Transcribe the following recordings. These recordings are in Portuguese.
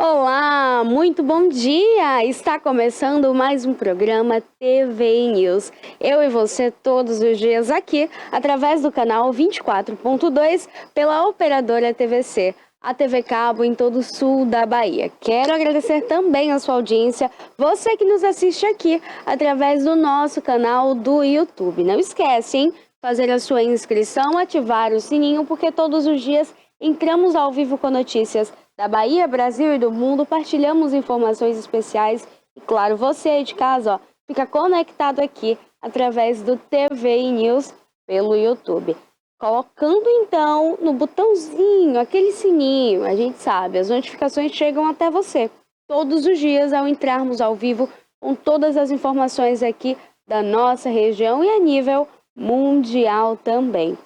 Olá, muito bom dia! Está começando mais um programa TV News. Eu e você todos os dias aqui, através do canal 24.2, pela operadora TVC, a TV Cabo em todo o sul da Bahia. Quero agradecer também a sua audiência, você que nos assiste aqui, através do nosso canal do YouTube. Não esquece, hein? Fazer a sua inscrição, ativar o sininho, porque todos os dias entramos ao vivo com notícias da Bahia, Brasil e do mundo, partilhamos informações especiais e, claro, você aí de casa, ó, fica conectado aqui através do TV News pelo YouTube. Colocando então no botãozinho, aquele sininho, a gente sabe, as notificações chegam até você todos os dias ao entrarmos ao vivo com todas as informações aqui da nossa região e a nível mundial também.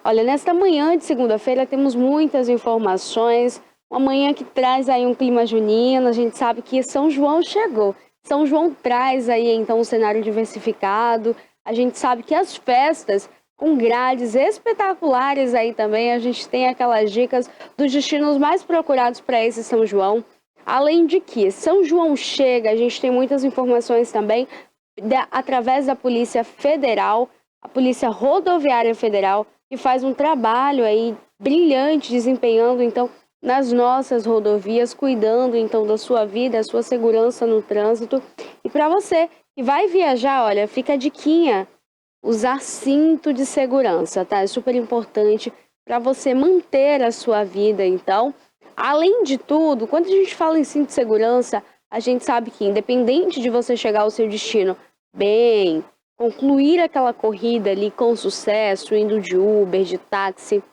Olha, nesta manhã de segunda-feira temos muitas informações, uma manhã que traz aí um clima junino, a gente sabe que São João chegou. São João traz aí então um cenário diversificado, a gente sabe que as festas com grades espetaculares aí também, a gente tem aquelas dicas dos destinos mais procurados para esse São João. Além de que São João chega, a gente tem muitas informações também através da Polícia Federal, a Polícia Rodoviária Federal, que faz um trabalho aí brilhante, desempenhando então nas nossas rodovias, cuidando então da sua vida, da sua segurança no trânsito. E para você que vai viajar, olha, fica a diquinha, usar cinto de segurança, tá? É super importante para você manter a sua vida, então. Além de tudo, quando a gente fala em cinto de segurança, a gente sabe que independente de você chegar ao seu destino bem, concluir aquela corrida ali com sucesso, indo de Uber, de táxi,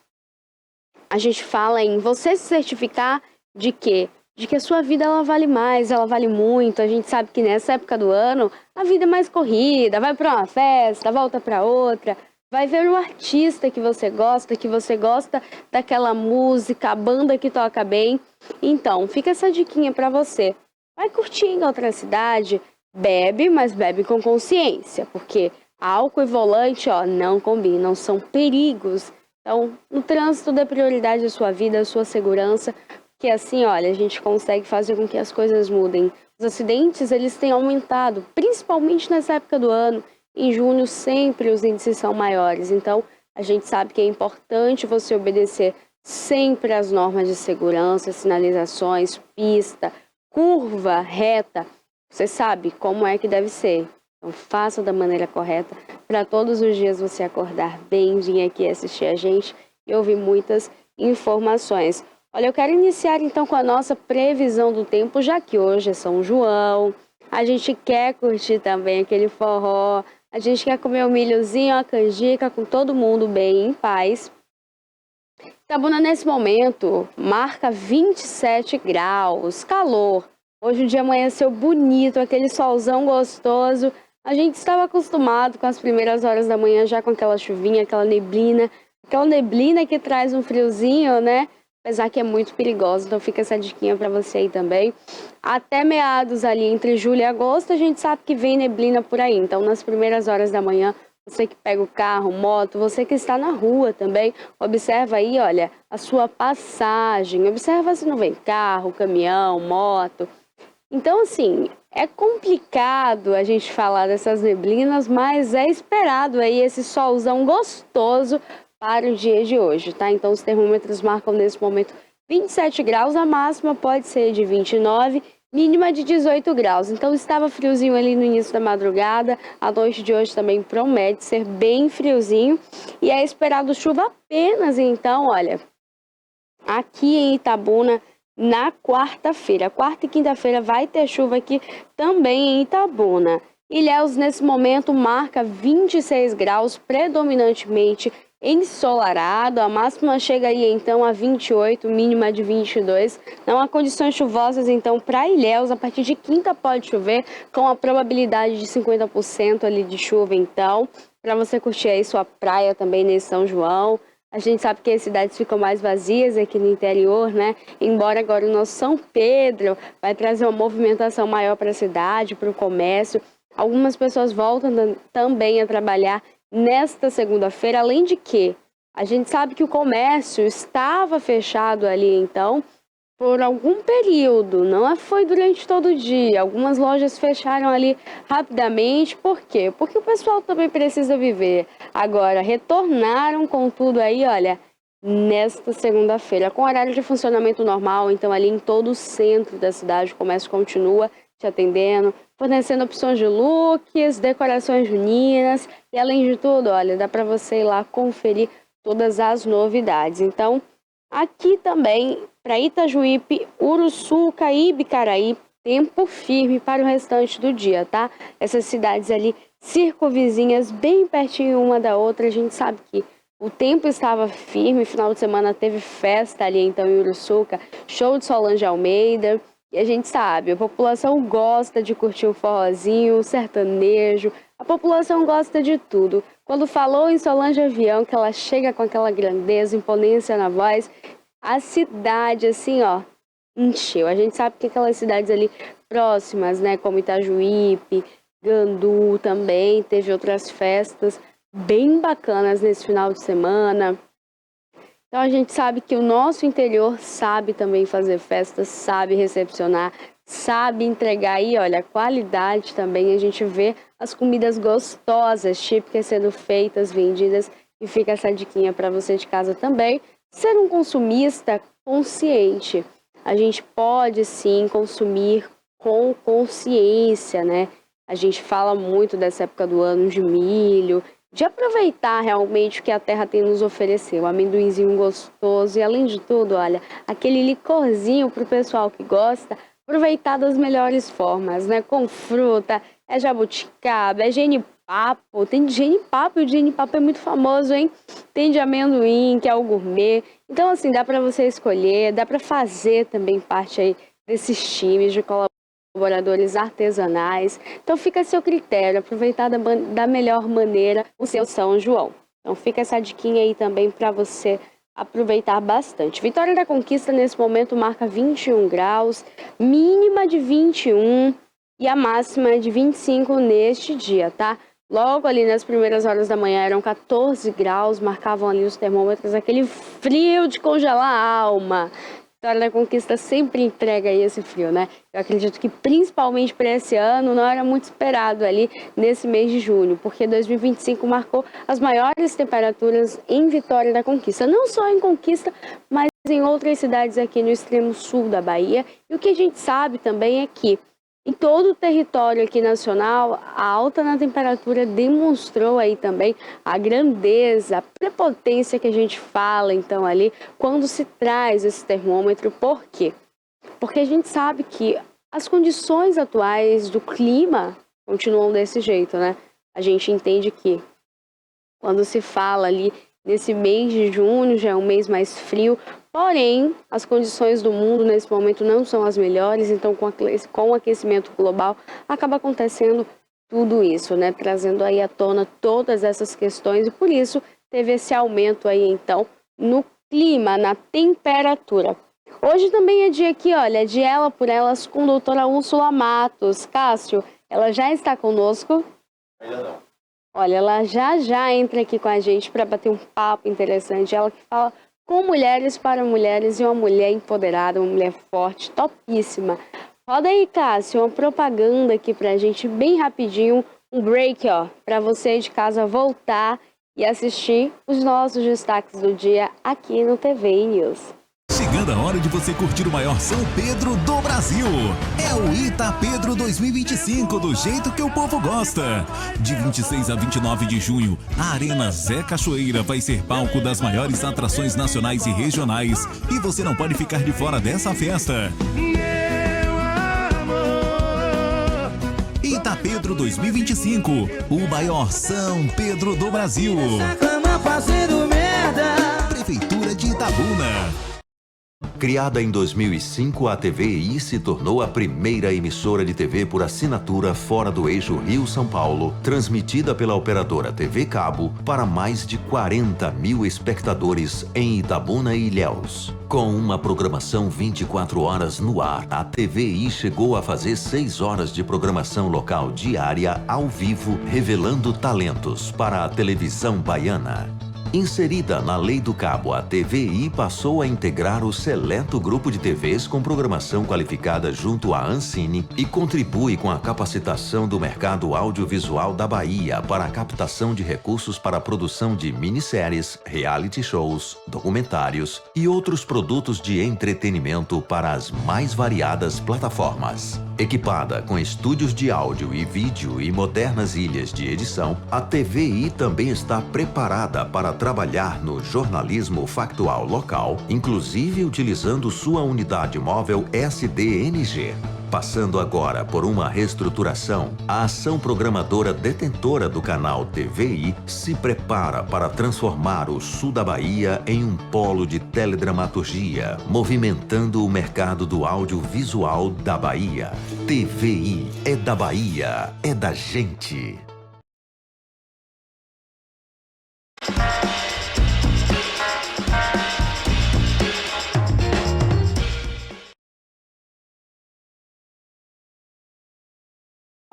a gente fala em você se certificar de quê? De que a sua vida ela vale mais, ela vale muito. A gente sabe que nessa época do ano a vida é mais corrida, vai para uma festa, volta para outra, vai ver o artista que você gosta daquela música, a banda que toca bem. Então, fica essa diquinha para você. Vai curtindo outra cidade, bebe, mas bebe com consciência, porque álcool e volante, ó, não combinam, são perigos. Então, no trânsito dê prioridade à sua vida, à sua segurança, porque assim, olha, a gente consegue fazer com que as coisas mudem. Os acidentes, eles têm aumentado, principalmente nessa época do ano. Em junho, sempre os índices são maiores. Então, a gente sabe que é importante você obedecer sempre às normas de segurança, sinalizações, pista, curva, reta. Você sabe como é que deve ser. Então, faça da maneira correta para todos os dias você acordar bem, vir aqui assistir a gente e ouvir muitas informações. Olha, eu quero iniciar então com a nossa previsão do tempo, já que hoje é São João, a gente quer curtir também aquele forró, a gente quer comer o milhozinho, a canjica, com todo mundo bem, em paz. Itabuna, nesse momento, marca 27 graus, calor. Hoje o dia amanheceu bonito, aquele solzão gostoso. A gente estava acostumado com as primeiras horas da manhã já com aquela chuvinha, aquela neblina que traz um friozinho, né? Apesar que é muito perigoso, então fica essa diquinha para você aí também. Até meados ali, entre julho e agosto, a gente sabe que vem neblina por aí. Então, nas primeiras horas da manhã, você que pega o carro, moto, você que está na rua também, observa aí, olha, a sua passagem. Observa se não vem carro, caminhão, moto. Então, assim, é complicado a gente falar dessas neblinas, mas é esperado aí esse solzão gostoso para o dia de hoje, tá? Então, os termômetros marcam nesse momento 27 graus, a máxima pode ser de 29, mínima de 18 graus. Então, estava friozinho ali no início da madrugada, a noite de hoje também promete ser bem friozinho e é esperado chuva apenas, então, olha, aqui em Itabuna, na quarta-feira. Quarta e quinta-feira vai ter chuva aqui também em Itabuna. Ilhéus, nesse momento, marca 26 graus, predominantemente ensolarado. A máxima chega aí, então, a 28, mínima de 22. Não há condições chuvosas, então, para Ilhéus. A partir de quinta pode chover, com a probabilidade de 50% ali de chuva, então, para você curtir aí sua praia também nesse São João. A gente sabe que as cidades ficam mais vazias aqui no interior, né? Embora agora o nosso São Pedro vai trazer uma movimentação maior para a cidade, para o comércio. Algumas pessoas voltam também a trabalhar nesta segunda-feira, além de que a gente sabe que o comércio estava fechado ali, então, por algum período, não foi durante todo o dia. Algumas lojas fecharam ali rapidamente. Por quê? Porque o pessoal também precisa viver. Agora, retornaram com tudo aí, olha, nesta segunda-feira, com horário de funcionamento normal. Então, ali em todo o centro da cidade, o comércio continua te atendendo, fornecendo opções de looks, decorações juninas. E, além de tudo, olha, dá para você ir lá conferir todas as novidades. Então, aqui também, para Itajuípe, Uruçuca e Bicaraí, tempo firme para o restante do dia, tá? Essas cidades ali circunvizinhas, bem pertinho uma da outra. A gente sabe que o tempo estava firme, final de semana teve festa ali então em Uruçuca, show de Solange Almeida. E a gente sabe, a população gosta de curtir um forrozinho, um sertanejo, a população gosta de tudo. Quando falou em Solange Avião, que ela chega com aquela grandeza, imponência na voz, a cidade, assim, ó, encheu. A gente sabe que aquelas cidades ali próximas, né, como Itajuípe, Gandu também, teve outras festas bem bacanas nesse final de semana. Então a gente sabe que o nosso interior sabe também fazer festas, sabe recepcionar, sabe entregar aí, olha, qualidade também. A gente vê as comidas gostosas, típicas sendo feitas, vendidas, e fica essa diquinha para você de casa também. Ser um consumista consciente. A gente pode sim consumir com consciência, né? A gente fala muito dessa época do ano de milho, de aproveitar realmente o que a terra tem nos oferecer, o amendoinzinho gostoso e, além de tudo, olha, aquele licorzinho para o pessoal que gosta, aproveitar das melhores formas, né? Com fruta, é jabuticaba, é genipapo, tem de genipapo e o genipapo é muito famoso, hein? Tem de amendoim, que é o gourmet. Então, assim, dá para você escolher, dá para fazer também parte aí desses times de colaboradores artesanais. Então fica a seu critério, aproveitar da melhor maneira o seu São João. Então fica essa diquinha aí também para você aproveitar bastante. Vitória da Conquista nesse momento marca 21 graus, mínima de 21 e a máxima de 25 neste dia, tá? Logo ali nas primeiras horas da manhã eram 14 graus, marcavam ali os termômetros, aquele frio de congelar a alma. Vitória da Conquista sempre entrega aí esse frio, né? Eu acredito que principalmente para esse ano não era muito esperado ali nesse mês de junho, porque 2025 marcou as maiores temperaturas em Vitória da Conquista. Não só em Conquista, mas em outras cidades aqui no extremo sul da Bahia. E o que a gente sabe também é que em todo o território aqui nacional, a alta na temperatura demonstrou aí também a grandeza, a prepotência que a gente fala então ali quando se traz esse termômetro. Por quê? Porque a gente sabe que as condições atuais do clima continuam desse jeito, né? A gente entende que quando se fala ali nesse mês de junho, já é um mês mais frio, porém, as condições do mundo nesse momento não são as melhores, então com o aquecimento global acaba acontecendo tudo isso, né? Trazendo aí à tona todas essas questões e por isso teve esse aumento aí então no clima, na temperatura. Hoje também é dia aqui, olha, de Ela por Elas com a doutora Úrsula Matos. Cássio, ela já está conosco? Ainda não. Olha, ela já entra aqui com a gente para bater um papo interessante. Ela que fala com mulheres para mulheres e uma mulher empoderada, uma mulher forte, topíssima. Roda aí, Cássio, uma propaganda aqui pra gente bem rapidinho, um break, ó, para você de casa voltar e assistir os nossos destaques do dia aqui no TV News. Chegando a hora de você curtir o maior São Pedro do Brasil. É o Itapedro 2025, do jeito que o povo gosta. De 26 a 29 de junho, a Arena Zé Cachoeira vai ser palco das maiores atrações nacionais e regionais. E você não pode ficar de fora dessa festa. Itapedro 2025, o maior São Pedro do Brasil. Prefeitura de Itabuna. Criada em 2005, a TVI se tornou a primeira emissora de TV por assinatura fora do eixo Rio-São Paulo, transmitida pela operadora TV Cabo para mais de 40 mil espectadores em Itabuna e Ilhéus. Com uma programação 24 horas no ar, a TVI chegou a fazer 6 horas de programação local diária ao vivo, revelando talentos para a televisão baiana. Inserida na Lei do Cabo, a TVI passou a integrar o seleto grupo de TVs com programação qualificada junto à Ancine e contribui com a capacitação do mercado audiovisual da Bahia para a captação de recursos para a produção de minisséries, reality shows, documentários e outros produtos de entretenimento para as mais variadas plataformas. Equipada com estúdios de áudio e vídeo e modernas ilhas de edição, a TVI também está preparada para trabalhar no jornalismo factual local, inclusive utilizando sua unidade móvel SDNG. Passando agora por uma reestruturação, a ação programadora detentora do canal TVI se prepara para transformar o sul da Bahia em um polo de teledramaturgia, movimentando o mercado do audiovisual da Bahia. TVI é da Bahia, é da gente.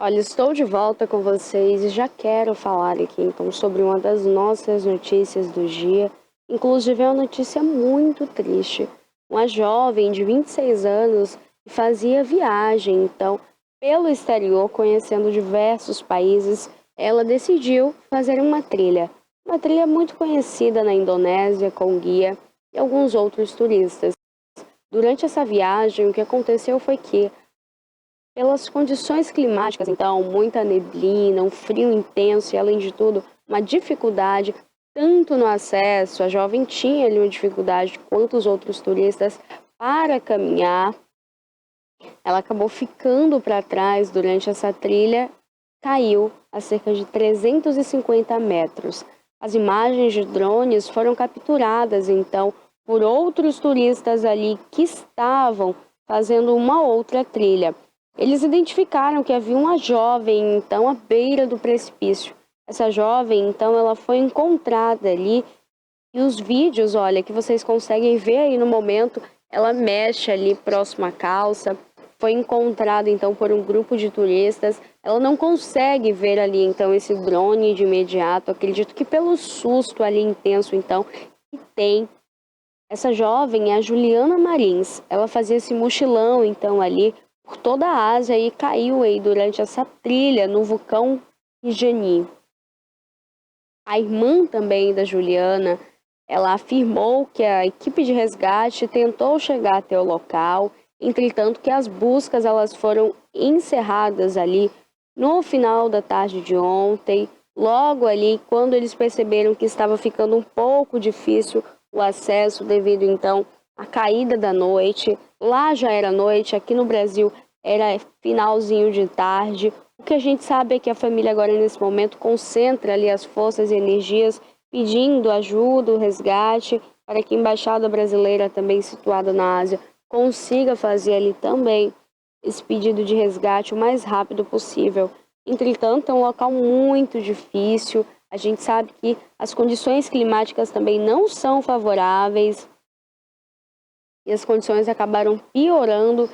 Olha, estou de volta com vocês e já quero falar aqui então sobre uma das nossas notícias do dia. Inclusive é uma notícia muito triste. Uma jovem de 26 anos que fazia viagem então pelo exterior, conhecendo diversos países, ela decidiu fazer uma trilha muito conhecida na Indonésia com guia e alguns outros turistas. Durante essa viagem, o que aconteceu foi que pelas condições climáticas, então, muita neblina, um frio intenso e, além de tudo, uma dificuldade tanto no acesso, a jovem tinha ali uma dificuldade quanto os outros turistas para caminhar. Ela acabou ficando para trás durante essa trilha, caiu a cerca de 350 metros. As imagens de drones foram capturadas, então, por outros turistas ali que estavam fazendo uma outra trilha. Eles identificaram que havia uma jovem, então, à beira do precipício. Essa jovem, então, ela foi encontrada ali e os vídeos, olha, que vocês conseguem ver aí no momento, ela mexe ali próximo à calça, foi encontrada, então, por um grupo de turistas. Ela não consegue ver ali, então, esse drone de imediato. Acredito que pelo susto ali intenso, então, que tem. Essa jovem é a Juliana Marins. Ela fazia esse mochilão, então, ali por toda a Ásia e caiu aí durante essa trilha no vulcão Rijani. A irmã também da Juliana, ela afirmou que a equipe de resgate tentou chegar até o local, entretanto que as buscas elas foram encerradas ali no final da tarde de ontem, logo ali quando eles perceberam que estava ficando um pouco difícil o acesso devido então à caída da noite. Lá já era noite, aqui no Brasil era finalzinho de tarde. O que a gente sabe é que a família agora nesse momento concentra ali as forças e energias pedindo ajuda, o resgate, para que a Embaixada Brasileira também situada na Ásia consiga fazer ali também esse pedido de resgate o mais rápido possível. Entretanto, é um local muito difícil. A gente sabe que as condições climáticas também não são favoráveis e as condições acabaram piorando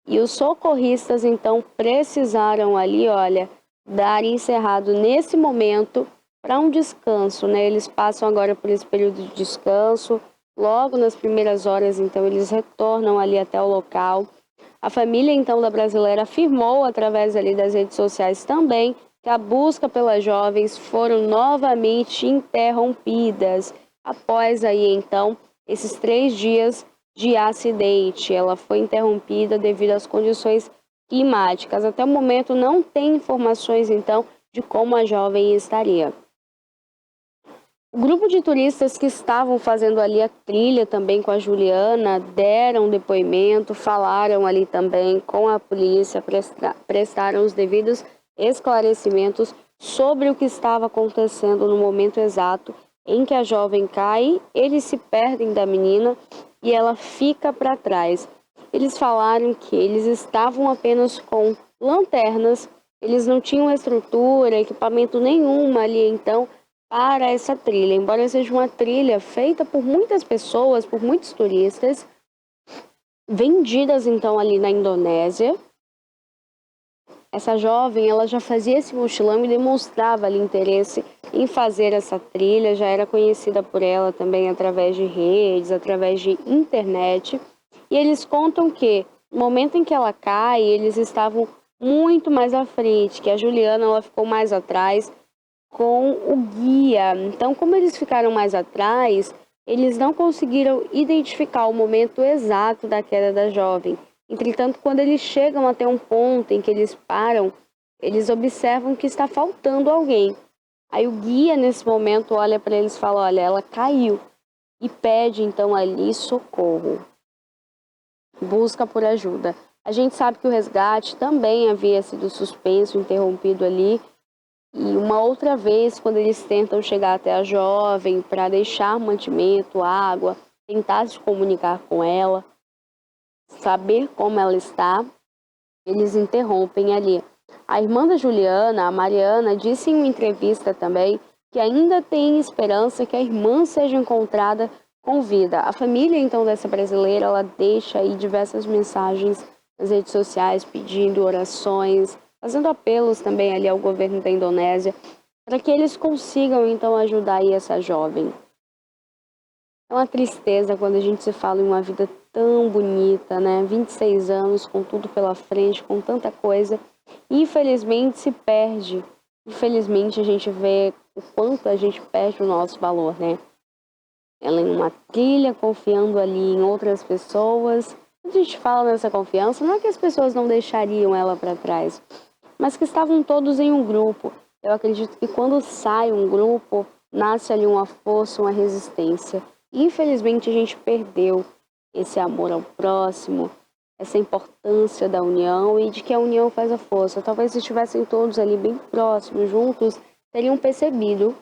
e os socorristas então precisaram ali, olha, dar encerrado nesse momento para um descanso, né? Eles passam agora por esse período de descanso, logo nas primeiras horas então eles retornam ali até o local. A família então da brasileira afirmou através ali das redes sociais também que a busca pelas jovens foram novamente interrompidas após aí então esses 3 dias de acidente. Ela foi interrompida devido às condições climáticas. Até o momento não tem informações então de como a jovem estaria. O grupo de turistas que estavam fazendo ali a trilha também com a Juliana deram depoimento, falaram ali também com a polícia, prestaram os devidos esclarecimentos sobre o que estava acontecendo no momento exato em que a jovem cai. Eles se perdem da menina e ela fica para trás. Eles falaram que eles estavam apenas com lanternas, eles não tinham estrutura, equipamento nenhuma ali então para essa trilha. Embora seja uma trilha feita por muitas pessoas, por muitos turistas, vendidas então ali na Indonésia, essa jovem ela já fazia esse mochilão e demonstrava ali interesse em fazer essa trilha, já era conhecida por ela também através de redes, através de internet. E eles contam que no momento em que ela cai, eles estavam muito mais à frente, que a Juliana ela ficou mais atrás com o guia. Então, como eles ficaram mais atrás, eles não conseguiram identificar o momento exato da queda da jovem. Entretanto, quando eles chegam até um ponto em que eles param, eles observam que está faltando alguém. Aí o guia, nesse momento, olha para eles e fala, olha, ela caiu. E pede, então, ali socorro. Busca por ajuda. A gente sabe que o resgate também havia sido suspenso, interrompido ali. E uma outra vez, quando eles tentam chegar até a jovem para deixar mantimento, água, tentar se comunicar com ela, saber como ela está, eles interrompem ali. A irmã da Juliana, a Mariana, disse em uma entrevista também que ainda tem esperança que a irmã seja encontrada com vida. A família, então, dessa brasileira, ela deixa aí diversas mensagens nas redes sociais pedindo orações, fazendo apelos também ali ao governo da Indonésia para que eles consigam, então, ajudar aí essa jovem. É uma tristeza quando a gente se fala em uma vida tão bonita, né? 26 anos, com tudo pela frente, com tanta coisa. E, infelizmente, se perde. Infelizmente, a gente vê o quanto a gente perde o nosso valor, né? Ela em uma trilha, confiando ali em outras pessoas. A gente fala nessa confiança, não é que as pessoas não deixariam ela para trás, mas que estavam todos em um grupo. Eu acredito que quando sai um grupo, nasce ali uma força, uma resistência. Infelizmente, a gente perdeu esse amor ao próximo, essa importância da união e de que a união faz a força. Talvez se estivessem todos ali bem próximos, juntos, teriam percebido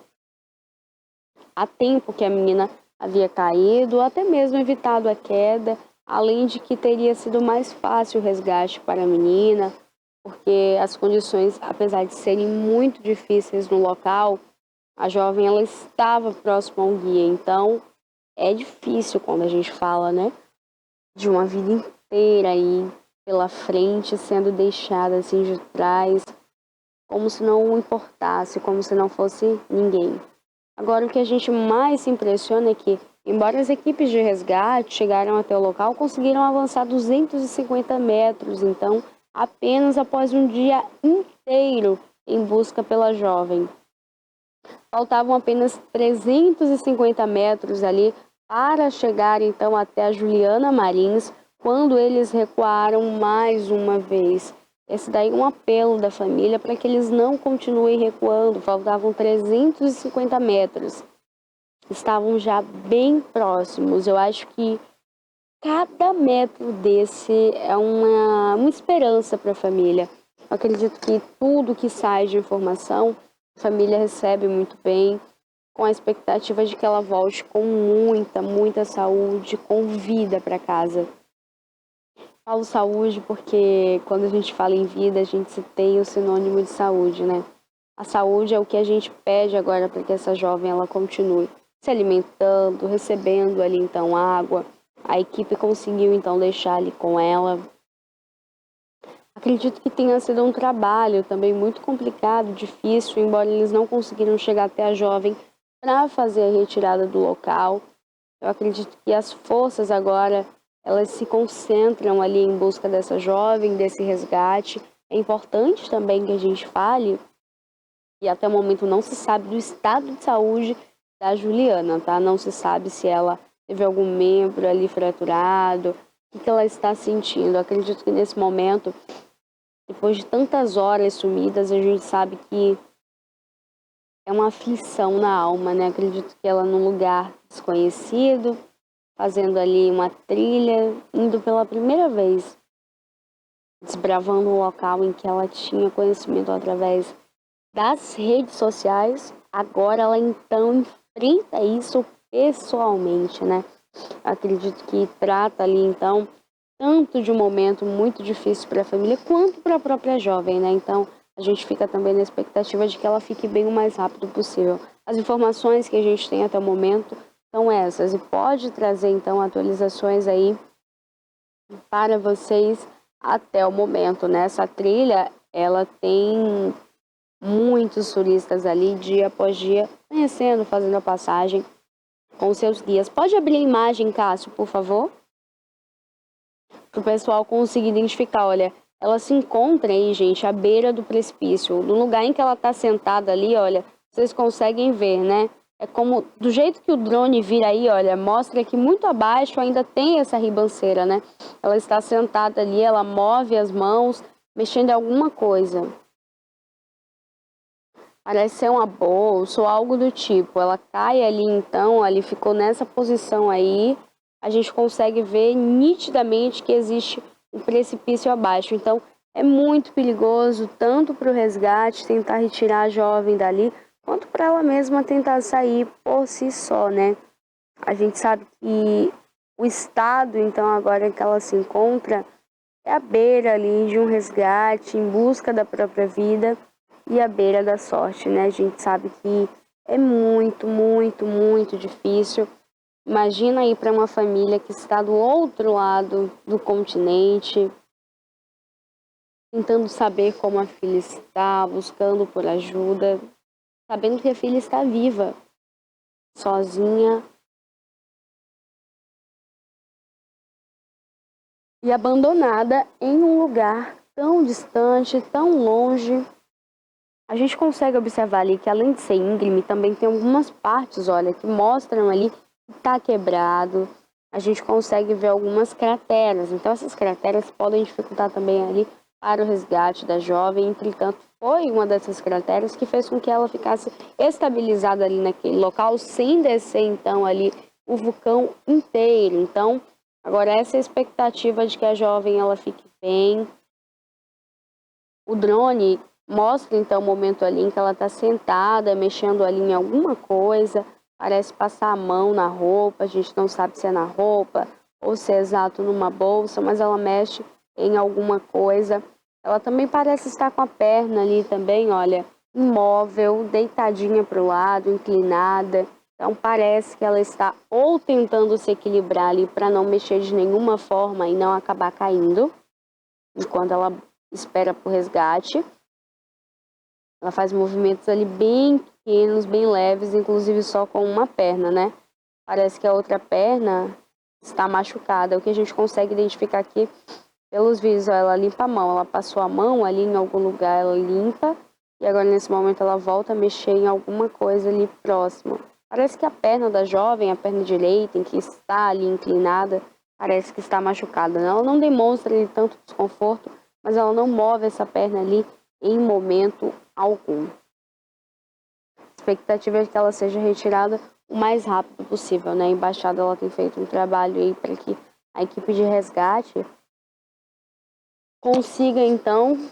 a tempo que a menina havia caído, ou até mesmo evitado a queda, além de que teria sido mais fácil o resgate para a menina, porque as condições, apesar de serem muito difíceis no local, a jovem ela estava próxima ao guia, então é difícil quando a gente fala, né, de uma vida inteira aí pela frente, sendo deixada assim de trás, como se não importasse, como se não fosse ninguém. Agora, o que a gente mais se impressiona é que, embora as equipes de resgate chegaram até o local, conseguiram avançar 250 metros, então, apenas após um dia inteiro em busca pela jovem. Faltavam apenas 350 metros ali para chegar então até a Juliana Marins, quando eles recuaram mais uma vez. Esse daí é um apelo da família para que eles não continuem recuando. Faltavam 350 metros. Estavam já bem próximos. Eu acho que cada metro desse é uma esperança para a família. Eu acredito que tudo que sai de informação, a família recebe muito bem, com a expectativa de que ela volte com muita saúde, com vida para casa. Falo saúde porque quando a gente fala em vida, a gente se tem o sinônimo de saúde, né? A saúde é o que a gente pede agora para que essa jovem ela continue se alimentando, recebendo ali então água. A equipe conseguiu então deixar ali com ela. Acredito que tenha sido um trabalho também muito complicado, difícil, embora eles não conseguiram chegar até a jovem para fazer a retirada do local. Eu acredito que as forças agora elas se concentram ali em busca dessa jovem, desse resgate. É importante também que a gente fale, e até o momento não se sabe do estado de saúde da Juliana, tá? Não se sabe se ela teve algum membro ali fraturado, o que ela está sentindo. Eu acredito que nesse momento, depois de tantas horas sumidas, a gente sabe que é uma aflição na alma, né? Acredito que ela num lugar desconhecido, fazendo ali uma trilha, indo pela primeira vez, desbravando um local em que ela tinha conhecimento através das redes sociais. Agora ela então enfrenta isso pessoalmente, né? Acredito que trata ali então tanto de um momento muito difícil para a família quanto para a própria jovem, né? Então a gente fica também na expectativa de que ela fique bem o mais rápido possível. As informações que a gente tem até o momento são essas e pode trazer então atualizações aí para vocês até o momento, né? Essa trilha, ela tem Muitos turistas ali, dia após dia, conhecendo, fazendo a passagem com seus guias. Pode abrir a imagem, Cássio, por favor? Para o pessoal conseguir identificar. Olha, ela se encontra aí, gente, à beira do precipício. No lugar em que ela está sentada ali, olha, vocês conseguem ver, né? É como, do jeito que o drone vira aí, olha, mostra que muito abaixo ainda tem essa ribanceira, né? Ela está sentada ali, ela move as mãos, mexendo em alguma coisa. Parece ser uma bolsa ou algo do tipo. Ela cai ali, então, ali ficou nessa posição aí. A gente consegue ver nitidamente que existe um precipício abaixo. Então, é muito perigoso, tanto para o resgate, tentar retirar a jovem dali, quanto para ela mesma tentar sair por si só, né? A gente sabe que o estado, então, agora que ela se encontra, é à beira ali de um resgate, em busca da própria vida e à beira da sorte, né? A gente sabe que é muito, muito, muito difícil. Imagina ir para uma família que está do outro lado do continente, tentando saber como a filha está, buscando por ajuda, sabendo que a filha está viva, sozinha e abandonada em um lugar tão distante, tão longe. A gente consegue observar ali que, além de ser íngreme, também tem algumas partes, olha, que mostram ali que está quebrado. A gente consegue ver algumas crateras. Então, essas crateras podem dificultar também ali para o resgate da jovem. Entretanto, foi uma dessas crateras que fez com que ela ficasse estabilizada ali naquele local, sem descer, então, ali o vulcão inteiro. Então, agora essa é a expectativa de que a jovem ela fique bem. O drone mostra, então, o momento ali em que ela está sentada, mexendo ali em alguma coisa. Parece passar a mão na roupa, a gente não sabe se é na roupa ou se é exato numa bolsa, mas ela mexe em alguma coisa. Ela também parece estar com a perna ali também, olha, imóvel, deitadinha para o lado, inclinada. Então parece que ela está ou tentando se equilibrar ali para não mexer de nenhuma forma e não acabar caindo, enquanto ela espera por resgate. Ela faz movimentos ali bem pequenos, bem leves, inclusive só com uma perna, né? Parece que a outra perna está machucada. O que a gente consegue identificar aqui pelos vídeos, ela limpa a mão. Ela passou a mão ali em algum lugar, ela limpa. E agora, nesse momento, ela volta a mexer em alguma coisa ali próxima. Parece que a perna da jovem, a perna direita, em que está ali inclinada, parece que está machucada. Ela não demonstra ali tanto desconforto, mas ela não move essa perna ali em momento algum. A expectativa é que ela seja retirada o mais rápido possível, né? A embaixada ela tem feito um trabalho aí para que a equipe de resgate consiga, então,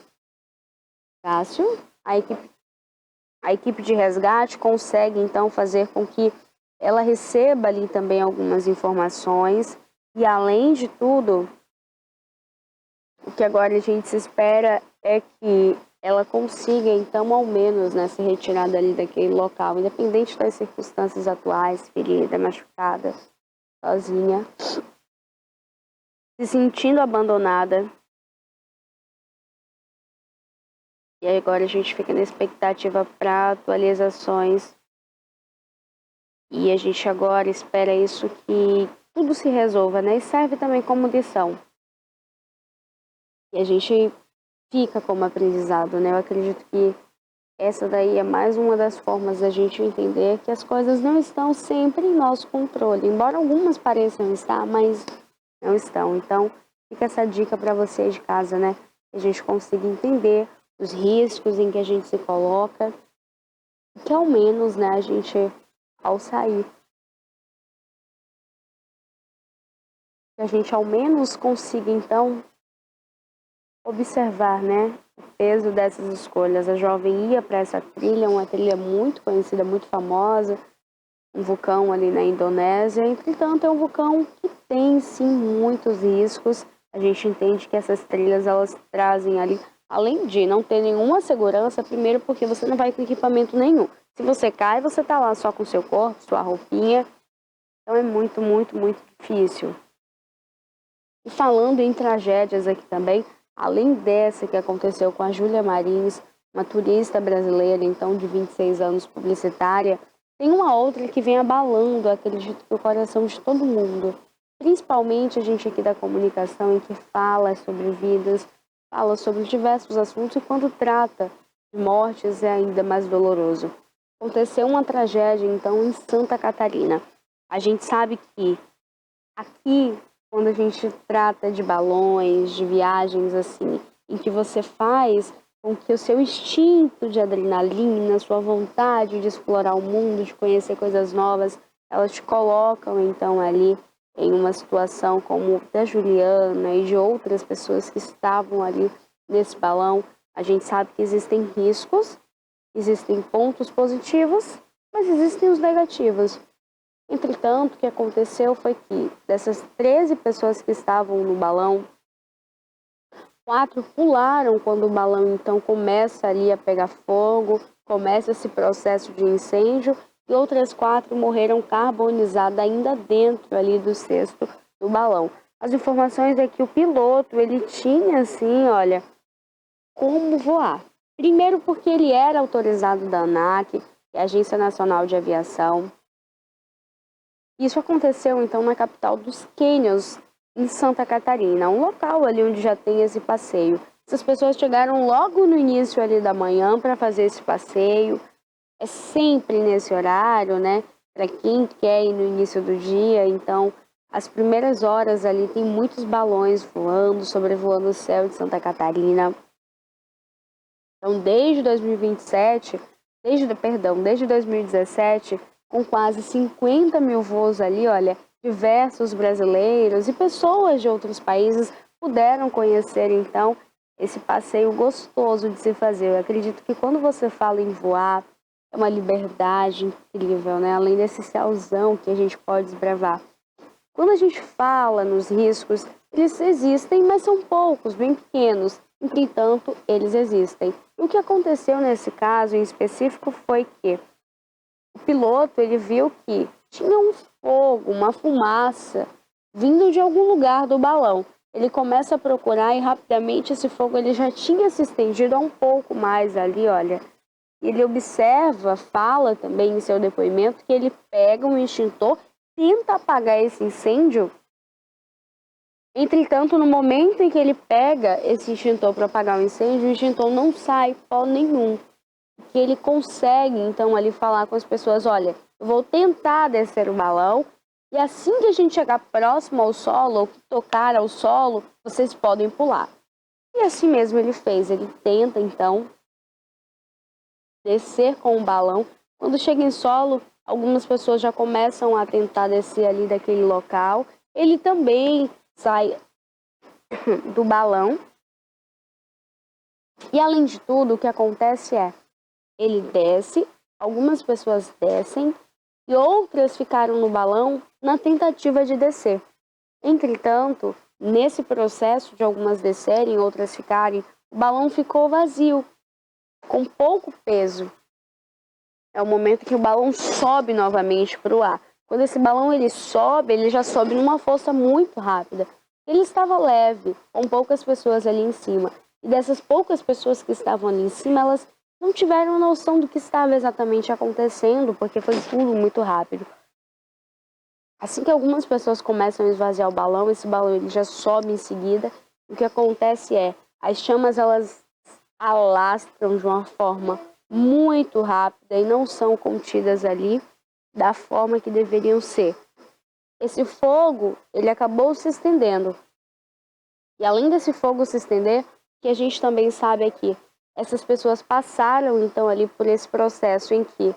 Cássio, a equipe de resgate consegue, então, fazer com que ela receba ali também algumas informações e, além de tudo, o que agora a gente se espera é que ela consiga, então, ao menos, né, ser retirada ali daquele local, independente das circunstâncias atuais, ferida, machucada, sozinha, se sentindo abandonada. E agora a gente fica na expectativa para atualizações. E a gente agora espera isso que tudo se resolva, né? E serve também como lição. E a gente fica como aprendizado, né? Eu acredito que essa daí é mais uma das formas da gente entender que as coisas não estão sempre em nosso controle. Embora algumas pareçam estar, mas não estão. Então, fica essa dica para vocês de casa, né? Que a gente consiga entender os riscos em que a gente se coloca. Que ao menos, né, a gente, ao sair, que a gente ao menos consiga, então, observar, né, o peso dessas escolhas. A jovem ia para essa trilha, uma trilha muito conhecida, muito famosa, um vulcão ali na Indonésia. Entretanto, é um vulcão que tem, sim, muitos riscos. A gente entende que essas trilhas, elas trazem ali, além de não ter nenhuma segurança, primeiro porque você não vai com equipamento nenhum. Se você cai, você tá lá só com seu corpo, sua roupinha. Então é muito, muito, muito difícil. E falando em tragédias aqui também, além dessa que aconteceu com a Júlia Marins, uma turista brasileira, então, de 26 anos, publicitária, tem uma outra que vem abalando, acredito que o coração de todo mundo. Principalmente a gente aqui da comunicação, em que fala sobre vidas, fala sobre diversos assuntos, e quando trata de mortes é ainda mais doloroso. Aconteceu uma tragédia, então, em Santa Catarina. A gente sabe que aqui, quando a gente trata de balões, de viagens assim, em que você faz com que o seu instinto de adrenalina, sua vontade de explorar o mundo, de conhecer coisas novas, elas te colocam então ali em uma situação como da Juliana e de outras pessoas que estavam ali nesse balão. A gente sabe que existem riscos, existem pontos positivos, mas existem os negativos. Entretanto, o que aconteceu foi que dessas 13 pessoas que estavam no balão, 4 pularam quando o balão então começa ali a pegar fogo, começa esse processo de incêndio, e outras 4 morreram carbonizadas ainda dentro ali do cesto do balão. As informações é que o piloto, ele tinha assim, olha, como voar. Primeiro porque ele era autorizado da ANAC, que é a Agência Nacional de Aviação. Isso aconteceu então na capital dos Canyons, em Santa Catarina, um local ali onde já tem esse passeio. Essas pessoas chegaram logo no início ali da manhã para fazer esse passeio. É sempre nesse horário, né? Para quem quer ir no início do dia, então as primeiras horas ali tem muitos balões voando, sobrevoando o céu de Santa Catarina. Então desde 2017, desde 2017, com quase 50 mil voos ali, olha, diversos brasileiros e pessoas de outros países puderam conhecer, então, esse passeio gostoso de se fazer. Eu acredito que quando você fala em voar, é uma liberdade incrível, né? Além desse céuzão que a gente pode desbravar. Quando a gente fala nos riscos, eles existem, mas são poucos, bem pequenos. Entretanto, eles existem. E o que aconteceu nesse caso em específico foi que o piloto, ele viu que tinha um fogo, uma fumaça vindo de algum lugar do balão. Ele começa a procurar e rapidamente esse fogo ele já tinha se estendido a um pouco mais ali, olha. Ele observa, fala também em seu depoimento que ele pega um extintor, tenta apagar esse incêndio. Entretanto, no momento em que ele pega esse extintor para apagar o incêndio, o extintor não sai pó nenhum. Que ele consegue, então, ali falar com as pessoas, olha, eu vou tentar descer o balão, e assim que a gente chegar próximo ao solo, ou tocar ao solo, vocês podem pular. E assim mesmo ele fez, ele tenta, então, descer com o balão. Quando chega em solo, algumas pessoas já começam a tentar descer ali daquele local. Ele também sai do balão. E além de tudo, o que acontece é, ele desce, algumas pessoas descem e outras ficaram no balão na tentativa de descer. Entretanto, nesse processo de algumas descerem, outras ficarem, o balão ficou vazio, com pouco peso. É o momento que o balão sobe novamente para o ar. Quando esse balão ele sobe, ele já sobe numa força muito rápida. Ele estava leve, com poucas pessoas ali em cima. E dessas poucas pessoas que estavam ali em cima, elas não tiveram noção do que estava exatamente acontecendo, porque foi tudo muito rápido. Assim que algumas pessoas começam a esvaziar o balão, esse balão ele já sobe em seguida. O que acontece é, as chamas elas alastram de uma forma muito rápida e não são contidas ali da forma que deveriam ser. Esse fogo, ele acabou se estendendo. E além desse fogo se estender, o que a gente também sabe é que essas pessoas passaram então ali por esse processo em que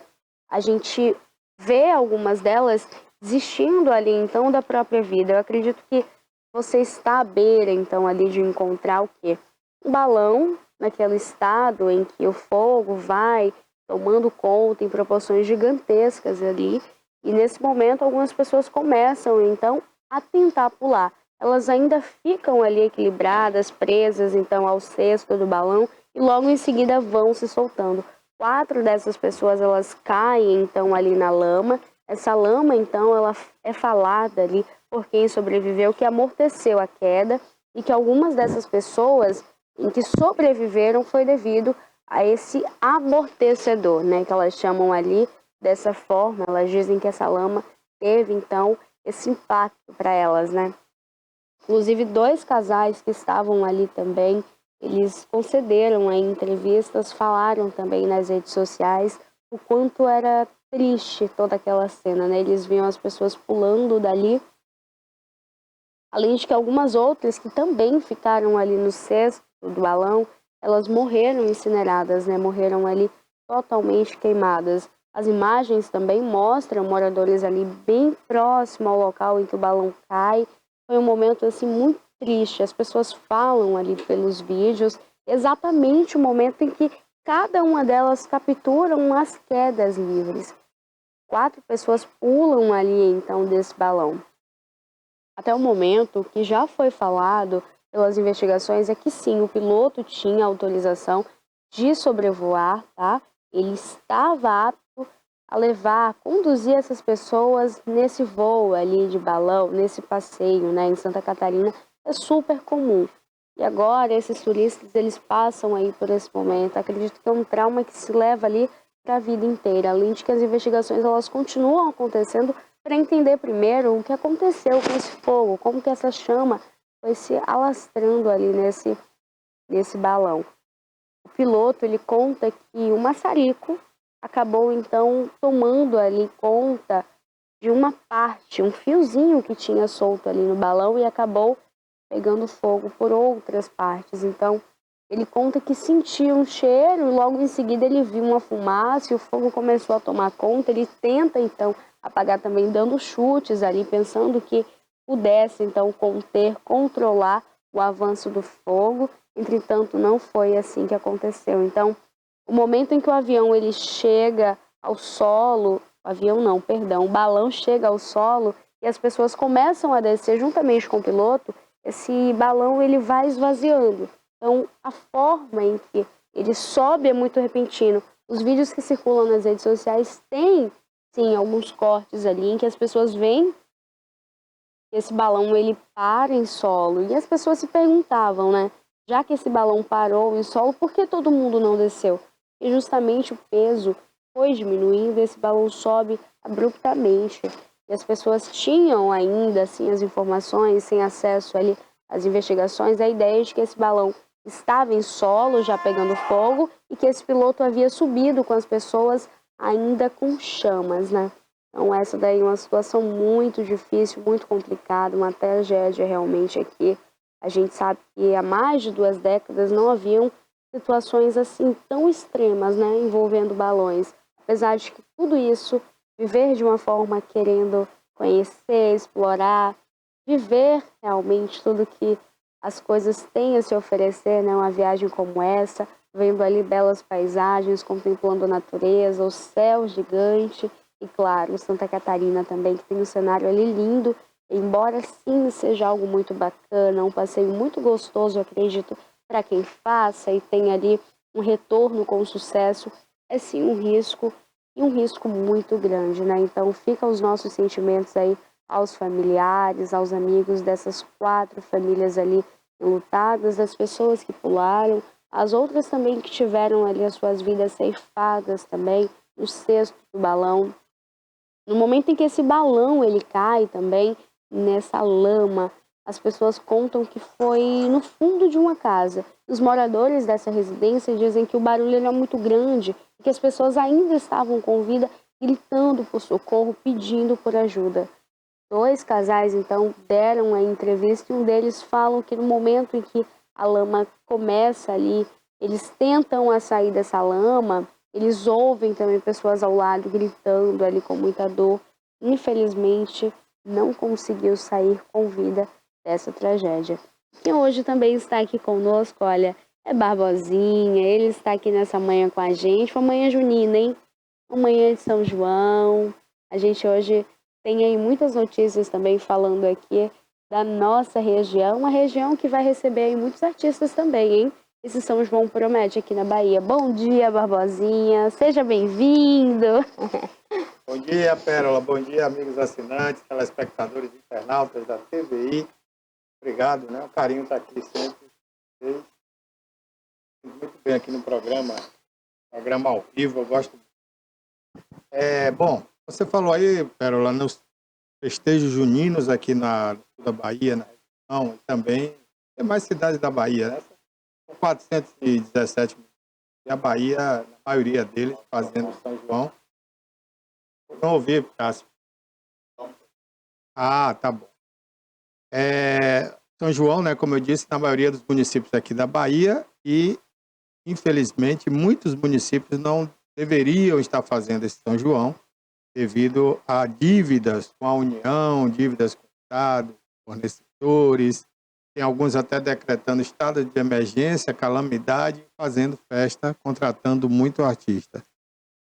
a gente vê algumas delas desistindo ali então da própria vida. Eu acredito que você está à beira então ali de encontrar o quê? Um balão naquele estado em que o fogo vai tomando conta em proporções gigantescas ali. E nesse momento algumas pessoas começam então a tentar pular. Elas ainda ficam ali equilibradas, presas então ao cesto do balão e logo em seguida vão se soltando. 4 dessas pessoas elas caem então ali na lama. Essa lama então ela é falada ali por quem sobreviveu que amorteceu a queda e que algumas dessas pessoas em que sobreviveram foi devido a esse amortecedor, né, que elas chamam ali dessa forma. Elas dizem que essa lama teve, então, esse impacto para elas, né? Inclusive, 2 casais que estavam ali também, eles concederam aí entrevistas, falaram também nas redes sociais o quanto era triste toda aquela cena, né? Eles viam as pessoas pulando dali, além de que algumas outras que também ficaram ali no cesto do balão, elas morreram incineradas, né? Morreram ali totalmente queimadas. As imagens também mostram moradores ali bem próximo ao local em que o balão cai. Foi um momento assim muito triste. As pessoas falam ali pelos vídeos exatamente o momento em que cada uma delas capturam as quedas livres. 4 pessoas pulam ali então desse balão. Até o momento, o que já foi falado pelas investigações é que sim, o piloto tinha autorização de sobrevoar, tá? Ele estava apto a levar, conduzir essas pessoas nesse voo ali de balão, nesse passeio, né? Em Santa Catarina, é super comum. E agora esses turistas, eles passam aí por esse momento. Acredito que é um trauma que se leva ali para a vida inteira. Além de que as investigações, elas continuam acontecendo para entender primeiro o que aconteceu com esse fogo, como que essa chama foi se alastrando ali nesse balão. O piloto, ele conta que o maçarico acabou então tomando ali conta de uma parte, um fiozinho que tinha solto ali no balão e acabou pegando fogo por outras partes. Então, ele conta que sentiu um cheiro e logo em seguida ele viu uma fumaça e o fogo começou a tomar conta. Ele tenta então apagar também dando chutes ali, pensando que pudesse então conter, controlar o avanço do fogo. Entretanto, não foi assim que aconteceu. Então, o momento em que o avião ele chega ao solo, o balão chega ao solo e as pessoas começam a descer juntamente com o piloto, esse balão ele vai esvaziando. Então, a forma em que ele sobe é muito repentino. Os vídeos que circulam nas redes sociais têm, sim, alguns cortes ali em que as pessoas veem que esse balão ele para em solo. E as pessoas se perguntavam, né? Já que esse balão parou em solo, por que todo mundo não desceu? E justamente o peso foi diminuindo, esse balão sobe abruptamente. E as pessoas tinham ainda, assim, as informações, sem acesso ali às investigações, a ideia de que esse balão estava em solo, já pegando fogo, e que esse piloto havia subido com as pessoas ainda com chamas, né? Então essa daí é uma situação muito difícil, muito complicada, uma tragédia realmente aqui. A gente sabe que há mais de 2 décadas não haviam situações assim tão extremas, né, envolvendo balões. Apesar de que tudo isso, viver de uma forma querendo conhecer, explorar, viver realmente tudo que as coisas têm a se oferecer, né, uma viagem como essa, vendo ali belas paisagens, contemplando a natureza, o céu gigante e, claro, Santa Catarina também, que tem um cenário ali lindo, embora sim seja algo muito bacana, um passeio muito gostoso, eu acredito, para quem faça e tem ali um retorno com sucesso, é sim um risco, e um risco muito grande, né? Então fica os nossos sentimentos aí aos familiares, aos amigos dessas 4 famílias ali enlutadas, das pessoas que pularam, as outras também que tiveram ali as suas vidas ceifadas também, no cesto do balão. No momento em que esse balão ele cai também nessa lama, as pessoas contam que foi no fundo de uma casa. Os moradores dessa residência dizem que o barulho era muito grande e que as pessoas ainda estavam com vida, gritando por socorro, pedindo por ajuda. 2 casais, então, deram a entrevista e um deles falam que no momento em que a lama começa ali, eles tentam a sair dessa lama, eles ouvem também pessoas ao lado gritando ali com muita dor. Infelizmente, não conseguiu sair com vida dessa tragédia. Quem hoje também está aqui conosco, olha, é Barbosinha, ele está aqui nessa manhã com a gente. Foi manhã junina, hein? Uma manhã de São João. A gente hoje tem aí muitas notícias também falando aqui da nossa região, uma região que vai receber aí muitos artistas também, hein? Esse São João promete aqui na Bahia. Bom dia, Barbosinha. Seja bem-vindo. Bom dia, Pérola. Bom dia, amigos assinantes, telespectadores e internautas da TVI. Obrigado, né? O carinho está aqui sempre. Muito bem aqui no programa Programa ao vivo, eu gosto. Bom, você falou aí, Pérola, nos festejos juninos aqui na sul da Bahia, na região, e também tem mais cidades da Bahia, né? São 417 municípios, e a Bahia, na maioria deles, fazendo São João. Eu não ouvi, Cássio. Ah, tá bom. São João, né, como eu disse, na maioria dos municípios aqui da Bahia e, infelizmente, muitos municípios não deveriam estar fazendo esse São João devido a dívidas com a União, dívidas com o Estado, fornecedores, tem alguns até decretando estado de emergência, calamidade, fazendo festa, contratando muito artista.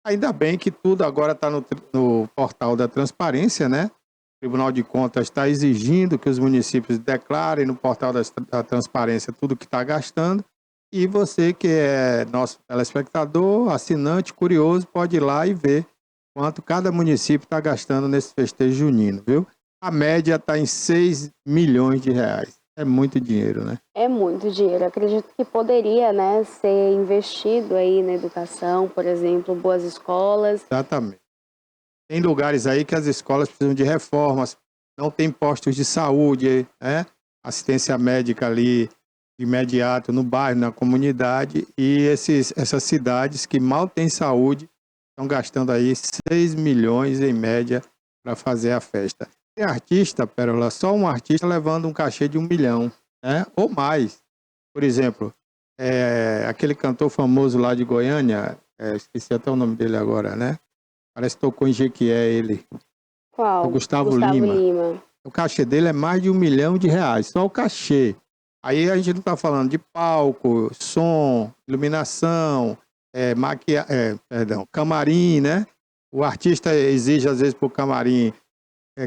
Ainda bem que tudo agora está no portal da transparência, né? O Tribunal de Contas está exigindo que os municípios declarem no portal da transparência tudo que está gastando. E você que é nosso telespectador, assinante, curioso, pode ir lá e ver quanto cada município está gastando nesse festejo junino, viu? A média está em 6 milhões de reais. É muito dinheiro, né? É muito dinheiro. Acredito que poderia, né, ser investido aí na educação, por exemplo, boas escolas. Exatamente. Tem lugares aí que as escolas precisam de reformas, não tem postos de saúde, né? Assistência médica ali imediato no bairro, na comunidade, e essas cidades que mal têm saúde estão gastando aí 6 milhões em média para fazer a festa. Tem artista, Pérola, só um artista levando um cachê de 1 milhão, né? Ou mais. Por exemplo, aquele cantor famoso lá de Goiânia, esqueci até o nome dele agora, né? Parece que tocou em Jequié ele. Qual? O Gustavo Lima. O cachê dele é mais de 1 milhão de reais, só o cachê. Aí a gente não está falando de palco, som, iluminação, camarim, né? O artista exige, às vezes, para o camarim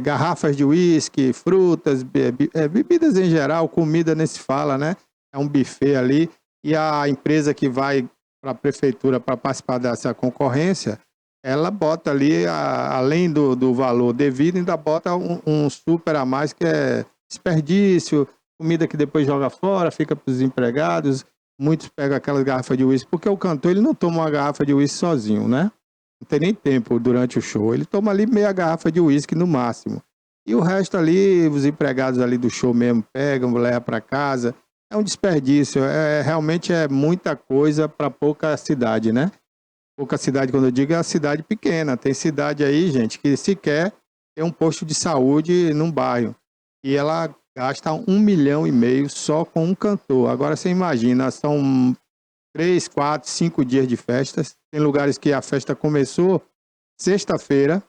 garrafas de uísque, frutas, bebidas em geral, comida nem se fala, né? É um buffet ali. E a empresa que vai para a prefeitura para participar dessa concorrência, ela bota ali, além do valor devido, ainda bota um super a mais, que é desperdício, comida que depois joga fora, fica para os empregados. Muitos pegam aquelas garrafas de uísque, porque o cantor ele não toma uma garrafa de uísque sozinho, né? Não tem nem tempo durante o show. Ele toma ali meia garrafa de uísque no máximo. E o resto ali, os empregados ali do show mesmo pegam, levam para casa. É um desperdício. Realmente é muita coisa para pouca cidade, né? Pouca cidade, quando eu digo, é a cidade pequena. Tem cidade aí, gente, que sequer tem um posto de saúde num bairro. E ela gasta 1,5 milhão só com um cantor. Agora você imagina, são 3, 4, 5 dias de festas. Tem lugares que a festa começou sexta-feira,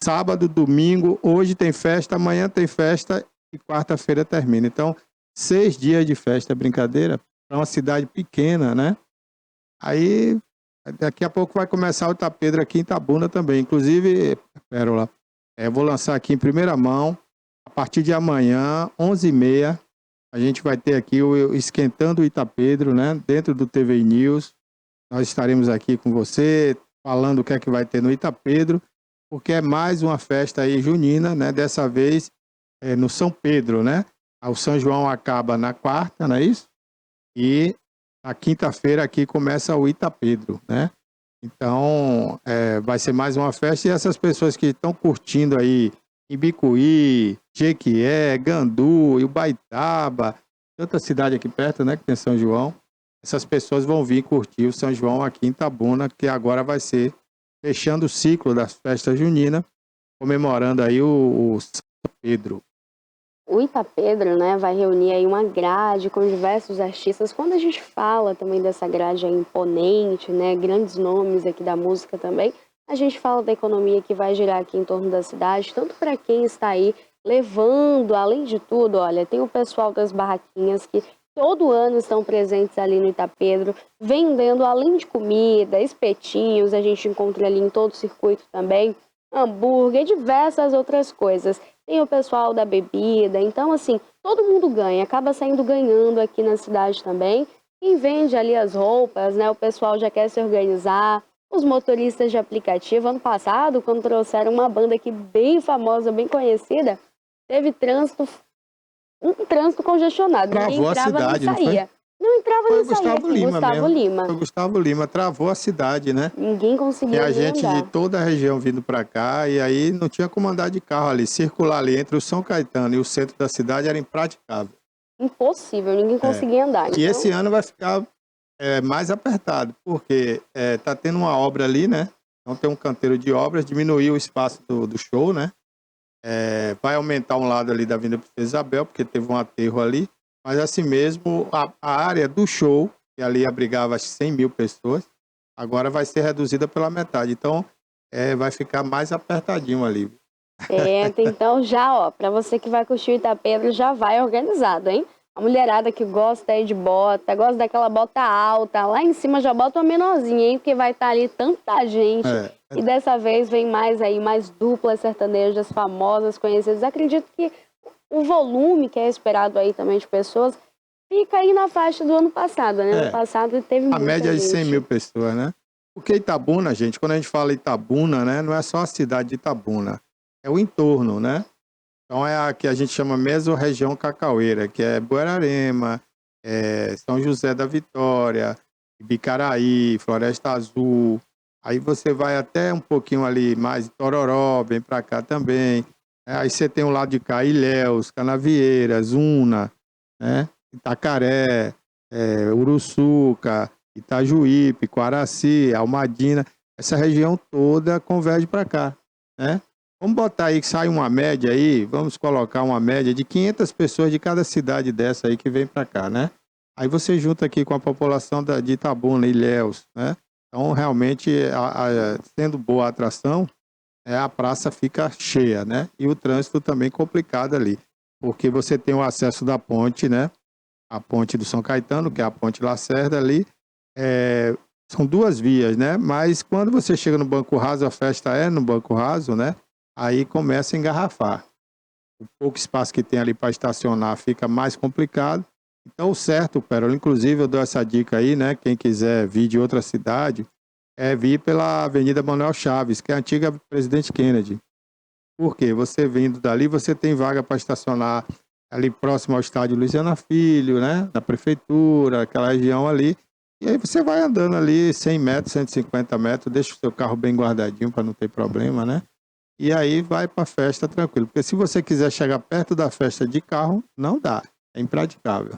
sábado, domingo, hoje tem festa, amanhã tem festa e quarta-feira termina. Então, 6 dias de festa é brincadeira para uma cidade pequena, né? Aí, daqui a pouco vai começar o Itapedro aqui em Itabuna também. Inclusive, Pérola, vou lançar aqui em primeira mão, a partir de amanhã, 11h30, a gente vai ter aqui o Esquentando o Itapedro, né? Dentro do TV News. Nós estaremos aqui com você, falando o que é que vai ter no Itapedro, porque é mais uma festa aí junina, né? Dessa vez no São Pedro, né? O São João acaba na quarta, não é isso? E na quinta-feira aqui começa o Itapedro, né? Então, vai ser mais uma festa, e essas pessoas que estão curtindo aí Ibicuí, Jequié, Gandu, Ubaitaba, tanta cidade aqui perto, né, que tem São João. Essas pessoas vão vir curtir o São João aqui em Itabuna, que agora vai ser fechando o ciclo das festas juninas, comemorando aí o São Pedro. O Itapedro, né, vai reunir aí uma grade com diversos artistas. Quando a gente fala também dessa grade aí imponente, né, grandes nomes aqui da música também, a gente fala da economia que vai girar aqui em torno da cidade, tanto para quem está aí levando, além de tudo, olha, tem o pessoal das barraquinhas que todo ano estão presentes ali no Itapedro, vendendo, além de comida, espetinhos, a gente encontra ali em todo o circuito também, hambúrguer e diversas outras coisas. Tem o pessoal da bebida, então assim, todo mundo ganha, acaba saindo ganhando aqui na cidade também. Quem vende ali as roupas, né, o pessoal já quer se organizar. Os motoristas de aplicativo, ano passado, quando trouxeram uma banda aqui bem famosa, bem conhecida, teve um trânsito congestionado. Travou Ninguém entrava, a cidade, nem saía. Não entrava Foi o nisso aí, Gustavo aqui, Lima Gustavo mesmo. Lima. Foi o Gustavo Lima, travou a cidade, né? Ninguém E conseguia a nem gente andar. de toda a região vindo para cá, e aí não tinha como andar de carro ali. Circular ali entre o São Caetano e o centro da cidade era impraticável. Impossível, ninguém conseguia andar. E Então, esse ano vai ficar mais apertado, porque tá tendo uma obra ali, né? Então tem um canteiro de obras, diminuiu o espaço do show, né? Vai aumentar um lado ali da Avenida Princesa Isabel, porque teve um aterro ali, mas assim mesmo a área do show, que ali abrigava 100 mil pessoas, agora vai ser reduzida pela metade. Então vai ficar mais apertadinho ali. então já, ó, pra você que vai curtir o Itapedro, já vai organizado, hein? A mulherada que gosta aí de bota, gosta daquela bota alta, lá em cima já bota uma menorzinha, hein? Porque vai estar ali tanta gente. E dessa vez vem mais aí, mais duplas sertanejas famosas, conhecidas. Acredito que o volume que é esperado aí também de pessoas fica aí na faixa do ano passado, né? Ano passado teve A muita média é de gente. 100 mil pessoas, né? Porque Itabuna, gente, quando a gente fala Itabuna, né? Não é só a cidade de Itabuna, é o entorno, né? Então é a que a gente chama mesorregião cacaueira, que é Buerarema, São José da Vitória, Bicaraí, Floresta Azul. Aí você vai até um pouquinho ali mais Tororó, vem para cá também. Aí você tem o lado de cá, Ilhéus, Canavieiras, Una, né? Itacaré, Uruçuca, Itajuípe, Quaraci, Almadina. Essa região toda converge para cá, né? Vamos botar aí que sai uma média aí, vamos colocar uma média de 500 pessoas de cada cidade dessa aí que vem para cá, né? Aí você junta aqui com a população de Itabuna, Ilhéus, né? Então, realmente, sendo boa a atração, a praça fica cheia, né? E o trânsito também complicado ali, porque você tem o acesso da ponte, né? A ponte do São Caetano, que é a ponte Lacerda ali, são duas vias, né? Mas quando você chega no Banco Raso, a festa é no Banco Raso, né? Aí começa a engarrafar. O pouco espaço que tem ali para estacionar fica mais complicado. Então, o certo, Pérola, inclusive eu dou essa dica aí, né? Quem quiser vir de outra cidade, vir pela Avenida Manuel Chaves, que é a antiga Presidente Kennedy. Por quê? Você vindo dali, você tem vaga para estacionar ali próximo ao estádio Luiziana Filho, né? Da prefeitura, aquela região ali. E aí você vai andando ali 100 metros, 150 metros, deixa o seu carro bem guardadinho para não ter problema, né? E aí vai para a festa tranquilo. Porque se você quiser chegar perto da festa de carro, não dá. É impraticável.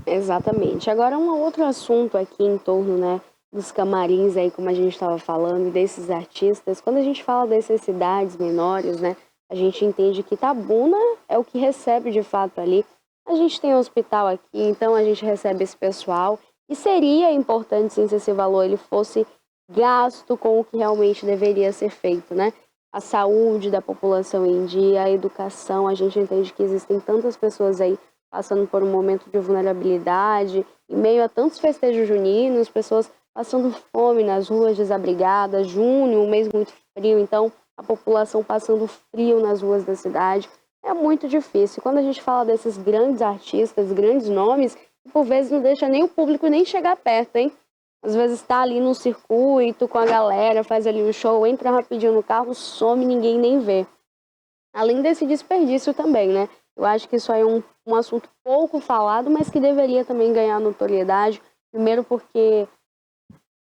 Exatamente. Agora, um outro assunto aqui em torno, né, dos camarins aí, como a gente estava falando, desses artistas. Quando a gente fala dessas cidades menores, né, a gente entende que Itabuna é o que recebe de fato ali. A gente tem um hospital aqui, então a gente recebe esse pessoal. E seria importante, sim, se esse valor ele fosse gasto com o que realmente deveria ser feito, né? A saúde da população em dia, a educação, a gente entende que existem tantas pessoas aí passando por um momento de vulnerabilidade, em meio a tantos festejos juninos, pessoas passando fome nas ruas desabrigadas, junho, um mês muito frio, então a população passando frio nas ruas da cidade, é muito difícil. Quando a gente fala desses grandes artistas, grandes nomes, por vezes não deixa nem o público nem chegar perto, hein? Às vezes está ali no circuito com a galera, faz ali um show, entra rapidinho no carro, some, ninguém nem vê. Além desse desperdício também, né? Eu acho que isso aí é um assunto pouco falado, mas que deveria também ganhar notoriedade. Primeiro porque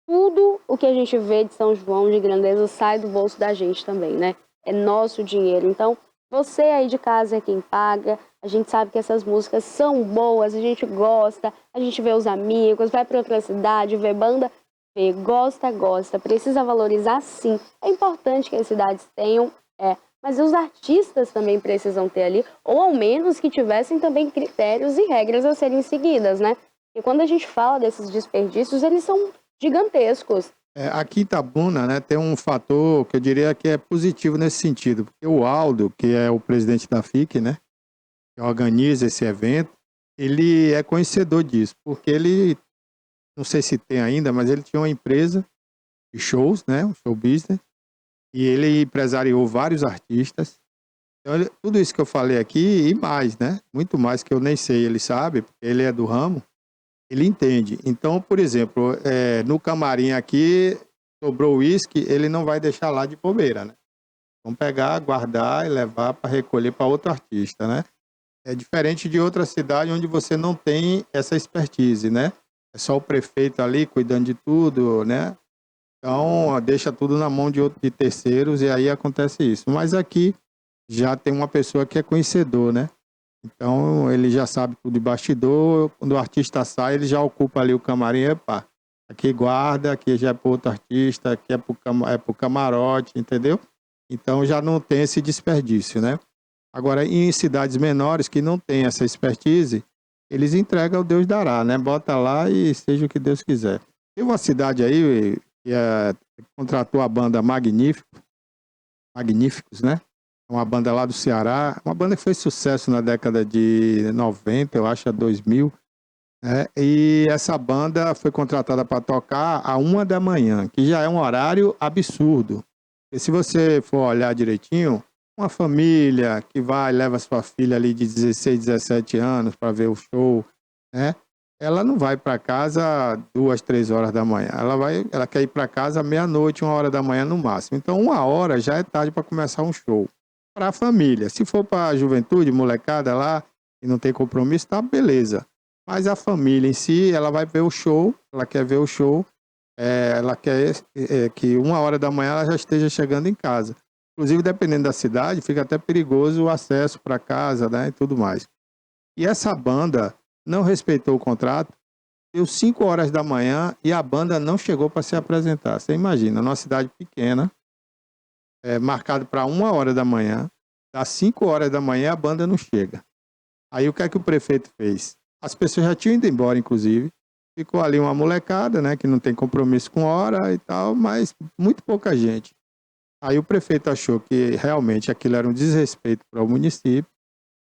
tudo o que a gente vê de São João, de grandeza, sai do bolso da gente também, né? É nosso dinheiro. Então, você aí de casa é quem paga. A gente sabe que essas músicas são boas, a gente gosta, a gente vê os amigos, vai para outra cidade, vê banda, vê, gosta. Precisa valorizar, sim. É importante que as cidades tenham, mas os artistas também precisam ter ali, ou ao menos que tivessem também critérios e regras a serem seguidas, né? E quando a gente fala desses desperdícios, eles são gigantescos. Aqui em Itabuna, né, tem um fator que eu diria que é positivo nesse sentido, porque o Aldo, que é o presidente da FIC, né, que organiza esse evento, ele é conhecedor disso, porque ele, não sei se tem ainda, mas ele tinha uma empresa de shows, né, um show business, e ele empresariou vários artistas. Então, tudo isso que eu falei aqui e mais, né, muito mais que eu nem sei, ele sabe, porque ele é do ramo, ele entende. Então, por exemplo, no camarim aqui, sobrou uísque, ele não vai deixar lá de bobeira, né? Vamos pegar, guardar e levar para recolher para outro artista, né? É diferente de outra cidade onde você não tem essa expertise, né? é só o prefeito ali cuidando de tudo, né? Então, deixa tudo na mão de terceiros e aí acontece isso. Mas aqui já tem uma pessoa que é conhecedor, né? Então, ele já sabe tudo de bastidor. Quando o artista sai, ele já ocupa ali o camarim. Epa, aqui guarda, aqui já é para outro artista, aqui é pro camarote, entendeu? Então, já não tem esse desperdício, né? Agora, em cidades menores que não tem essa expertise, eles entregam o Deus dará, né? Bota lá e seja o que Deus quiser. Tem uma cidade aí que contratou a banda Magníficos, né? Uma banda lá do Ceará, uma banda que fez sucesso na década de 90, eu acho, 2000, né? E essa banda foi contratada para tocar à 1 da manhã, que já é um horário absurdo. E se você for olhar direitinho, uma família que vai, leva sua filha ali de 16, 17 anos para ver o show, né? Ela não vai para casa 2, 3 horas da manhã. Ela quer ir para casa meia-noite, 1 hora da manhã no máximo. Então, 1 hora já é tarde para começar um show. Para a família. Se for para a juventude, molecada lá, e não tem compromisso, tá beleza. Mas a família em si, ela vai ver o show, ela quer ver o show, ela quer que 1 hora da manhã ela já esteja chegando em casa. Inclusive, dependendo da cidade, fica até perigoso o acesso para casa, né, e tudo mais. E essa banda não respeitou o contrato, deu 5 horas da manhã e a banda não chegou para se apresentar. Você imagina, numa cidade pequena, marcado para 1 hora da manhã, às 5 horas da manhã a banda não chega. Aí o que é que o prefeito fez? As pessoas já tinham ido embora, inclusive. Ficou ali uma molecada, né, que não tem compromisso com hora e tal, mas muito pouca gente. Aí o prefeito achou que realmente aquilo era um desrespeito para o município,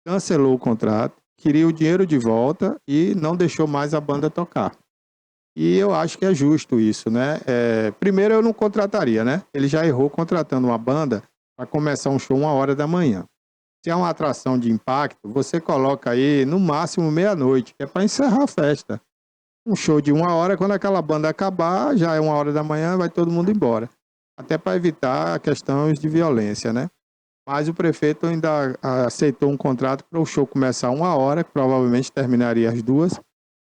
cancelou o contrato, queria o dinheiro de volta e não deixou mais a banda tocar. E eu acho que é justo isso, né? Primeiro, eu não contrataria, né? Ele já errou contratando uma banda para começar um show 1 hora da manhã. Se é uma atração de impacto, você coloca aí no máximo meia-noite, que é para encerrar a festa. Um show de 1 hora, quando aquela banda acabar, já é 1 hora da manhã, vai todo mundo embora. Até para evitar questões de violência, né? Mas o prefeito ainda aceitou um contrato para o show começar 1 hora, que provavelmente terminaria às 2,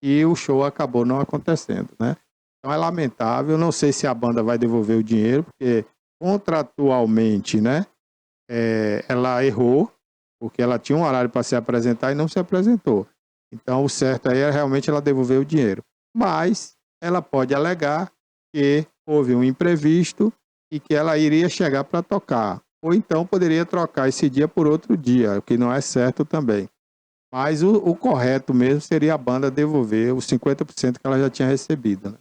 e o show acabou não acontecendo, né? Então é lamentável, não sei se a banda vai devolver o dinheiro, porque contratualmente, né, ela errou, porque ela tinha um horário para se apresentar e não se apresentou. Então o certo aí é realmente ela devolver o dinheiro. Mas ela pode alegar que houve um imprevisto e que ela iria chegar para tocar. Ou então poderia trocar esse dia por outro dia, o que não é certo também. Mas o correto mesmo seria a banda devolver os 50% que ela já tinha recebido, né?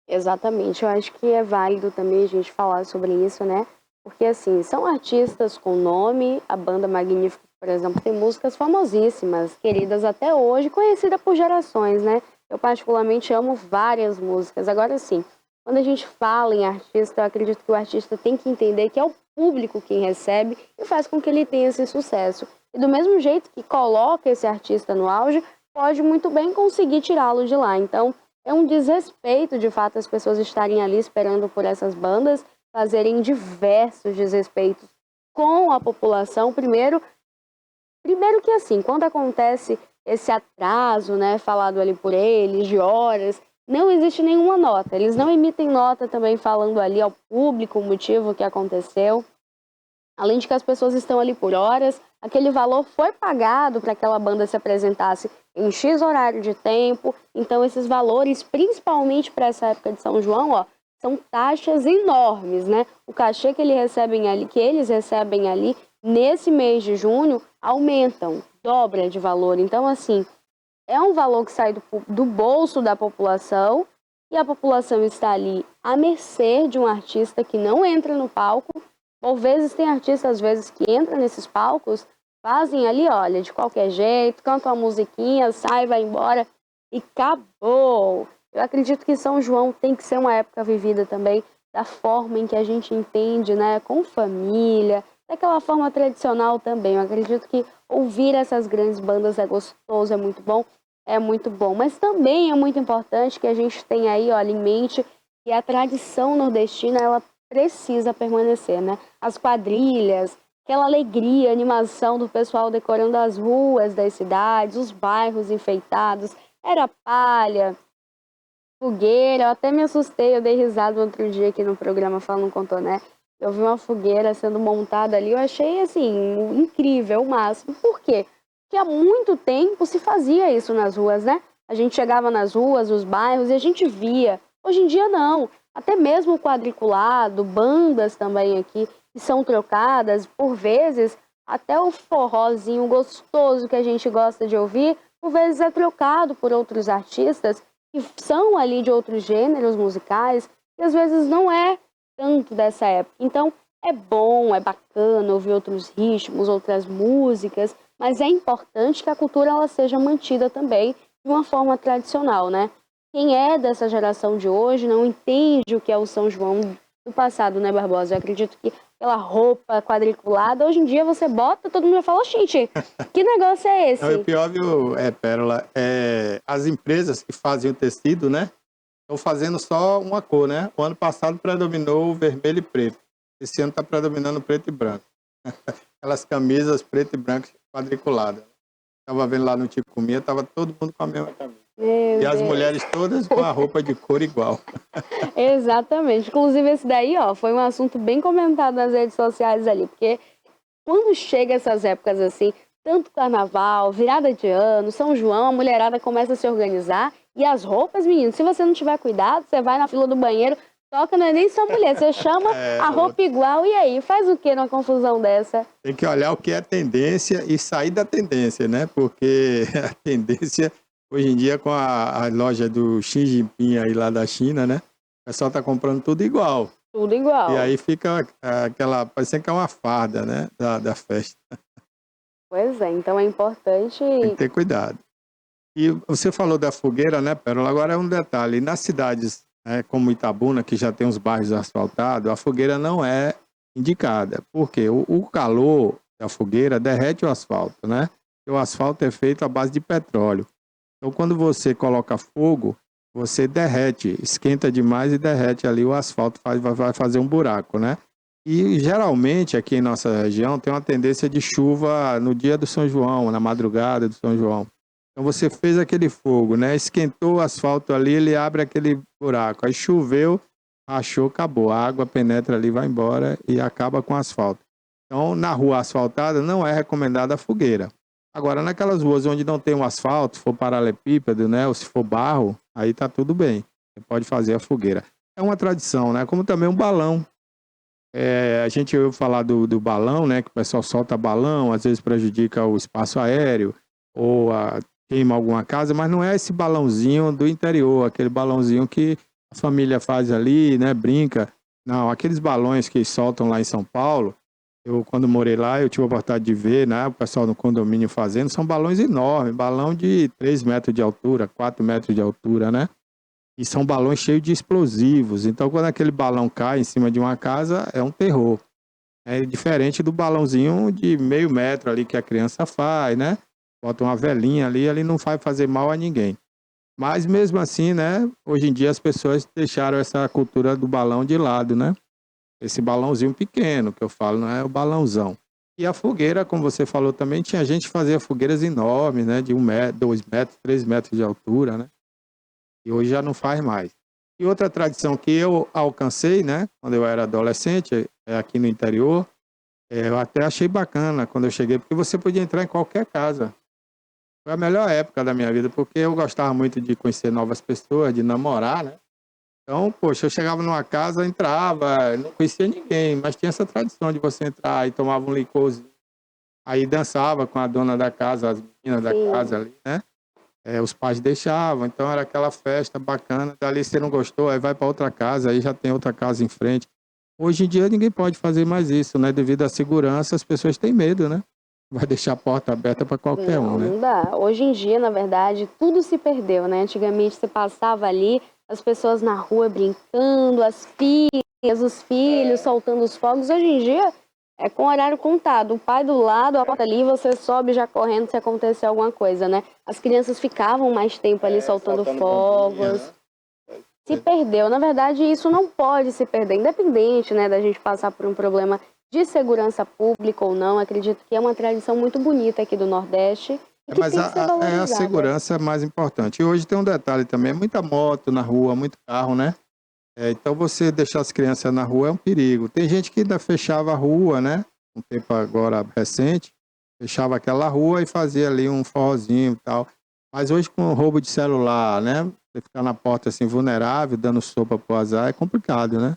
Exatamente, eu acho que é válido também a gente falar sobre isso, né? Porque, assim, são artistas com nome, a banda Magnífica, por exemplo, tem músicas famosíssimas, queridas até hoje, conhecida por gerações, né? Eu particularmente amo várias músicas. Agora, sim, quando a gente fala em artista, eu acredito que o artista tem que entender que é o público quem recebe e faz com que ele tenha esse sucesso. E do mesmo jeito que coloca esse artista no auge, pode muito bem conseguir tirá-lo de lá. Então, é um desrespeito, de fato, as pessoas estarem ali esperando por essas bandas fazerem diversos desrespeitos com a população. Primeiro que, assim, quando acontece esse atraso, né, falado ali por eles, de horas, não existe nenhuma nota. Eles não emitem nota também falando ali ao público o motivo que aconteceu. Além de que as pessoas estão ali por horas, aquele valor foi pagado para aquela banda se apresentasse em X horário de tempo. Então, esses valores, principalmente para essa época de São João, ó, são taxas enormes, né? O cachê que eles recebem ali nesse mês de junho aumentam, dobra de valor. Então, assim, é um valor que sai do bolso da população e a população está ali à mercê de um artista que não entra no palco. Por vezes tem artistas, às vezes, que entram nesses palcos, fazem ali, olha, de qualquer jeito, cantam uma musiquinha, sai, vai embora e acabou. Eu acredito que São João tem que ser uma época vivida também da forma em que a gente entende, né, com família, daquela forma tradicional também. Eu acredito que ouvir essas grandes bandas é gostoso, é muito bom. Mas também é muito importante que a gente tenha aí, olha, em mente que a tradição nordestina, ela precisa permanecer, né? As quadrilhas, aquela alegria, animação do pessoal decorando as ruas das cidades, os bairros enfeitados, era palha, fogueira, eu até me assustei, eu dei risada outro dia aqui no programa Fala Não Contou, né? Eu vi uma fogueira sendo montada ali, eu achei, assim, incrível, o máximo. Por quê? Porque há muito tempo se fazia isso nas ruas, né? A gente chegava nas ruas, nos bairros, e a gente via. Hoje em dia, não. Até mesmo o quadriculado, bandas também aqui, que são trocadas, por vezes, até o forrozinho gostoso que a gente gosta de ouvir, por vezes é trocado por outros artistas que são ali de outros gêneros musicais, e às vezes não é tanto dessa época. Então, é bom, é bacana ouvir outros ritmos, outras músicas, mas é importante que a cultura ela seja mantida também de uma forma tradicional, né? Quem é dessa geração de hoje não entende o que é o São João do passado, né, Barbosa? Eu acredito que pela roupa quadriculada, hoje em dia você bota, todo mundo fala, gente, que negócio é esse? Não, e o pior, viu, Pérola, as empresas que fazem o tecido, né, estão fazendo só uma cor, né? O ano passado predominou o vermelho e preto. Esse ano está predominando preto e branco. Aquelas camisas preto e branco quadriculadas. Estava vendo lá no Tico Minha, estava todo mundo com a mesma camisa. E as mulheres todas com a roupa de cor igual. Exatamente. Inclusive esse daí, ó, foi um assunto bem comentado nas redes sociais ali, porque quando chega essas épocas assim, tanto carnaval, virada de ano, São João, a mulherada começa a se organizar e as roupas, menino, se você não tiver cuidado, você vai na fila do banheiro, toca, não é nem só mulher, você chama a roupa igual e aí, faz o que numa confusão dessa? Tem que olhar o que é tendência e sair da tendência, né? Porque a tendência, hoje em dia, com a loja do Xi Jinping aí lá da China, né? O pessoal tá comprando tudo igual. Tudo igual. E aí fica aquela, parecendo que é uma farda, né? Da festa. Pois é, então é importante... Tem que ter cuidado. E você falou da fogueira, né, Pérola? Agora é um detalhe. Nas cidades, né, como Itabuna, que já tem os bairros asfaltados, a fogueira não é indicada. Por quê? O calor da fogueira derrete o asfalto, né? E o asfalto é feito à base de petróleo. Então, quando você coloca fogo, você derrete, esquenta demais e derrete ali o asfalto, vai fazer um buraco, né? E geralmente aqui em nossa região tem uma tendência de chuva no dia do São João, na madrugada do São João. Então você fez aquele fogo, né? Esquentou o asfalto ali, ele abre aquele buraco. Aí choveu, rachou, acabou. A água penetra ali, vai embora e acaba com o asfalto. Então, na rua asfaltada não é recomendada a fogueira. Agora, naquelas ruas onde não tem um asfalto, se for paralelepípedo, né? Ou se for barro, aí tá tudo bem. Você pode fazer a fogueira. É uma tradição, né? Como também um balão. A gente ouviu falar do balão, né? Que o pessoal solta balão, às vezes prejudica o espaço aéreo ou queima alguma casa, mas não é esse balãozinho do interior, aquele balãozinho que a família faz ali, né? Brinca. Não, aqueles balões que soltam lá em São Paulo, eu quando morei lá, eu tive a oportunidade de ver, né? O pessoal no condomínio fazendo, são balões enormes, balão de 3 metros de altura, 4 metros de altura, né? E são balões cheios de explosivos. Então, quando aquele balão cai em cima de uma casa, é um terror. É diferente do balãozinho de meio metro ali que a criança faz, né? Bota uma velinha ali, ele não vai fazer mal a ninguém. Mas mesmo assim, né? Hoje em dia as pessoas deixaram essa cultura do balão de lado, né? Esse balãozinho pequeno que eu falo, não é o balãozão. E a fogueira, como você falou também, tinha gente que fazia fogueiras enormes, né? De 1 metro, 2 metros, 3 metros de altura, né? E hoje já não faz mais. E outra tradição que eu alcancei, né, quando eu era adolescente, aqui no interior, eu até achei bacana quando eu cheguei, porque você podia entrar em qualquer casa. Foi a melhor época da minha vida, porque eu gostava muito de conhecer novas pessoas, de namorar, né? Então, poxa, eu chegava numa casa, entrava, não conhecia ninguém, mas tinha essa tradição de você entrar e tomava um licorzinho. Aí dançava com a dona da casa, as meninas da casa ali, né? Os pais deixavam, então era aquela festa bacana. Dali você não gostou, aí vai para outra casa, aí já tem outra casa em frente. Hoje em dia ninguém pode fazer mais isso, né? Devido à segurança, as pessoas têm medo, né? Vai deixar a porta aberta para qualquer um, né? Não dá. Hoje em dia, na verdade, tudo se perdeu, né? Antigamente você passava ali, as pessoas na rua brincando, as filhas, os filhos soltando os fogos. Hoje em dia é com horário contado. O pai do lado, a porta ali, você sobe já correndo se acontecer alguma coisa, né? As crianças ficavam mais tempo ali soltando fogos. Né? Se perdeu. Na verdade, isso não pode se perder, independente, né, da gente passar por um problema de segurança pública ou não. Acredito que é uma tradição muito bonita aqui do Nordeste e que Mas tem que ser a valorizada. segurança é mais importante. E hoje tem um detalhe também, é muita moto na rua, muito carro, né? Então você deixar as crianças na rua é um perigo. Tem gente que ainda fechava a rua, né? Um tempo agora recente, fechava aquela rua e fazia ali um forrozinho e tal. Mas hoje com o roubo de celular, né? Você ficar na porta assim vulnerável, dando sopa pro azar, é complicado, né?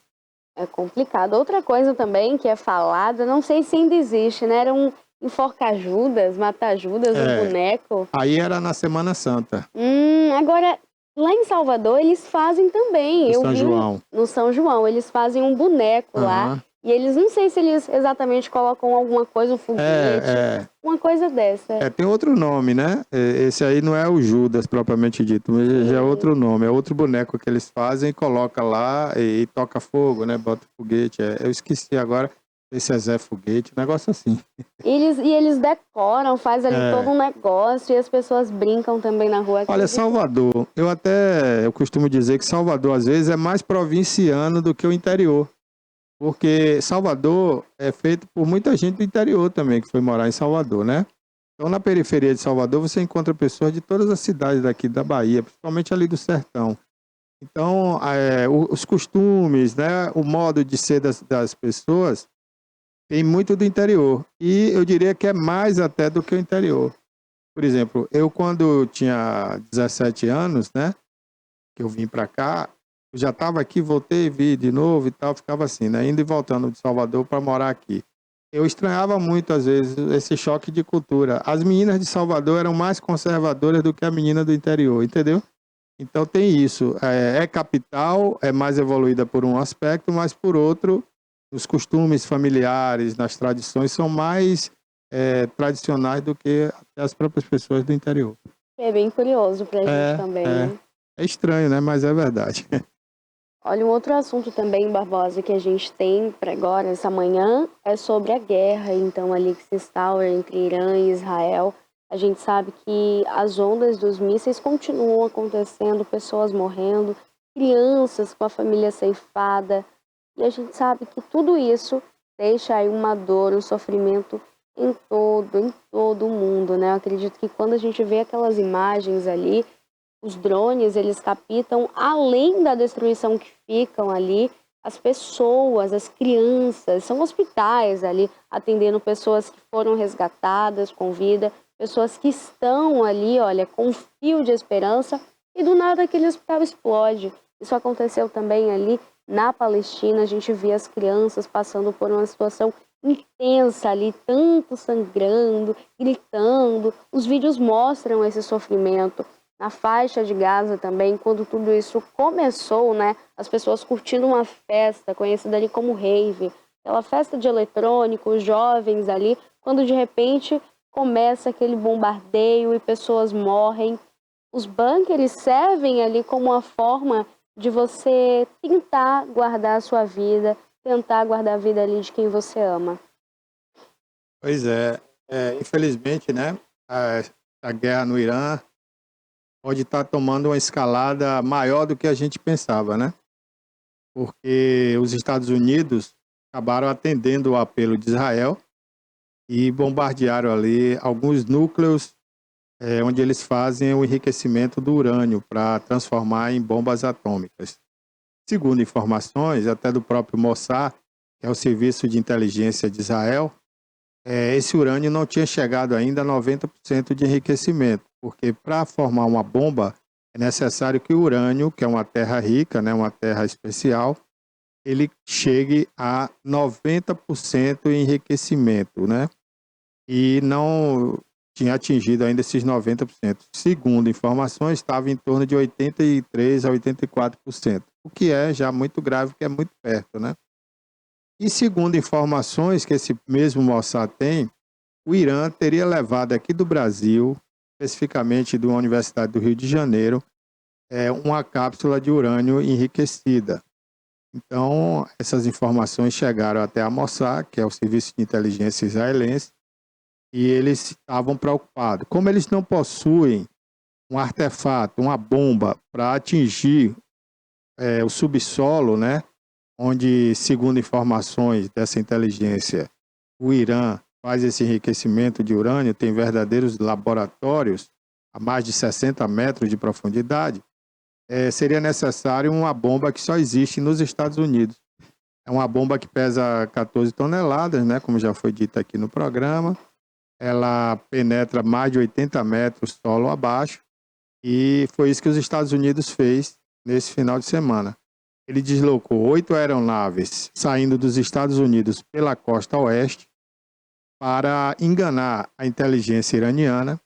É complicado. Outra coisa também que é falada, não sei se ainda existe, né? Era um enforca-Judas, mata-Judas, o É, boneco. aí era na Semana Santa, Agora, lá em Salvador, eles fazem também. do Eu São vi João. no São João, eles fazem um boneco lá. Aham. E eles, não sei se eles exatamente colocam alguma coisa, um foguete, É, uma coisa dessa. tem outro nome, né? Esse aí não é o Judas propriamente dito, mas já é outro nome. É outro boneco que eles fazem, coloca lá e toca fogo, né? Bota foguete. Eu esqueci agora, não sei se é Zé Foguete, um negócio assim. E eles decoram, faz ali todo um negócio e as pessoas brincam também na rua. Olha, Acredito. Salvador, eu costumo dizer que Salvador às vezes é mais provinciano do que o interior. Porque Salvador é feito por muita gente do interior também, que foi morar em Salvador, né? Então, na periferia de Salvador, você encontra pessoas de todas as cidades daqui da Bahia, principalmente ali do sertão. Então, os costumes, né, o modo de ser das pessoas, tem muito do interior. E eu diria que é mais até do que o interior. Por exemplo, eu quando tinha 17 anos, né, que eu vim para cá, eu já estava aqui, voltei, vi de novo e tal, ficava assim, né, indo e voltando de Salvador para morar aqui. Eu estranhava muito, às vezes, esse choque de cultura. As meninas de Salvador eram mais conservadoras do que a menina do interior, entendeu? Então tem isso. É capital, é mais evoluída por um aspecto, mas por outro, os costumes familiares, nas tradições, são mais tradicionais do que as próprias pessoas do interior. É bem curioso pra gente também, né? É estranho, né? Mas é verdade. Olha, um outro assunto também, Barbosa, que a gente tem para agora, essa manhã, é sobre a guerra, então, ali que se instaura entre Irã e Israel. A gente sabe que as ondas dos mísseis continuam acontecendo, pessoas morrendo, crianças com a família ceifada. E a gente sabe que tudo isso deixa aí uma dor, um sofrimento em todo o mundo, né? Eu acredito que quando a gente vê aquelas imagens ali, os drones, eles captam, além da destruição que ficam ali, as pessoas, as crianças, são hospitais ali, atendendo pessoas que foram resgatadas com vida, pessoas que estão ali, olha, com um fio de esperança, e do nada aquele hospital explode. Isso aconteceu também ali na Palestina, a gente vê as crianças passando por uma situação intensa ali, tanto sangrando, gritando. Os vídeos mostram esse sofrimento. Na faixa de Gaza também, quando tudo isso começou, né, as pessoas curtindo uma festa conhecida ali como rave, aquela festa de eletrônico, jovens ali, quando de repente começa aquele bombardeio e pessoas morrem. Os bunkers servem ali como uma forma de você tentar guardar a sua vida, tentar guardar a vida ali de quem você ama. Pois é. Infelizmente, né? A guerra no Irã pode estar tomando uma escalada maior do que a gente pensava, né? Porque os Estados Unidos acabaram atendendo o apelo de Israel e bombardearam ali alguns núcleos onde eles fazem o enriquecimento do urânio para transformar em bombas atômicas. Segundo informações, até do próprio Mossad, que é o Serviço de Inteligência de Israel, esse urânio não tinha chegado ainda a 90% de enriquecimento, porque para formar uma bomba é necessário que o urânio, que é uma terra rica, né, uma terra especial, ele chegue a 90% em enriquecimento, né? E não tinha atingido ainda esses 90%. Segundo informações, estava em torno de 83% a 84%, o que é já muito grave, porque é muito perto, né? E segundo informações que esse mesmo Mossad tem, o Irã teria levado aqui do Brasil, especificamente da Universidade do Rio de Janeiro, uma cápsula de urânio enriquecida. Então, essas informações chegaram até a Mossad, que é o Serviço de Inteligência israelense, e eles estavam preocupados. Como eles não possuem um artefato, uma bomba para atingir o subsolo, né? Onde, segundo informações dessa inteligência, o Irã faz esse enriquecimento de urânio, tem verdadeiros laboratórios a mais de 60 metros de profundidade, seria necessário uma bomba que só existe nos Estados Unidos. É uma bomba que pesa 14 toneladas, né, como já foi dito aqui no programa. Ela penetra mais de 80 metros solo abaixo, e foi isso que os Estados Unidos fez nesse final de semana. Ele deslocou 8 aeronaves saindo dos Estados Unidos pela costa oeste para enganar a inteligência iraniana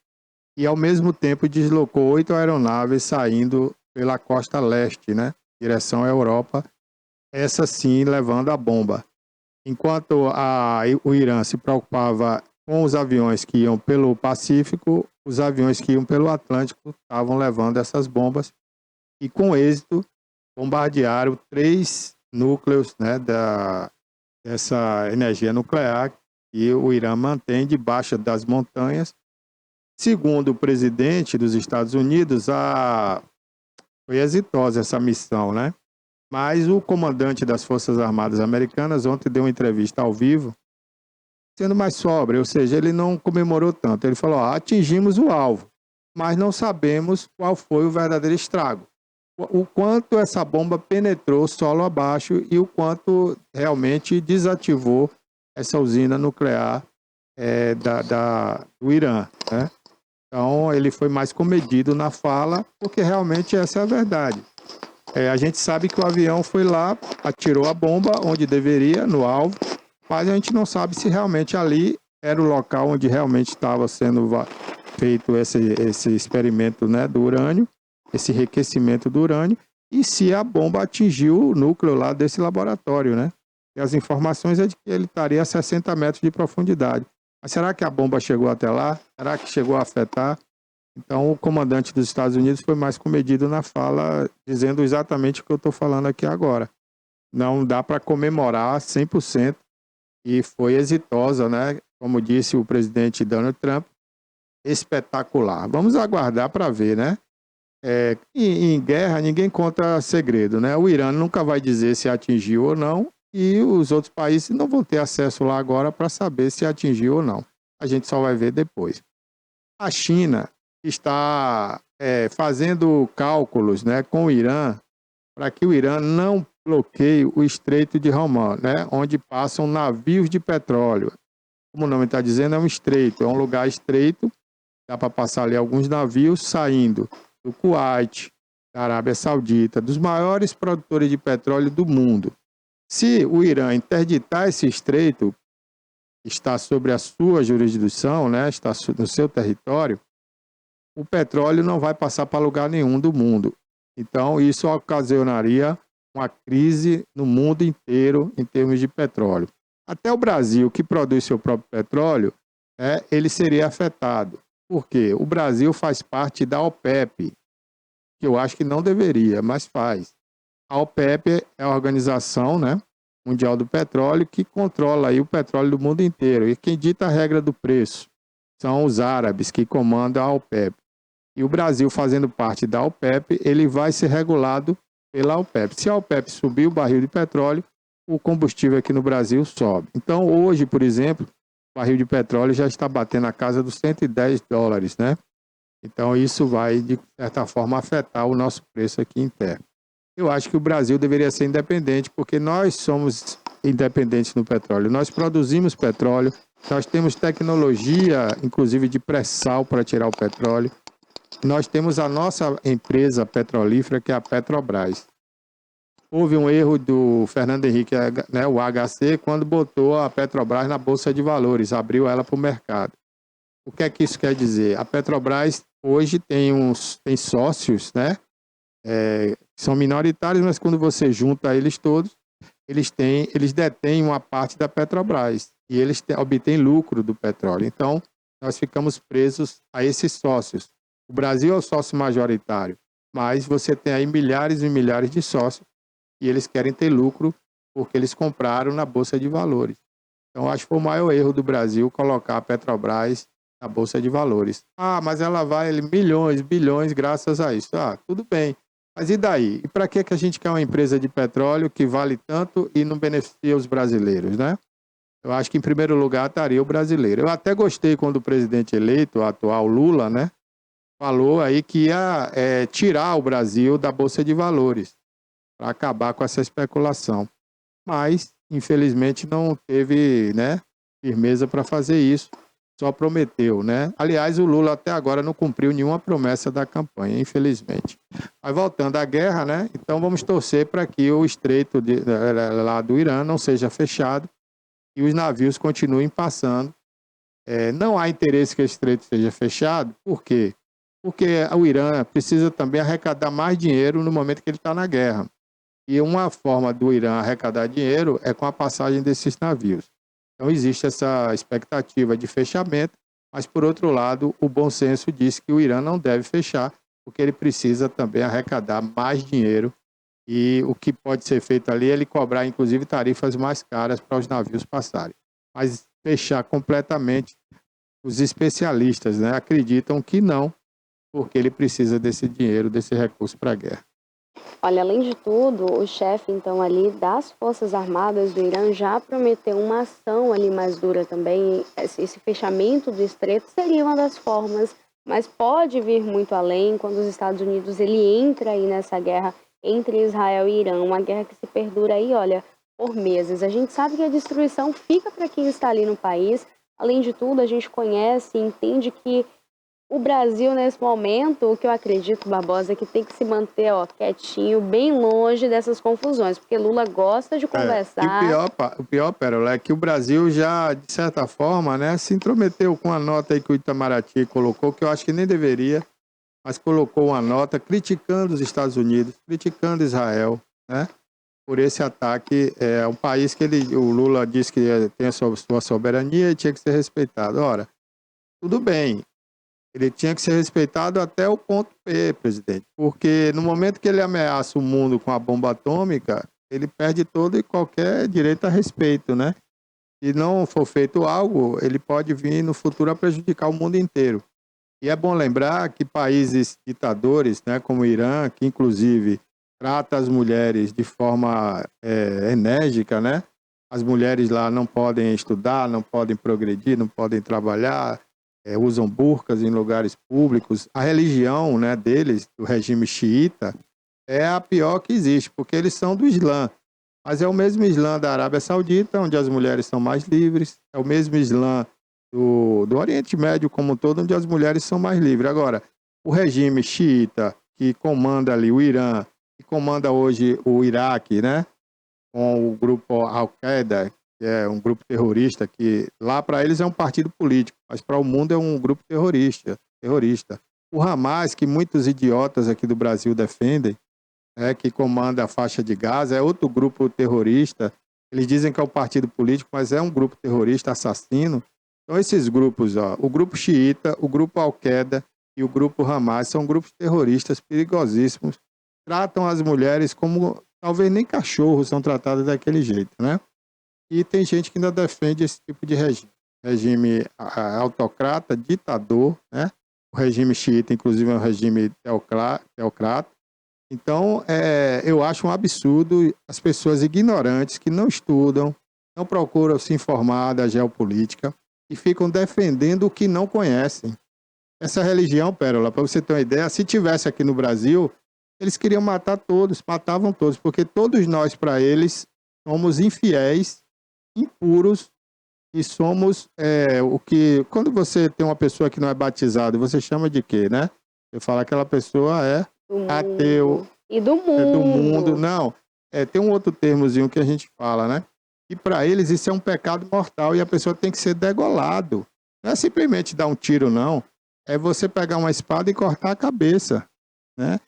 e, ao mesmo tempo, deslocou 8 aeronaves saindo pela costa leste, né, direção à Europa, essa sim levando a bomba. Enquanto o Irã se preocupava com os aviões que iam pelo Pacífico, os aviões que iam pelo Atlântico estavam levando essas bombas e, com êxito, bombardearam 3 núcleos, né, dessa energia nuclear que o Irã mantém debaixo das montanhas. Segundo o presidente dos Estados Unidos, foi exitosa essa missão, né? Mas o comandante das Forças Armadas Americanas ontem deu uma entrevista ao vivo, sendo mais sóbrio, ou seja, ele não comemorou tanto. Ele falou, atingimos o alvo, mas não sabemos qual foi o verdadeiro estrago. O quanto essa bomba penetrou solo abaixo e o quanto realmente desativou essa usina nuclear do Irã, né? Então, ele foi mais comedido na fala, porque realmente essa é a verdade. A gente sabe que o avião foi lá, atirou a bomba onde deveria, no alvo, mas a gente não sabe se realmente ali era o local onde realmente estava sendo feito esse experimento, né, do urânio, esse enriquecimento do urânio, e se a bomba atingiu o núcleo lá desse laboratório, né? E as informações é de que ele estaria a 60 metros de profundidade. Mas será que a bomba chegou até lá? Será que chegou a afetar? Então, o comandante dos Estados Unidos foi mais comedido na fala, dizendo exatamente o que eu estou falando aqui agora. Não dá para comemorar 100%, e foi exitosa, né? Como disse o presidente Donald Trump, espetacular. Vamos aguardar para ver, né? Em guerra, ninguém conta segredo, né? O Irã nunca vai dizer se atingiu ou não, e os outros países não vão ter acesso lá agora para saber se atingiu ou não. A gente só vai ver depois. A China está fazendo cálculos, né, com o Irã para que o Irã não bloqueie o Estreito de Hormuz, né, onde passam navios de petróleo. Como o nome está dizendo, é um estreito, é um lugar estreito, dá para passar ali alguns navios saindo do Kuwait, da Arábia Saudita, dos maiores produtores de petróleo do mundo. Se o Irã interditar esse estreito, está sobre a sua jurisdição, né, está no seu território, o petróleo não vai passar para lugar nenhum do mundo. Então, isso ocasionaria uma crise no mundo inteiro em termos de petróleo. Até o Brasil, que produz seu próprio petróleo, ele seria afetado. Por quê? O Brasil faz parte da OPEP, que eu acho que não deveria, mas faz. A OPEP é a Organização, né, Mundial do Petróleo, que controla aí o petróleo do mundo inteiro. E quem dita a regra do preço são os árabes, que comandam a OPEP. E o Brasil, fazendo parte da OPEP, ele vai ser regulado pela OPEP. Se a OPEP subir o barril de petróleo, o combustível aqui no Brasil sobe. Então, hoje, por exemplo, o barril de petróleo já está batendo a casa dos $110, né? Então, isso vai, de certa forma, afetar o nosso preço aqui interno. Eu acho que o Brasil deveria ser independente, porque nós somos independentes no petróleo. Nós produzimos petróleo, nós temos tecnologia, inclusive de pré-sal para tirar o petróleo. Nós temos a nossa empresa petrolífera, que é a Petrobras. Houve um erro do Fernando Henrique, né, o HC, quando botou a Petrobras na Bolsa de Valores, abriu ela para o mercado. O que é que isso quer dizer? A Petrobras hoje tem sócios, né, que são minoritários, mas quando você junta eles todos, eles detêm uma parte da Petrobras e eles obtêm lucro do petróleo. Então, nós ficamos presos a esses sócios. O Brasil é o sócio majoritário, mas você tem aí milhares e milhares de sócios e eles querem ter lucro porque eles compraram na Bolsa de Valores. Então, acho que foi o maior erro do Brasil colocar a Petrobras na Bolsa de Valores. Mas ela vale milhões, bilhões graças a isso. Tudo bem. Mas e daí? E para que a gente quer uma empresa de petróleo que vale tanto e não beneficia os brasileiros, né? eu acho que em primeiro lugar estaria o brasileiro. Eu até gostei quando o presidente eleito, o atual Lula, né, falou aí que ia tirar o Brasil da Bolsa de Valores para acabar com essa especulação. Mas, infelizmente, não teve, né, firmeza para fazer isso, só prometeu, né? Aliás, o Lula até agora não cumpriu nenhuma promessa da campanha, infelizmente. Mas voltando à guerra, né? Então vamos torcer para que o estreito lá do Irã não seja fechado e os navios continuem passando. Não há interesse que esse estreito seja fechado, por quê? Porque o Irã precisa também arrecadar mais dinheiro no momento que ele está na guerra. E uma forma do Irã arrecadar dinheiro é com a passagem desses navios. Então existe essa expectativa de fechamento, mas por outro lado, o bom senso diz que o Irã não deve fechar, porque ele precisa também arrecadar mais dinheiro e o que pode ser feito ali é ele cobrar inclusive tarifas mais caras para os navios passarem. Mas fechar completamente, os especialistas, né, acreditam que não, porque ele precisa desse dinheiro, desse recurso para a guerra. Olha, além de tudo, o chefe, então, ali das Forças Armadas do Irã já prometeu uma ação ali mais dura também. Esse fechamento do estreito seria uma das formas, mas pode vir muito além quando os Estados Unidos ele entra aí nessa guerra entre Israel e Irã, uma guerra que se perdura aí, olha, por meses. A gente sabe que a destruição fica para quem está ali no país. Além de tudo, a gente conhece e entende que o Brasil, nesse momento, o que eu acredito, Barbosa, é que tem que se manter quietinho, bem longe dessas confusões, porque Lula gosta de conversar. E o pior, Pérola, é que o Brasil já, de certa forma, né, se intrometeu com a nota aí que o Itamaraty colocou, que eu acho que nem deveria, mas colocou uma nota criticando os Estados Unidos, criticando Israel, né, por esse ataque. É um país que o Lula disse que tem a sua soberania e tinha que ser respeitado. Ora, tudo bem. Ele tinha que ser respeitado até o ponto P, presidente, porque no momento que ele ameaça o mundo com a bomba atômica, ele perde todo e qualquer direito a respeito, né? Se não for feito algo, ele pode vir no futuro a prejudicar o mundo inteiro. E é bom lembrar que países ditadores, né, como o Irã, que inclusive trata as mulheres de forma enérgica, né? As mulheres lá não podem estudar, não podem progredir, não podem trabalhar, usam burcas em lugares públicos. A religião, né, deles, do regime xiita, é a pior que existe, porque eles são do Islã. Mas é o mesmo Islã da Arábia Saudita, onde as mulheres são mais livres. É o mesmo Islã do Oriente Médio como um todo, onde as mulheres são mais livres. Agora, o regime xiita, que comanda ali o Irã, que comanda hoje o Iraque, né, com o grupo Al-Qaeda, que é um grupo terrorista, que lá para eles é um partido político, mas para o mundo é um grupo terrorista. O Hamas, que muitos idiotas aqui do Brasil defendem, que comanda a faixa de Gaza, é outro grupo terrorista. Eles dizem que é um partido político, mas é um grupo terrorista assassino. Então esses grupos, o grupo xiita, o grupo Al-Qaeda e o grupo Hamas são grupos terroristas perigosíssimos. Tratam as mulheres como talvez nem cachorros são tratados daquele jeito, né? E tem gente que ainda defende esse tipo de regime autocrata, ditador, né? O regime xiita, inclusive, é um regime teocrata. Então, eu acho um absurdo as pessoas ignorantes que não estudam, não procuram se informar da geopolítica e ficam defendendo o que não conhecem. Essa religião, Pérola, para você ter uma ideia, se tivesse aqui no Brasil, eles queriam matar todos, matavam todos, porque todos nós, para eles, somos infiéis, impuros e somos o que... Quando você tem uma pessoa que não é batizada, você chama de quê, né? Você fala que aquela pessoa é ateu. E do mundo. É do mundo. Não, tem um outro termozinho que a gente fala, né? E para eles isso é um pecado mortal e a pessoa tem que ser degolado. Não é simplesmente dar um tiro, não. É você pegar uma espada e cortar a cabeça, né?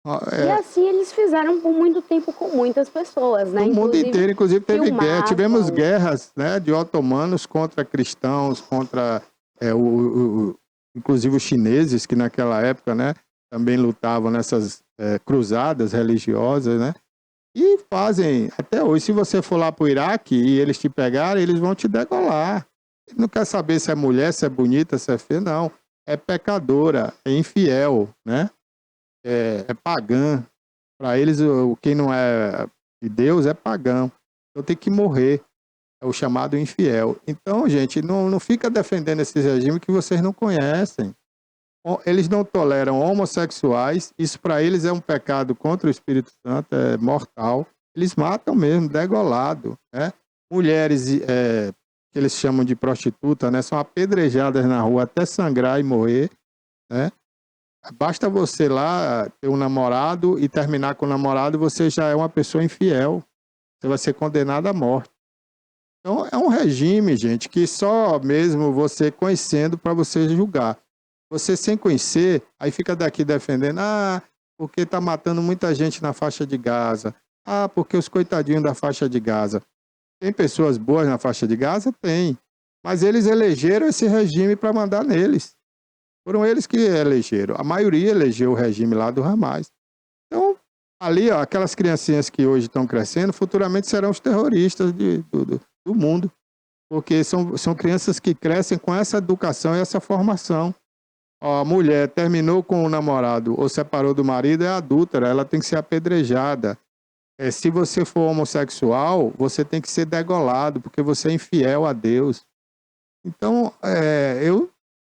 E assim eles fizeram por muito tempo com muitas pessoas, né? No mundo inteiro, inclusive teve guerra. Tivemos guerras, né, de otomanos contra cristãos, contra inclusive os chineses, que naquela época, né, também lutavam nessas cruzadas religiosas, né? E fazem até hoje. Se você for lá para o Iraque e eles te pegarem, eles vão te degolar. Ele não quer saber se é mulher, se é bonita, se é feia, não. É pecadora, é infiel, né? É pagã. Para eles, quem não é de Deus é pagão. Então tem que morrer. é o chamado infiel. Então, gente, não fica defendendo esse regime que vocês não conhecem. Eles não toleram homossexuais, isso para eles é um pecado contra o Espírito Santo, é mortal. Eles matam mesmo, degolado, né? Mulheres que eles chamam de prostituta, né? São apedrejadas na rua até sangrar e morrer, né? Basta você lá ter um namorado e terminar com o namorado, você já é uma pessoa infiel. Você vai ser condenado à morte. Então, é um regime, gente, que só mesmo você conhecendo para você julgar. Você sem conhecer, aí fica daqui defendendo, porque está matando muita gente na faixa de Gaza. Porque os coitadinhos da faixa de Gaza. Tem pessoas boas na faixa de Gaza? Tem. Mas eles elegeram esse regime para mandar neles. Foram eles que elegeram. A maioria elegeu o regime lá do Hamas. Então, ali, ó, aquelas criancinhas que hoje estão crescendo, futuramente serão os terroristas do mundo. Porque são crianças que crescem com essa educação e essa formação. A mulher terminou com o namorado ou separou do marido, é adúltera, ela tem que ser apedrejada. Se você for homossexual, você tem que ser degolado, porque você é infiel a Deus. Então,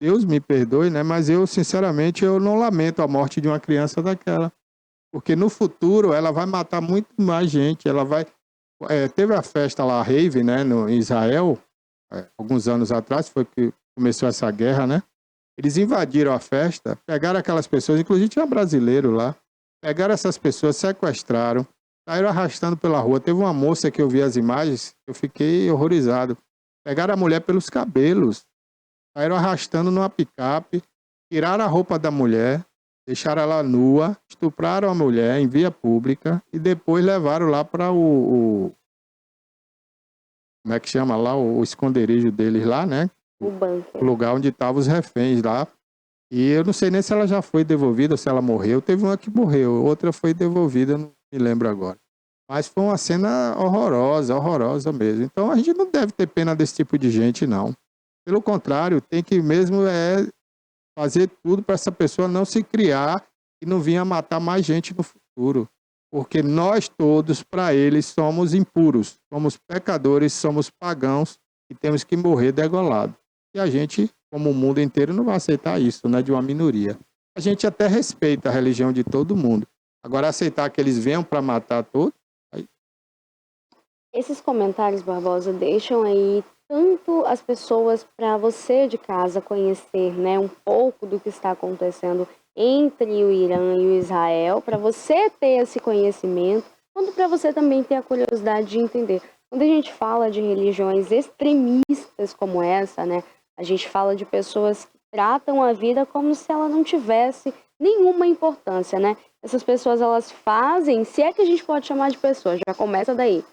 Deus me perdoe, né? Mas eu, sinceramente, eu não lamento a morte de uma criança daquela. Porque no futuro ela vai matar muito mais gente. Ela vai... teve a festa lá, a Rave, né, em Israel, alguns anos atrás, foi que começou essa guerra, né? Eles invadiram a festa, pegaram aquelas pessoas, inclusive tinha brasileiro lá, pegaram essas pessoas, sequestraram, saíram arrastando pela rua. Teve uma moça que eu vi as imagens, eu fiquei horrorizado. Pegaram a mulher pelos cabelos, saíram arrastando numa picape, tiraram a roupa da mulher, deixaram ela nua, estupraram a mulher em via pública e depois levaram lá para como é que chama lá, o esconderijo deles lá, né? O bunker. O lugar onde estavam os reféns lá. E eu não sei nem se ela já foi devolvida ou se ela morreu. Teve uma que morreu, outra foi devolvida, não me lembro agora. Mas foi uma cena horrorosa, horrorosa mesmo. Então a gente não deve ter pena desse tipo de gente, não. Pelo contrário, tem que mesmo fazer tudo para essa pessoa não se criar e não vir a matar mais gente no futuro. Porque nós todos, para eles, somos impuros, somos pecadores, somos pagãos e temos que morrer degolado. E a gente, como o mundo inteiro, não vai aceitar isso, né, de uma minoria. A gente até respeita a religião de todo mundo. Agora, aceitar que eles venham para matar todos... Esses comentários, Barbosa, deixam aí tanto as pessoas para você de casa conhecer, né, um pouco do que está acontecendo entre o Irã e o Israel, para você ter esse conhecimento, quanto para você também ter a curiosidade de entender. Quando a gente fala de religiões extremistas como essa, né, a gente fala de pessoas que tratam a vida como se ela não tivesse nenhuma importância, né? Essas pessoas, elas fazem, se é que a gente pode chamar de pessoa, já começa daí.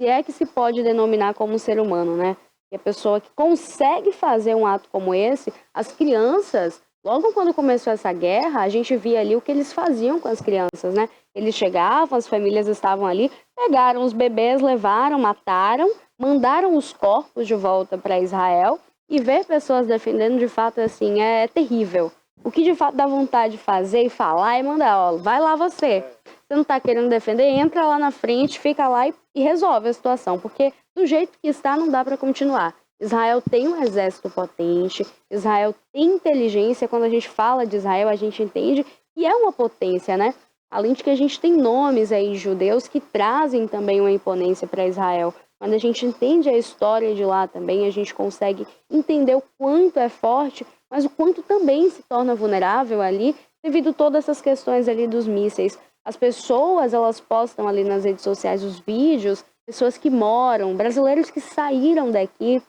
Se é que se pode denominar como ser humano, né? E a pessoa que consegue fazer um ato como esse, as crianças, logo quando começou essa guerra, a gente via ali o que eles faziam com as crianças, né? Eles chegavam, as famílias estavam ali, pegaram os bebês, levaram, mataram, mandaram os corpos de volta para Israel, e ver pessoas defendendo, de fato, assim, é terrível. O que de fato dá vontade de fazer e falar é mandar, ó, vai lá você. Você não tá querendo defender, entra lá na frente, fica lá e resolve a situação, porque do jeito que está não dá para continuar. Israel tem um exército potente, Israel tem inteligência. Quando a gente fala de Israel, a gente entende que é uma potência, né? Além de que a gente tem nomes aí judeus que trazem também uma imponência para Israel. Quando a gente entende a história de lá também, a gente consegue entender o quanto é forte, mas o quanto também se torna vulnerável ali, devido a todas essas questões ali dos mísseis. As pessoas, elas postam ali nas redes sociais os vídeos, pessoas que moram, brasileiros que saíram daqui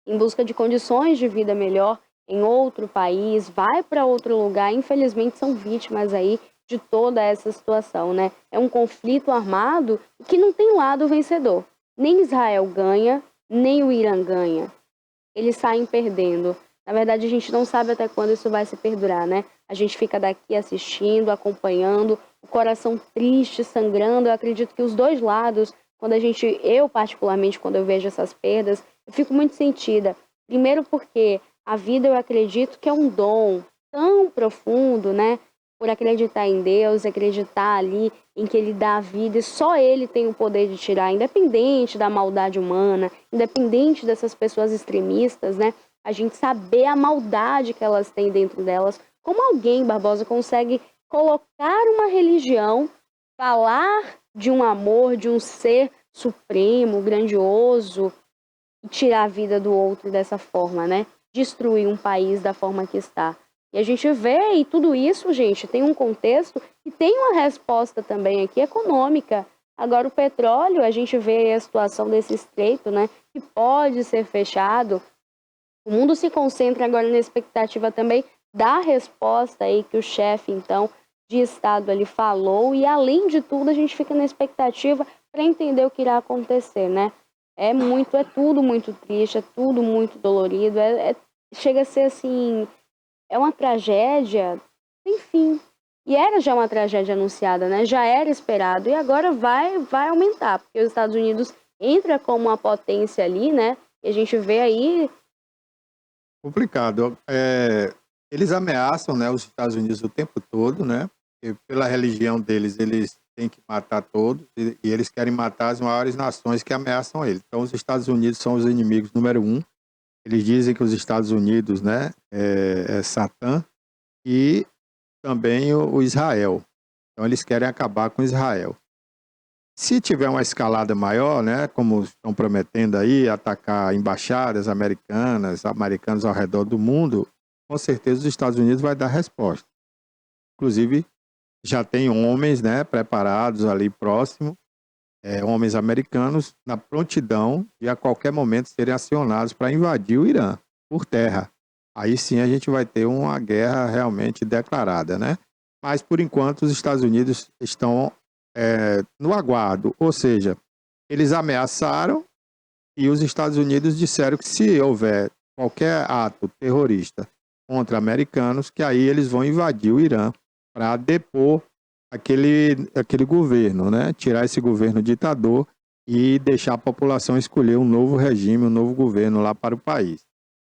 em busca de condições de vida melhor em outro país, vai para outro lugar, infelizmente são vítimas aí de toda essa situação, né? É um conflito armado que não tem lado vencedor. Nem Israel ganha, nem o Irã ganha. Eles saem perdendo. Na verdade, a gente não sabe até quando isso vai se perdurar, né? A gente fica daqui assistindo, acompanhando, o coração triste, sangrando. Eu acredito que os dois lados, eu particularmente, quando eu vejo essas perdas, eu fico muito sentida. Primeiro porque a vida, eu acredito que é um dom tão profundo, né? por acreditar em Deus, acreditar ali em que Ele dá a vida e só Ele tem o poder de tirar, independente da maldade humana, independente dessas pessoas extremistas, né? A gente saber a maldade que elas têm dentro delas. Como alguém, Barbosa, consegue colocar uma religião, falar de um amor, de um ser supremo, grandioso, e tirar a vida do outro dessa forma, né? Destruir um país da forma que está. E a gente vê, e tudo isso, gente, tem um contexto e tem uma resposta também aqui econômica. Agora, o petróleo, a gente vê a situação desse estreito, né? Que pode ser fechado. O mundo se concentra agora na expectativa também da resposta aí que o chefe, então, de Estado ali falou. E, além de tudo, a gente fica na expectativa para entender o que irá acontecer, né? É tudo muito triste, é tudo muito dolorido, chega a ser assim, é uma tragédia sem fim. E era já uma tragédia anunciada, né? Já era esperado e agora vai aumentar, porque os Estados Unidos entra como uma potência ali, né? E a gente vê aí... Complicado. Eles ameaçam, né, os Estados Unidos o tempo todo, né? Porque pela religião deles, eles têm que matar todos e eles querem matar as maiores nações que ameaçam eles. Então, os Estados Unidos são os inimigos número um. Eles dizem que os Estados Unidos, né, é Satã e também o Israel. Então, eles querem acabar com Israel. Se tiver uma escalada maior, né, como estão prometendo aí, atacar embaixadas americanos ao redor do mundo, com certeza os Estados Unidos vai dar resposta. Inclusive, já tem homens, né, preparados ali próximo, homens americanos, na prontidão de a qualquer momento serem acionados para invadir o Irã por terra. Aí sim a gente vai ter uma guerra realmente declarada, né? Mas, por enquanto, os Estados Unidos estão no aguardo, ou seja, eles ameaçaram e os Estados Unidos disseram que se houver qualquer ato terrorista contra americanos, que aí eles vão invadir o Irã para depor aquele governo, né? Tirar esse governo ditador e deixar a população escolher um novo regime, um novo governo lá para o país.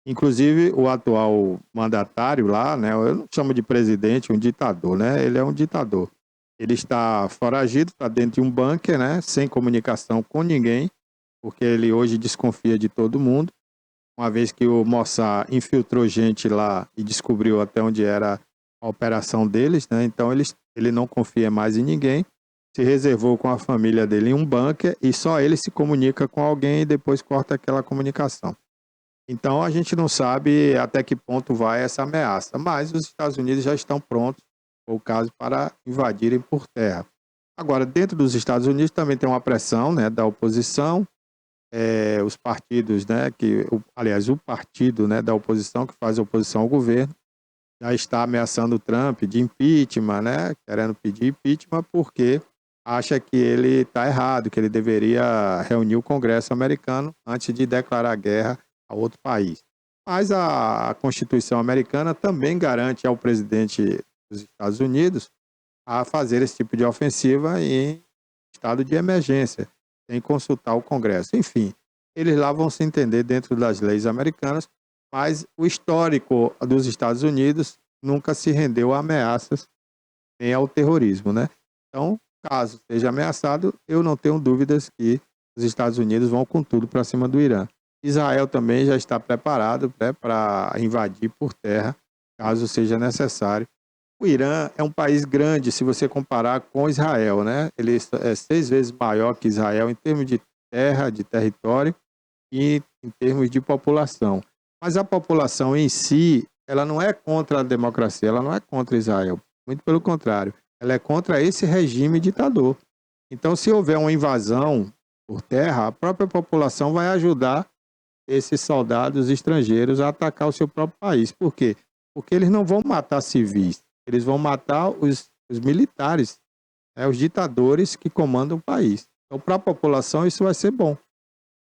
Inclusive, o atual mandatário lá, né? Eu não chamo de presidente, um ditador, né? Ele é um ditador. Ele está foragido, está dentro de um bunker, né? Sem comunicação com ninguém, porque ele hoje desconfia de todo mundo, uma vez que o Mossad infiltrou gente lá e descobriu até onde era a operação deles, né? Então ele não confia mais em ninguém, se reservou com a família dele em um bunker e só ele se comunica com alguém e depois corta aquela comunicação. Então a gente não sabe até que ponto vai essa ameaça, mas os Estados Unidos já estão prontos, por o caso, para invadirem por terra. Agora, dentro dos Estados Unidos também tem uma pressão, né, da oposição, os partidos, né, o partido, né, da oposição que faz oposição ao governo, já está ameaçando o Trump de impeachment, né, querendo pedir impeachment porque acha que ele está errado, que ele deveria reunir o Congresso americano antes de declarar guerra a outro país. Mas a Constituição americana também garante ao presidente dos Estados Unidos a fazer esse tipo de ofensiva em estado de emergência, sem consultar o Congresso. Enfim, eles lá vão se entender dentro das leis americanas, mas o histórico dos Estados Unidos nunca se rendeu a ameaças nem ao terrorismo, né? Então, caso seja ameaçado, eu não tenho dúvidas que os Estados Unidos vão com tudo para cima do Irã. Israel também já está preparado, né, para invadir por terra, caso seja necessário. O Irã é um país grande se você comparar com Israel, né? Ele é 6 vezes maior que Israel em termos de terra, de território e em termos de população. Mas a população em si, ela não é contra a democracia, ela não é contra Israel. Muito pelo contrário, ela é contra esse regime ditador. Então, se houver uma invasão por terra, a própria população vai ajudar esses soldados estrangeiros a atacar o seu próprio país. Por quê? Porque eles não vão matar civis, eles vão matar os militares, né, os ditadores que comandam o país. Então, para a população, isso vai ser bom.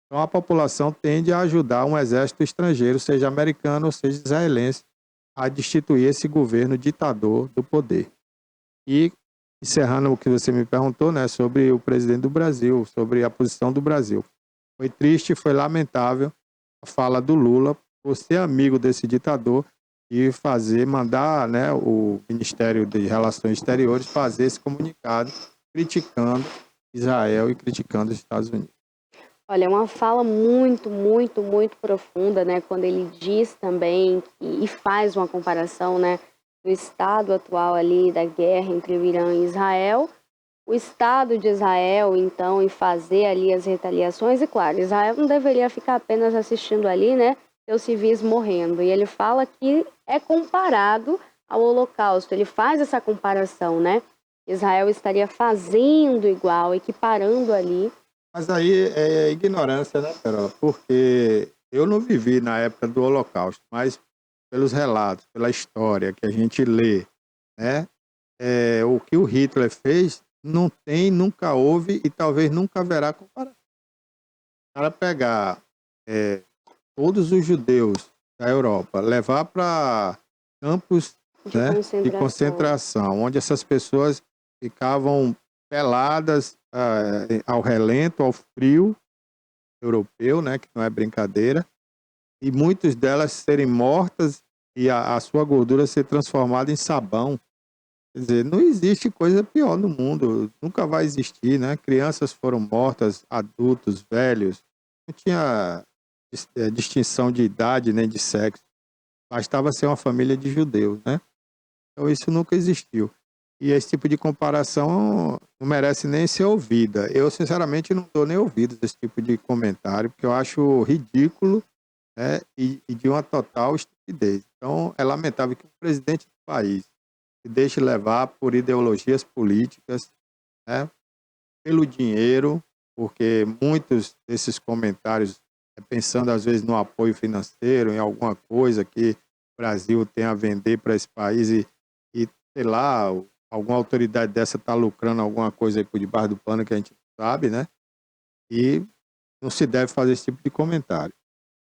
Então, a população tende a ajudar um exército estrangeiro, seja americano ou seja israelense, a destituir esse governo ditador do poder. E, encerrando o que você me perguntou, né, sobre o presidente do Brasil, sobre a posição do Brasil. Foi triste, foi lamentável a fala do Lula por ser amigo desse ditador e mandar, né, o Ministério de Relações Exteriores fazer esse comunicado criticando Israel e criticando os Estados Unidos. Olha, é uma fala muito, muito, muito profunda, né? Quando ele diz também e faz uma comparação, né, do estado atual ali da guerra entre o Irã e Israel, o Estado de Israel, então, em fazer ali as retaliações, e claro, Israel não deveria ficar apenas assistindo ali, né, seus civis morrendo. E ele fala que é comparado ao Holocausto, ele faz essa comparação, né? Israel estaria fazendo igual, equiparando ali. Mas aí é ignorância, né, Carol? Porque eu não vivi na época do Holocausto, mas pelos relatos, pela história que a gente lê, né, o que o Hitler fez não tem, nunca houve e talvez nunca haverá comparação. O cara pegar todos os judeus da Europa, levar para campos, né, de concentração, onde essas pessoas ficavam peladas ao relento, ao frio europeu, né, que não é brincadeira, e muitas delas serem mortas e a sua gordura ser transformada em sabão. Quer dizer, não existe coisa pior no mundo, nunca vai existir, né? Crianças foram mortas, adultos, velhos, não tinha distinção de idade nem de sexo, bastava ser uma família de judeus, né? Então isso nunca existiu. E esse tipo de comparação não merece nem ser ouvida. Eu, sinceramente, não dou nem ouvidos a esse tipo de comentário, porque eu acho ridículo, né, e de uma total estupidez. Então, é lamentável que o presidente do país se deixe levar por ideologias políticas, né, pelo dinheiro, porque muitos desses comentários pensando às vezes no apoio financeiro, em alguma coisa que o Brasil tem a vender para esse país e sei lá, alguma autoridade dessa está lucrando alguma coisa aí por debaixo do pano que a gente não sabe, né? E não se deve fazer esse tipo de comentário.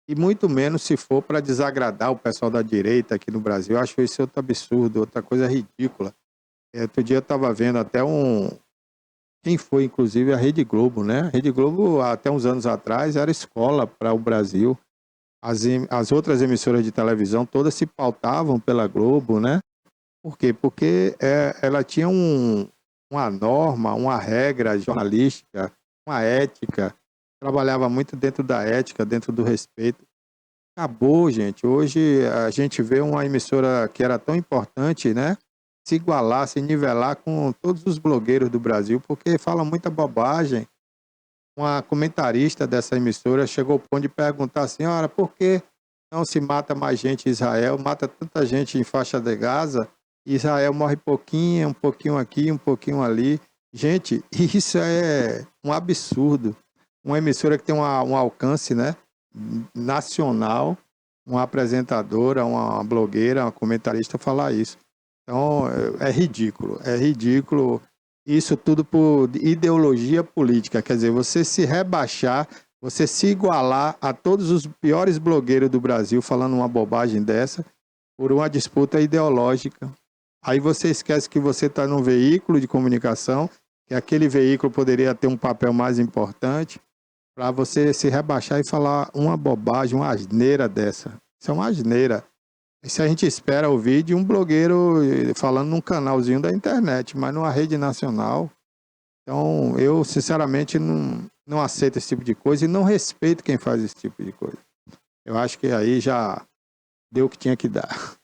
E muito menos se for para desagradar o pessoal da direita aqui no Brasil. Eu acho isso outro absurdo, outra coisa ridícula. Outro dia eu estava vendo até quem foi, inclusive, a Rede Globo, né? A Rede Globo, até uns anos atrás, era escola para o Brasil. As outras emissoras de televisão todas se pautavam pela Globo, né? Por quê? Porque ela tinha uma norma, uma regra jornalística, uma ética, trabalhava muito dentro da ética, dentro do respeito. Acabou, gente. Hoje a gente vê uma emissora que era tão importante, né, se igualar, se nivelar com todos os blogueiros do Brasil, porque fala muita bobagem. Uma comentarista dessa emissora chegou ao ponto de perguntar, senhora, por que não se mata mais gente em Israel? Mata tanta gente em faixa de Gaza, Israel morre pouquinho, um pouquinho aqui, um pouquinho ali. Gente, isso é um absurdo. Uma emissora que tem um alcance, né, nacional, uma apresentadora, uma blogueira, uma comentarista falar isso. Então, é ridículo. Isso tudo por ideologia política, quer dizer, você se rebaixar, você se igualar a todos os piores blogueiros do Brasil falando uma bobagem dessa, por uma disputa ideológica. Aí você esquece que você está num veículo de comunicação, que aquele veículo poderia ter um papel mais importante, para você se rebaixar e falar uma bobagem, uma asneira dessa. Isso é uma asneira. Isso a gente espera ouvir de um blogueiro falando num canalzinho da internet, mas numa rede nacional. Então, eu, sinceramente, não aceito esse tipo de coisa e não respeito quem faz esse tipo de coisa. Eu acho que aí já deu o que tinha que dar.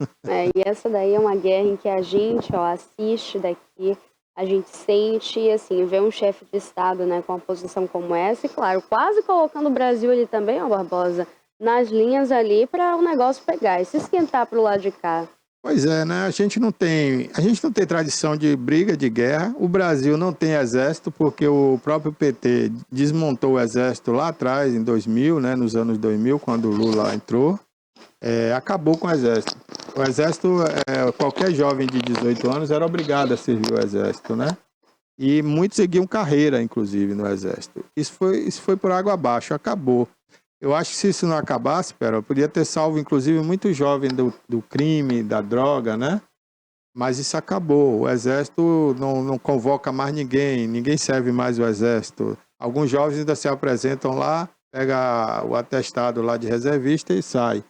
E essa daí é uma guerra em que a gente, assiste daqui, a gente sente, assim, vê um chefe de Estado, né, com uma posição como essa, e claro, quase colocando o Brasil ali também, Barbosa, nas linhas ali para o negócio pegar e se esquentar para o lado de cá. Pois é, né? A gente não tem tradição de briga, de guerra. O Brasil não tem exército porque o próprio PT desmontou o exército lá atrás, em 2000, né? Nos anos 2000, quando o Lula entrou, acabou com o exército. O exército, qualquer jovem de 18 anos era obrigado a servir o exército, né? E muitos seguiam carreira, inclusive, no exército. Isso foi por água abaixo, acabou. Eu acho que se isso não acabasse, podia ter salvo, inclusive, muitos jovens do crime, da droga, né? Mas isso acabou. O exército não convoca mais ninguém serve mais o exército. Alguns jovens ainda se apresentam lá, pega o atestado lá de reservista e sai.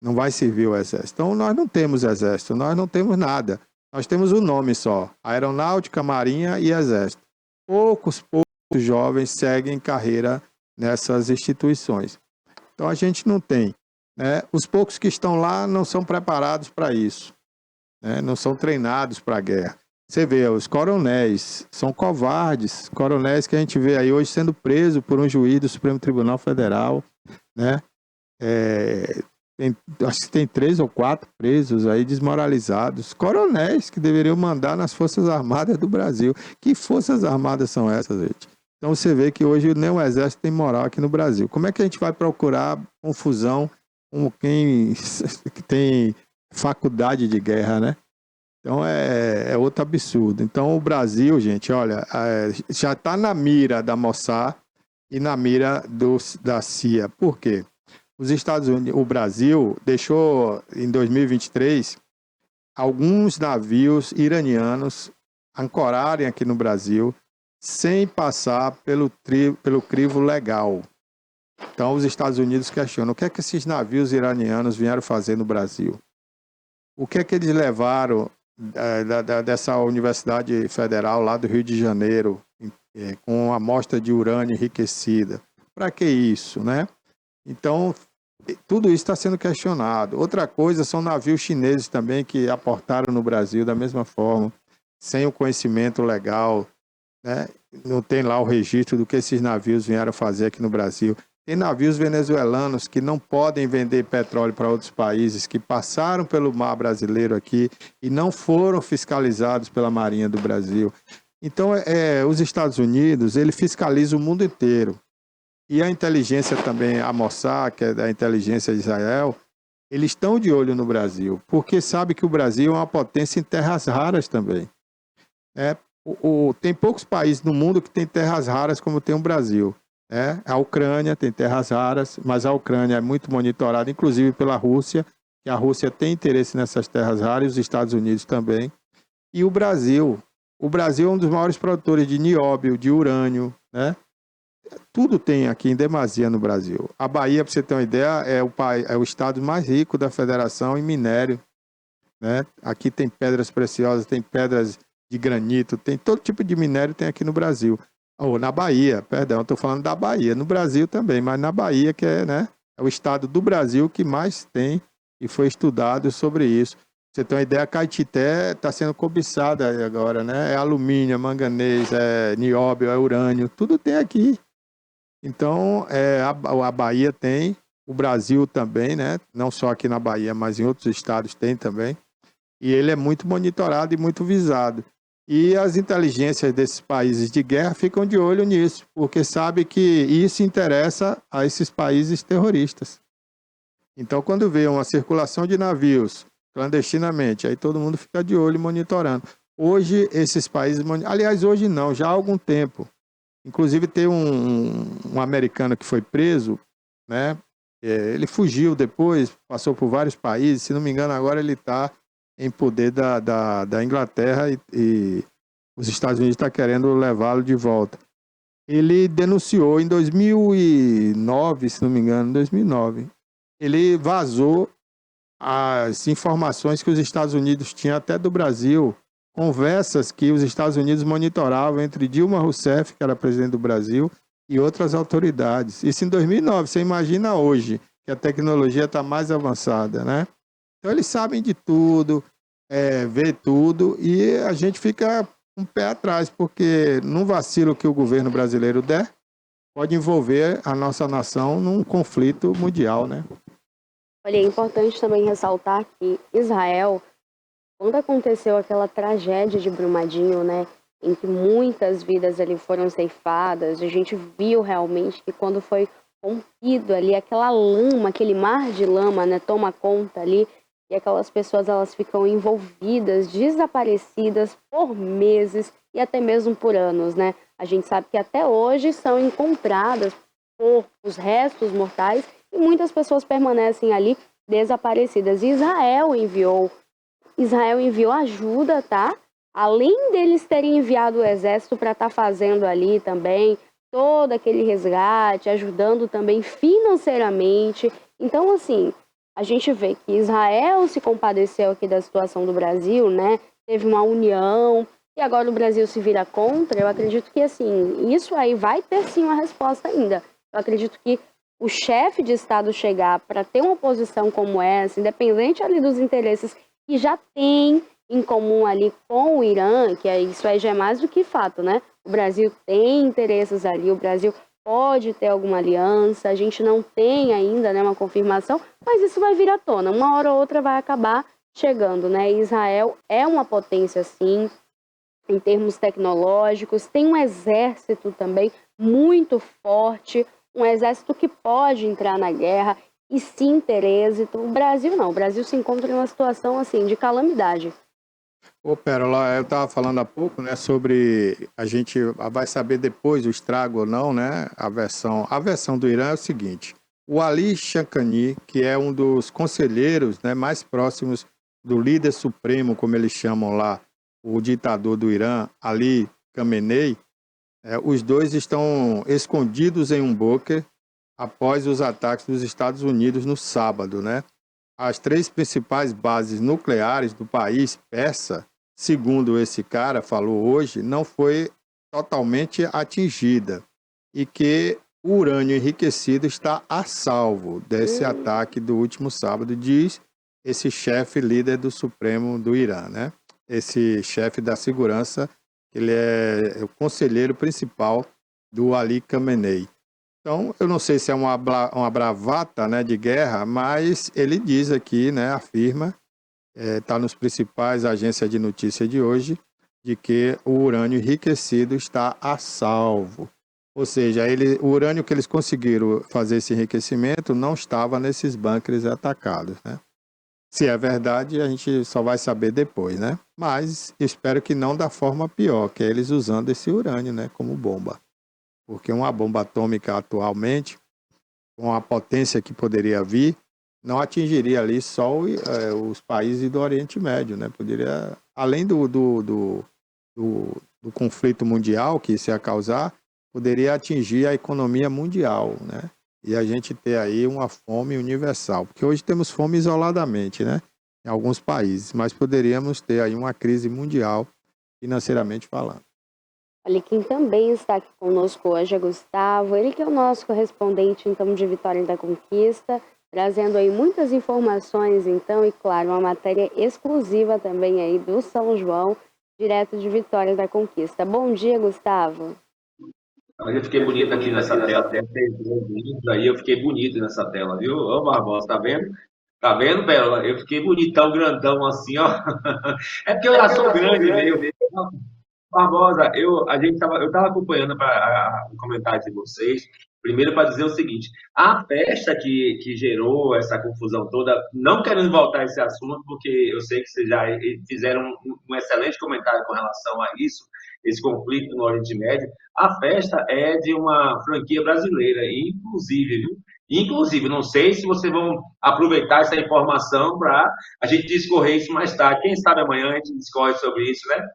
não vai servir o exército. Então, nós não temos exército, nós não temos nada. Nós temos o nome só, aeronáutica, marinha e exército. Poucos jovens seguem carreira nessas instituições. Então, a gente não tem, né? Os poucos que estão lá não são preparados para isso, né? Não são treinados para a guerra. Você vê, os coronéis são covardes, coronéis que a gente vê aí hoje sendo preso por um juiz do Supremo Tribunal Federal, né? Acho que tem 3 ou 4 presos aí desmoralizados, coronéis que deveriam mandar nas Forças Armadas do Brasil. Que Forças Armadas são essas, gente? Então você vê que hoje nem o exército tem moral aqui no Brasil. Como é que a gente vai procurar confusão com quem tem faculdade de guerra, né? Então é outro absurdo. Então o Brasil, gente, olha, já está na mira da Mossad e na mira da CIA. Por quê? Os Estados Unidos, o Brasil deixou em 2023 alguns navios iranianos ancorarem aqui no Brasil sem passar pelo crivo legal. Então os Estados Unidos questionam o que é que esses navios iranianos vieram fazer no Brasil? O que é que eles levaram dessa Universidade Federal lá do Rio de Janeiro, com amostra de urânio enriquecida? Para que isso, né? Então, tudo isso está sendo questionado. Outra coisa são navios chineses também que aportaram no Brasil da mesma forma, sem o conhecimento legal, né? Não tem lá o registro do que esses navios vieram fazer aqui no Brasil. Tem navios venezuelanos que não podem vender petróleo para outros países, que passaram pelo mar brasileiro aqui e não foram fiscalizados pela Marinha do Brasil. Então, os Estados Unidos, ele fiscaliza o mundo inteiro. E a inteligência também, a Mossad, que é da inteligência de Israel, eles estão de olho no Brasil, porque sabe que o Brasil é uma potência em terras raras também. Tem poucos países no mundo que tem terras raras como tem o Brasil. A Ucrânia tem terras raras, mas a Ucrânia é muito monitorada, inclusive pela Rússia, que a Rússia tem interesse nessas terras raras, e os Estados Unidos também. E o Brasil é um dos maiores produtores de nióbio, de urânio, né? Tudo tem aqui em demasia no Brasil. A Bahia, para você ter uma ideia, é o estado mais rico da federação em minério, né? Aqui tem pedras preciosas, tem pedras de granito, tem todo tipo de minério tem aqui no Brasil. Ou na Bahia, perdão, estou falando da Bahia, no Brasil também, mas na Bahia que é o estado do Brasil que mais tem e foi estudado sobre isso. Você tem uma ideia, a Caetité está sendo cobiçada agora, né? É alumínio, é manganês, é nióbio, é urânio, tudo tem aqui. Então, a Bahia tem, o Brasil também, né? Não só aqui na Bahia, mas em outros estados tem também. E ele é muito monitorado e muito visado. E as inteligências desses países de guerra ficam de olho nisso, porque sabe que isso interessa a esses países terroristas. Então, quando vê uma circulação de navios clandestinamente, aí todo mundo fica de olho monitorando. Hoje, esses países... Aliás, hoje não, já há algum tempo. Inclusive, tem um americano que foi preso, né? Ele fugiu depois, passou por vários países. Se não me engano, agora ele está em poder da Inglaterra e os Estados Unidos estão querendo levá-lo de volta. Ele denunciou em 2009, se não me engano, 2009. Ele vazou as informações que os Estados Unidos tinham até do Brasil, conversas que os Estados Unidos monitoravam entre Dilma Rousseff, que era presidente do Brasil, e outras autoridades. Isso em 2009. Você imagina hoje que a tecnologia está mais avançada, né? Então eles sabem de tudo, vê tudo, e a gente fica um pé atrás, porque num vacilo que o governo brasileiro der, pode envolver a nossa nação num conflito mundial, né? Olha, é importante também ressaltar que Israel, quando aconteceu aquela tragédia de Brumadinho, né, em que muitas vidas ali foram ceifadas, a gente viu realmente que quando foi rompido ali, aquela lama, aquele mar de lama, né, toma conta ali, e aquelas pessoas elas ficam envolvidas, desaparecidas por meses e até mesmo por anos, né? A gente sabe que até hoje são encontradas corpos, restos mortais, e muitas pessoas permanecem ali desaparecidas. Israel enviou ajuda, tá? Além deles terem enviado o exército para estar fazendo ali também todo aquele resgate, ajudando também financeiramente. Então, assim, a gente vê que Israel se compadeceu aqui da situação do Brasil, né? Teve uma união, e agora o Brasil se vira contra. Eu acredito que, assim, isso aí vai ter sim uma resposta ainda. Eu acredito que o chefe de Estado chegar para ter uma posição como essa, independente ali dos interesses que já tem em comum ali com o Irã, que isso aí já é mais do que fato, né? O Brasil tem interesses ali, o Brasil pode ter alguma aliança, a gente não tem ainda, né, uma confirmação, mas isso vai vir à tona, uma hora ou outra vai acabar chegando, né? Israel é uma potência, sim, em termos tecnológicos, tem um exército também muito forte, um exército que pode entrar na guerra e se ter êxito. O Brasil não, o Brasil se encontra em uma situação assim de calamidade. Ô, Pérola, eu estava falando há pouco, né, sobre a gente vai saber depois o estrago ou não, né? A versão do Irã é o seguinte: o Ali Shamkhani, que é um dos conselheiros, né, mais próximos do líder supremo, como eles chamam lá, o ditador do Irã, Ali Khamenei, os dois estão escondidos em um bunker após os ataques dos Estados Unidos no sábado, né? As três principais bases nucleares do país persa, segundo esse cara falou hoje, não foi totalmente atingida e que o urânio enriquecido está a salvo desse ataque do último sábado, diz esse chefe líder do Supremo do Irã, né? Esse chefe da segurança, ele é o conselheiro principal do Ali Khamenei. Então, eu não sei se é uma bravata, né, de guerra, mas ele diz aqui, né, afirma, está nos principais agências de notícia de hoje, de que o urânio enriquecido está a salvo. Ou seja, o urânio que eles conseguiram fazer esse enriquecimento não estava nesses bunkers atacados, né? Se é verdade, a gente só vai saber depois, né? Mas espero que não da forma pior, que é eles usando esse urânio, né, como bomba. Porque uma bomba atômica atualmente, com a potência que poderia vir, não atingiria ali só os países do Oriente Médio, né? Poderia, além do conflito mundial que isso ia causar, poderia atingir a economia mundial, né? E a gente ter aí uma fome universal. Porque hoje temos fome isoladamente, né? Em alguns países, mas poderíamos ter aí uma crise mundial, financeiramente falando. Olha, quem também está aqui conosco hoje é Gustavo, ele que é o nosso correspondente, então, de Vitória da Conquista, trazendo aí muitas informações, então, e claro, uma matéria exclusiva também aí do São João, direto de Vitória da Conquista. Bom dia, Gustavo. Eu fiquei bonito aqui nessa tela, até vídeos aí, eu fiquei bonito nessa tela, viu? Ô, Barbosa, tá vendo? Tá vendo, Pérola? Eu fiquei bonitão, grandão assim, ó. É porque eu já sou grande mesmo. Barbosa, eu estava acompanhando o comentário de vocês. Primeiro, para dizer o seguinte: a festa que gerou essa confusão toda, não querendo voltar a esse assunto, porque eu sei que vocês já fizeram um excelente comentário com relação a isso, esse conflito no Oriente Médio. A festa é de uma franquia brasileira, inclusive, viu? Inclusive, não sei se vocês vão aproveitar essa informação para a gente discorrer isso mais tarde. Quem sabe amanhã a gente discorre sobre isso, né?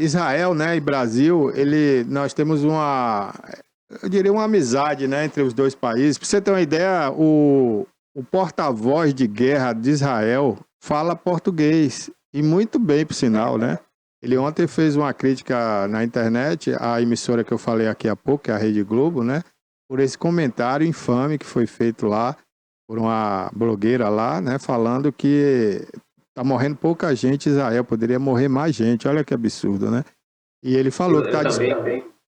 Israel, né, e Brasil, nós temos eu diria uma amizade, né, entre os dois países. Para você ter uma ideia, o porta-voz de guerra de Israel fala português, e muito bem, por sinal, né? Ele ontem fez uma crítica na internet à emissora que eu falei aqui há pouco, que é a Rede Globo, né, por esse comentário infame que foi feito lá por uma blogueira lá, né, falando que tá morrendo pouca gente em Israel, poderia morrer mais gente. Olha que absurdo, né? E ele falou que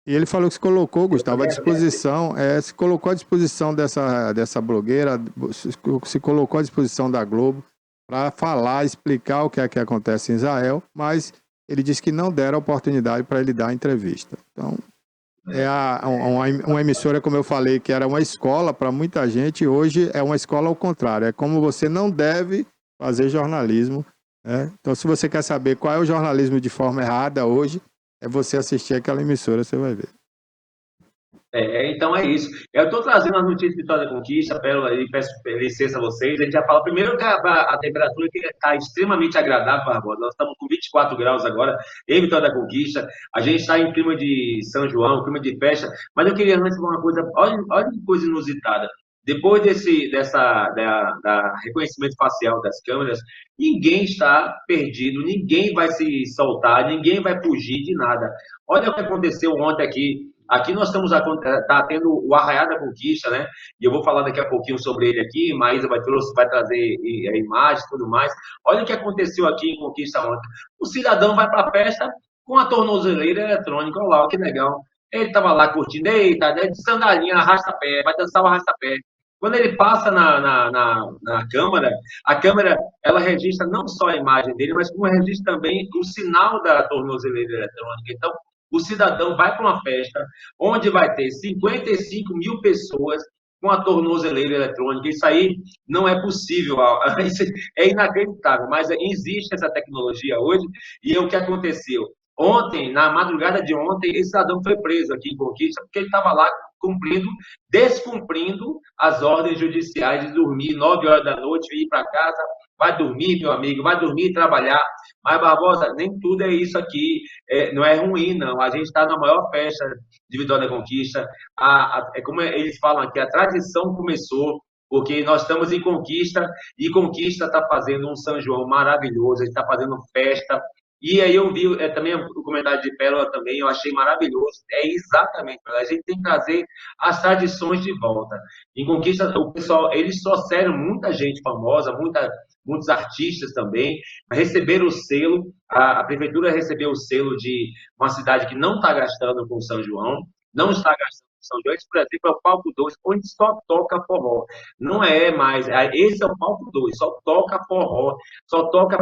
e ele falou que se colocou, Gustavo, à disposição, se colocou à disposição dessa blogueira, se colocou à disposição da Globo para falar, explicar o que é que acontece em Israel, mas ele disse que não deram oportunidade para ele dar a entrevista. Então, uma emissora, como eu falei, que era uma escola para muita gente, hoje é uma escola ao contrário. É como você não deve fazer jornalismo, né? Então, se você quer saber qual é o jornalismo de forma errada hoje, é você assistir aquela emissora, você vai ver. Então é isso. Eu estou trazendo as notícias de Vitória da Conquista, Pérola, e peço licença a vocês. A gente já fala primeiro que a temperatura está extremamente agradável, Barbosa. Nós estamos com 24 graus agora em Vitória da Conquista. A gente está em clima de São João, clima de festa. Mas eu queria antes falar uma coisa, olha que coisa inusitada. Depois da reconhecimento facial das câmeras, ninguém está perdido, ninguém vai se soltar, ninguém vai fugir de nada. Olha o que aconteceu ontem aqui. Aqui nós estamos tá tendo o Arraiá da Conquista, né? E eu vou falar daqui a pouquinho sobre ele aqui. Maísa vai trazer imagens e tudo mais. Olha o que aconteceu aqui em Conquista ontem. O cidadão vai para a festa com a tornozeleira eletrônica. Olha lá, que legal. Ele estava lá curtindo, eita, né, de sandalinha, arrasta-pé, vai dançar o arrasta-pé. Quando ele passa na câmera, a câmera ela registra não só a imagem dele, mas como registra também o sinal da tornozeleira eletrônica. Então, o cidadão vai para uma festa onde vai ter 55 mil pessoas com a tornozeleira eletrônica. Isso aí não é possível, isso é inacreditável, mas existe essa tecnologia hoje. E o que aconteceu? Ontem, na madrugada de ontem, esse cidadão foi preso aqui em Conquista, porque ele estava lá descumprindo as ordens judiciais de dormir 9 horas da noite e ir para casa. Vai dormir, meu amigo, vai dormir e trabalhar. Mas, Barbosa, nem tudo é isso aqui. Não é ruim, não. A gente está na maior festa de Vitória da Conquista. É como eles falam aqui, a tradição começou, porque nós estamos em Conquista, e Conquista está fazendo um São João maravilhoso, a gente está fazendo festa. E aí eu vi também o comentário de Pérola também, eu achei maravilhoso. É exatamente, a gente tem que trazer as tradições de volta. Em Conquista, o pessoal, eles trouxeram muita gente famosa, muitos artistas também, receberam o selo, a prefeitura recebeu o selo de uma cidade que não está gastando com São João, não está gastando com São João. Esse, por exemplo, é o Palco 2, onde só toca forró. Não é mais, esse é o Palco 2, só toca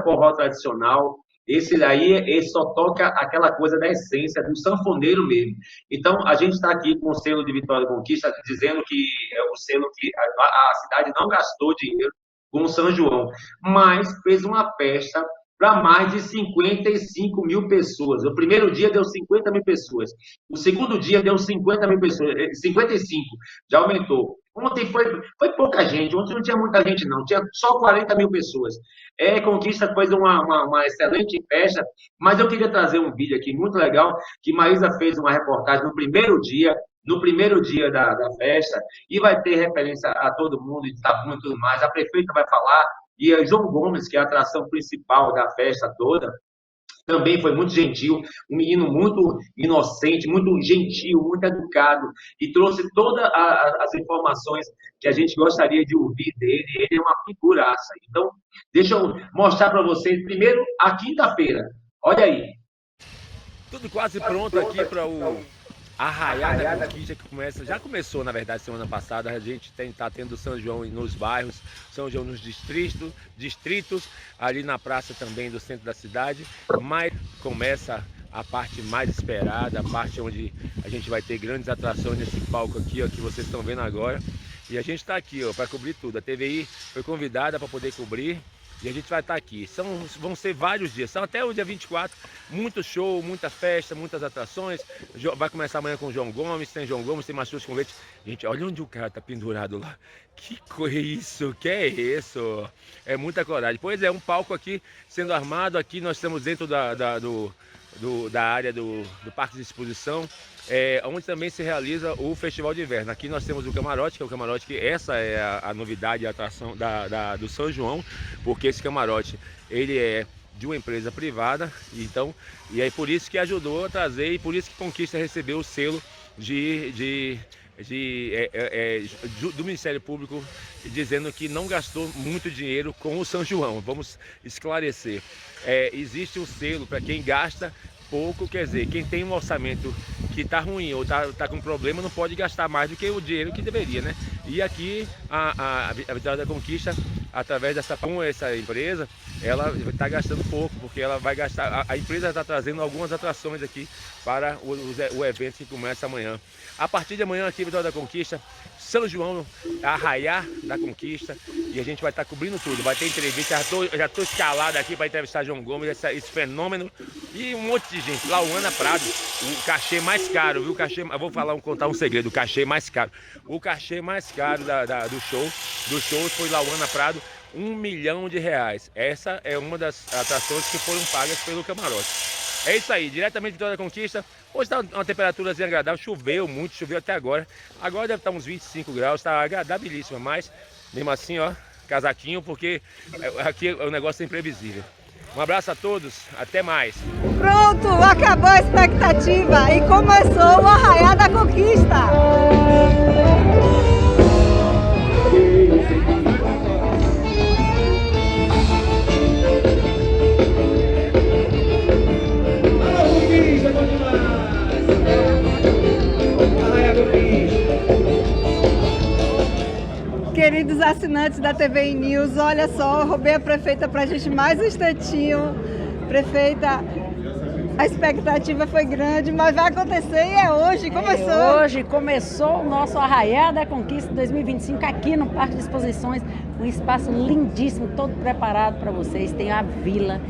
forró tradicional. Esse daí, ele só toca aquela coisa da essência, do sanfoneiro mesmo. Então, a gente está aqui com o selo de Vitória da Conquista, dizendo que é o selo que a cidade não gastou dinheiro com o São João, mas fez uma festa para mais de 55 mil pessoas. O primeiro dia deu 50 mil pessoas. O segundo dia deu 50 mil pessoas. 55, já aumentou. Ontem foi pouca gente. Ontem não tinha muita gente, não. Tinha só 40 mil pessoas. Conquista fez uma excelente festa, mas eu queria trazer um vídeo aqui muito legal, que Maísa fez uma reportagem no primeiro dia da festa, e vai ter referência a todo mundo, de Itabuna e tudo mais. A prefeita vai falar, e o João Gomes, que é a atração principal da festa toda, também foi muito gentil, um menino muito inocente, muito gentil, muito educado, e trouxe todas as informações que a gente gostaria de ouvir dele. Ele é uma figuraça. Então, deixa eu mostrar para vocês primeiro a quinta-feira. Olha aí. Tudo quase pronto aqui para o Arraiá da Conquista, que já começou, na verdade, semana passada. A gente está tendo São João nos bairros, São João nos distritos, ali na praça também do centro da cidade, mas começa a parte mais esperada, a parte onde a gente vai ter grandes atrações nesse palco aqui, ó, que vocês estão vendo agora. E a gente está aqui para cobrir tudo. A TVI foi convidada para poder cobrir. E a gente vai estar aqui. Vão ser vários dias, são até o dia 24, muito show, muita festa, muitas atrações. Vai começar amanhã com o João Gomes, tem Matheus com leite. Gente, olha onde o cara tá pendurado lá. Que isso? Que é isso? É muita coragem. Pois é, um palco aqui sendo armado. Aqui nós estamos dentro da área do Parque de Exposição, onde também se realiza o Festival de Inverno. Aqui nós temos o camarote, que é o camarote que essa é a novidade, a atração do São João, porque esse camarote ele é de uma empresa privada, então, e é por isso que ajudou a trazer, e por isso que Conquista recebeu o selo do Ministério Público, dizendo que não gastou muito dinheiro com o São João. Vamos esclarecer. Existe um selo para quem gasta pouco, quer dizer, quem tem um orçamento que está ruim ou tá com problema não pode gastar mais do que o dinheiro que deveria, né? E aqui a Vitória da Conquista, através com essa empresa, ela está gastando pouco, porque ela vai gastar. A empresa está trazendo algumas atrações aqui para o evento que começa amanhã. A partir de amanhã aqui, Vitória da Conquista, São João, Arraiá da Conquista, e a gente vai estar cobrindo tudo. Vai ter entrevista, já estou escalado aqui para entrevistar João Gomes, esse fenômeno, e um monte de gente. Lauana Prado, o cachê mais caro, viu? Eu vou contar um segredo, o cachê mais caro. O cachê mais caro do show foi Lauana Prado, R$1 milhão. Essa é uma das atrações que foram pagas pelo camarote. É isso aí, diretamente de Vitória da Conquista. Hoje está uma temperatura agradável, choveu muito, choveu até agora. Agora deve estar uns 25 graus, está agradabilíssima, mas mesmo assim, ó, casaquinho, porque aqui o negócio é imprevisível. Um abraço a todos, até mais. Pronto, acabou a expectativa e começou o Arraiá da Conquista. Queridos assinantes da TV News, olha só, roubei a prefeita pra gente mais um instantinho. Prefeita, a expectativa foi grande, mas vai acontecer e é hoje, começou. Hoje começou o nosso Arraiá da Conquista 2025 aqui no Parque de Exposições, um espaço lindíssimo, todo preparado para vocês. Tem a vila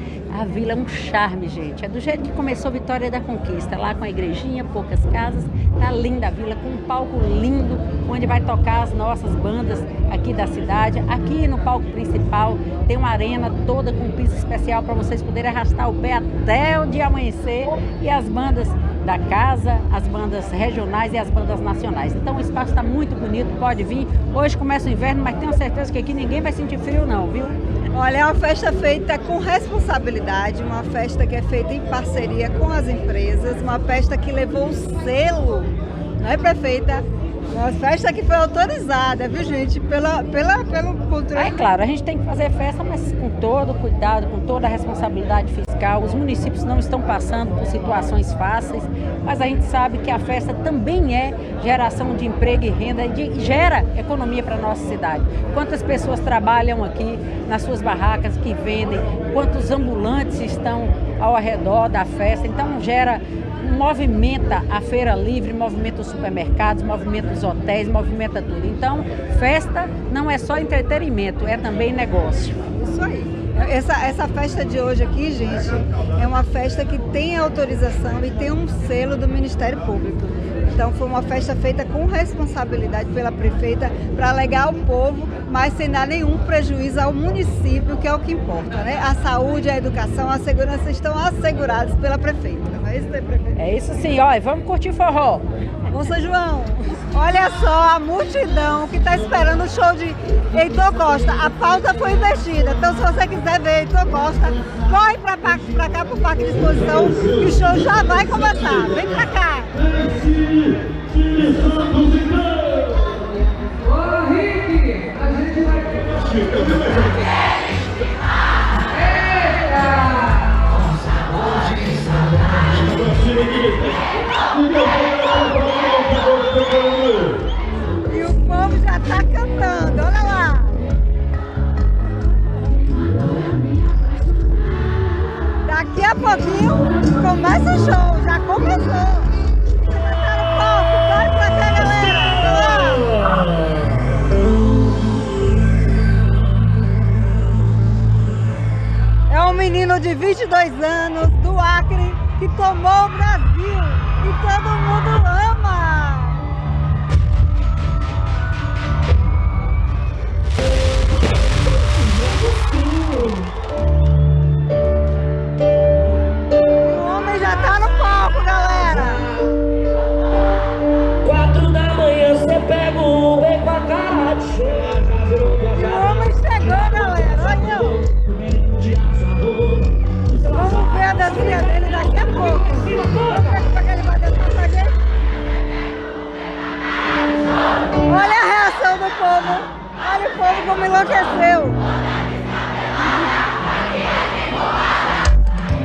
é um charme, gente, é do jeito que começou Vitória da Conquista, lá com a igrejinha, poucas casas, tá linda a vila, com um palco lindo, onde vai tocar as nossas bandas aqui da cidade. Aqui no palco principal tem uma arena toda com piso especial para vocês poderem arrastar o pé até o dia amanhecer, e as bandas da casa, as bandas regionais e as bandas nacionais. Então o espaço está muito bonito, pode vir. Hoje começa o inverno, mas tenho certeza que aqui ninguém vai sentir frio não, viu? Olha, é uma festa feita com responsabilidade, uma festa que é feita em parceria com as empresas, uma festa que levou o selo, não é, prefeita? Uma festa que foi autorizada, viu, gente, pelo controle. É claro, a gente tem que fazer festa, mas com todo cuidado, com toda a responsabilidade fiscal. Os municípios não estão passando por situações fáceis, mas a gente sabe que a festa também é geração de emprego e renda e gera economia para a nossa cidade. Quantas pessoas trabalham aqui nas suas barracas que vendem, quantos ambulantes estão ao redor da festa, então movimenta a feira livre, movimenta os supermercados, movimenta os hotéis, movimenta tudo. Então, festa não é só entretenimento, é também negócio. Isso aí. Essa festa de hoje aqui, gente, é uma festa que tem autorização e tem um selo do Ministério Público. Então, foi uma festa feita com responsabilidade pela prefeita para alegar o povo, mas sem dar nenhum prejuízo ao município, que é o que importa, né? A saúde, a educação, a segurança estão assegurados pela prefeita. Não é isso, prefeita? É isso sim, olha, vamos curtir forró. Ô, São João, olha só a multidão que está esperando o show de Heitor Costa. A pauta foi investida, então se você quiser ver Heitor Costa, corre para cá para o Parque de Exposição, que o show já vai começar. Vem para cá. Ô, Rick, a gente vai... E o povo já está cantando, olha lá. Daqui a pouquinho começa o show, já começou. Você vai estar no palco, corre pra cá, galera. É um menino de 22 anos, do Acre, que tomou o Brasil e todo mundo ama. O homem já tá no palco, galera. 4 da manhã você pega o Uber com a cara de choro. O homem chegou, galera. Olha. Vamos ver a dancinha dele daqui a pouco. Vamos ver como é que ele vai dançar com a gente. Olha a reação do povo. Olha o povo como enlouqueceu.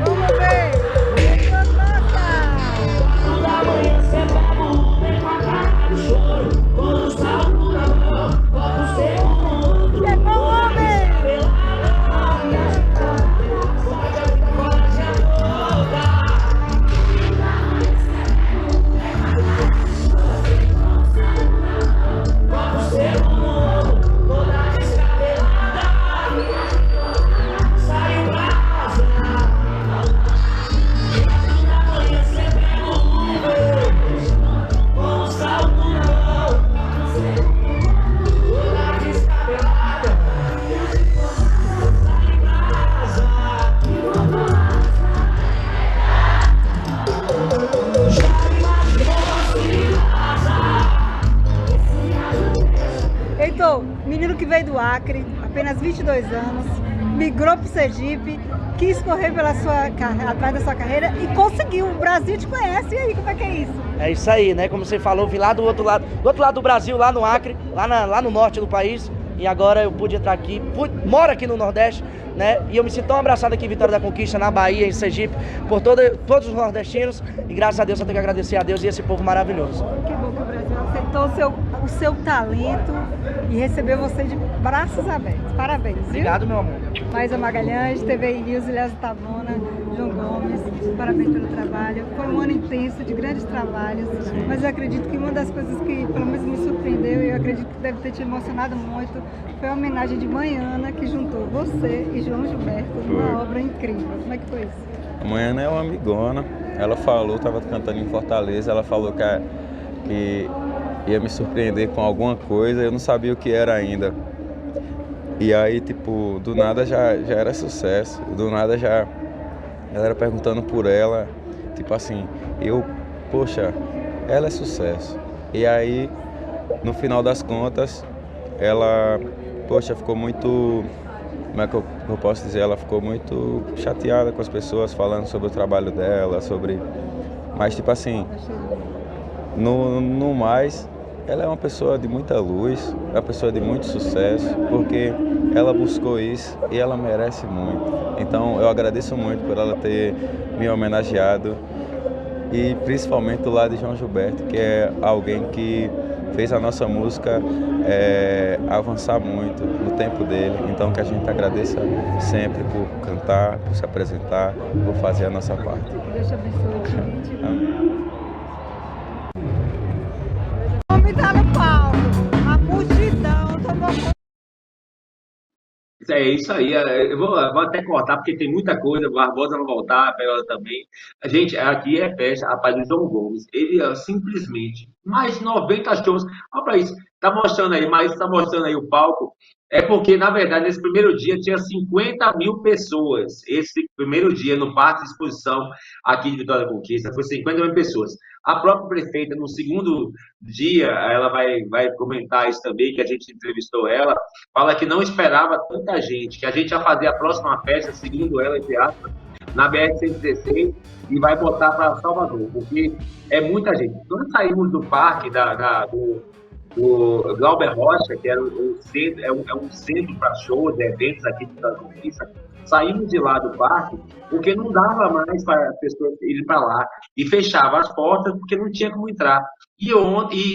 Vamos ver. Da manhã você pega o Uber com a cara de choro. Com o salto na mão, bota o seu mundo. Chegou o homem. Saiu pra Vitor, menino que veio do Acre, apenas 22 anos, migrou para o Sergipe, quis correr atrás da sua carreira e conseguiu. O Brasil te conhece, e aí, como é que é isso? É isso aí, né? Como você falou, vim lá do outro lado do Brasil, lá no Acre, lá no norte do país. E agora eu pude entrar aqui, moro aqui no Nordeste, né? E eu me sinto tão abraçado aqui em Vitória da Conquista, na Bahia, em Sergipe, por todos os nordestinos. E graças a Deus eu tenho que agradecer a Deus e esse povo maravilhoso. Que bom que o Brasil aceitou o seu talento e recebeu você de braços abertos. Parabéns, viu? Obrigado, meu amor. Maísa Magalhães, TV News, Ilhéus Tavona, João Gomes, parabéns pelo trabalho. Foi um ano intenso, de grandes trabalhos, mas eu acredito que uma das coisas que pelo menos me surpreendeu e eu acredito que deve ter te emocionado muito foi a homenagem de Maiana, que juntou você e João Gilberto numa obra incrível. Como é que foi isso? A Maiana é uma amigona, ela falou, estava cantando em Fortaleza, ela falou que ia me surpreender com alguma coisa, eu não sabia o que era ainda. E aí, tipo, do nada já era sucesso, do nada já... Ela era perguntando por ela, tipo assim, poxa, ela é sucesso. E aí, no final das contas, ela, poxa, ficou muito, como é que eu posso dizer, ela ficou muito chateada com as pessoas falando sobre o trabalho dela, mas tipo assim, no mais, ela é uma pessoa de muita luz, é uma pessoa de muito sucesso, porque ela buscou isso e ela merece muito. Então eu agradeço muito por ela ter me homenageado e principalmente do lado de João Gilberto, que é alguém que fez a nossa música avançar muito no tempo dele. Então que a gente agradeça sempre por cantar, por se apresentar, por fazer a nossa parte. Deus te abençoe, gente. Amém. Vamos estar no palco, a multidão tomou conta. É isso aí, eu vou até cortar porque tem muita coisa, o Barbosa vai voltar, a Perola também. A gente, aqui é festa, rapaz, do João Gomes, ele simplesmente, mais de 90 shows, olha pra isso, tá mostrando aí, mas tá mostrando aí o palco, é porque, na verdade, nesse primeiro dia tinha 50 mil pessoas, esse primeiro dia no Parque de Exposição aqui de Vitória da Conquista, foi 50 mil pessoas. A própria prefeita, no segundo dia, ela vai comentar isso também, que a gente entrevistou ela, fala que não esperava tanta gente, que a gente ia fazer a próxima festa, segundo ela, entre aspas, na BR-116 e vai botar para Salvador, porque é muita gente. Nós saímos do parque do Glauber Rocha, que era um centro para shows, eventos aqui de Vitória da Conquista, saímos de lá do parque porque não dava mais para as pessoas irem para lá e fechava as portas porque não tinha como entrar. E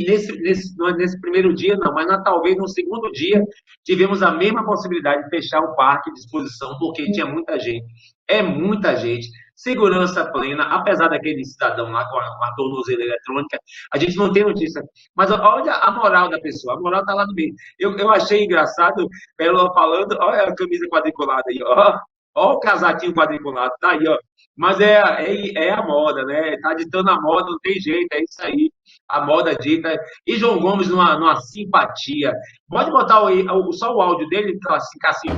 nesse primeiro dia, não, mas talvez no segundo dia tivemos a mesma possibilidade de fechar o parque de exposição porque tinha muita gente. É muita gente. Segurança plena, apesar daquele cidadão lá com a tornozeleira eletrônica, a gente não tem notícia. Mas olha a moral da pessoa, a moral está lá no meio. Eu achei engraçado, ela falando, olha a camisa quadriculada aí, ó. Olha o casaquinho quadriculado, tá aí, ó. Mas é a moda, né? Tá ditando a moda, não tem jeito, é isso aí. A moda dita. E João Gomes numa simpatia. Pode botar só o áudio dele, assim, Cassinho.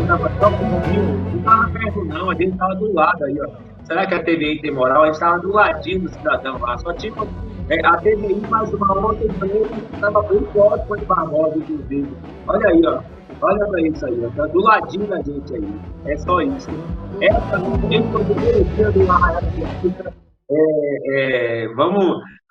Não estava perto, não, a gente estava do lado aí, ó. Será que a TVI tem moral? A gente estava do ladinho do cidadão lá, só tinha a TVI mais uma outra empresa que estava bem próxima de Barbosa, inclusive. Olha aí, ó. Olha para isso aí, ó. Tá do ladinho da gente aí. É só isso. Essa esse foi o primeiro dia do Arraial da Conquista.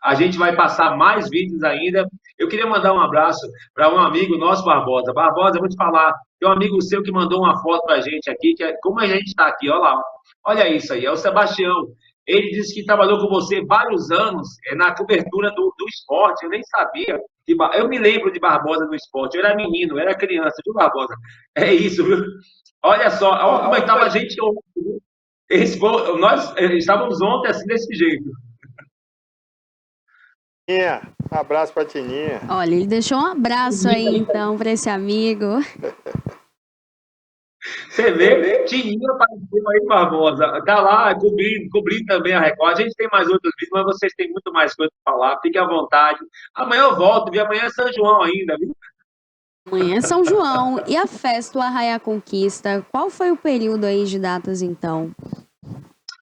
A gente vai passar mais vídeos ainda. Eu queria mandar um abraço para um amigo nosso, Barbosa. Barbosa, eu vou te falar, tem um amigo seu que mandou uma foto para a gente aqui, que como a gente está aqui, olha lá, olha isso aí, é o Sebastião. Ele disse que trabalhou com você vários anos na cobertura do esporte, eu nem sabia. Eu me lembro de Barbosa no esporte, eu era menino, eu era criança, viu, Barbosa? É isso, viu? Olha só, como estava a gente ontem. Nós estávamos ontem assim, desse jeito. Tininha, um abraço pra Tininha. Olha, ele deixou um abraço aí, então, para esse amigo. Você vê, Tininha apareceu aí, Barbosa. Tá lá cobrindo também a Record. A gente tem mais outros vídeos, mas vocês têm muito mais coisa para falar. Fique à vontade. Amanhã eu volto, viu? Amanhã é São João ainda, viu? Amanhã é São João. E a festa do Arraiá Conquista? Qual foi o período aí de datas, então?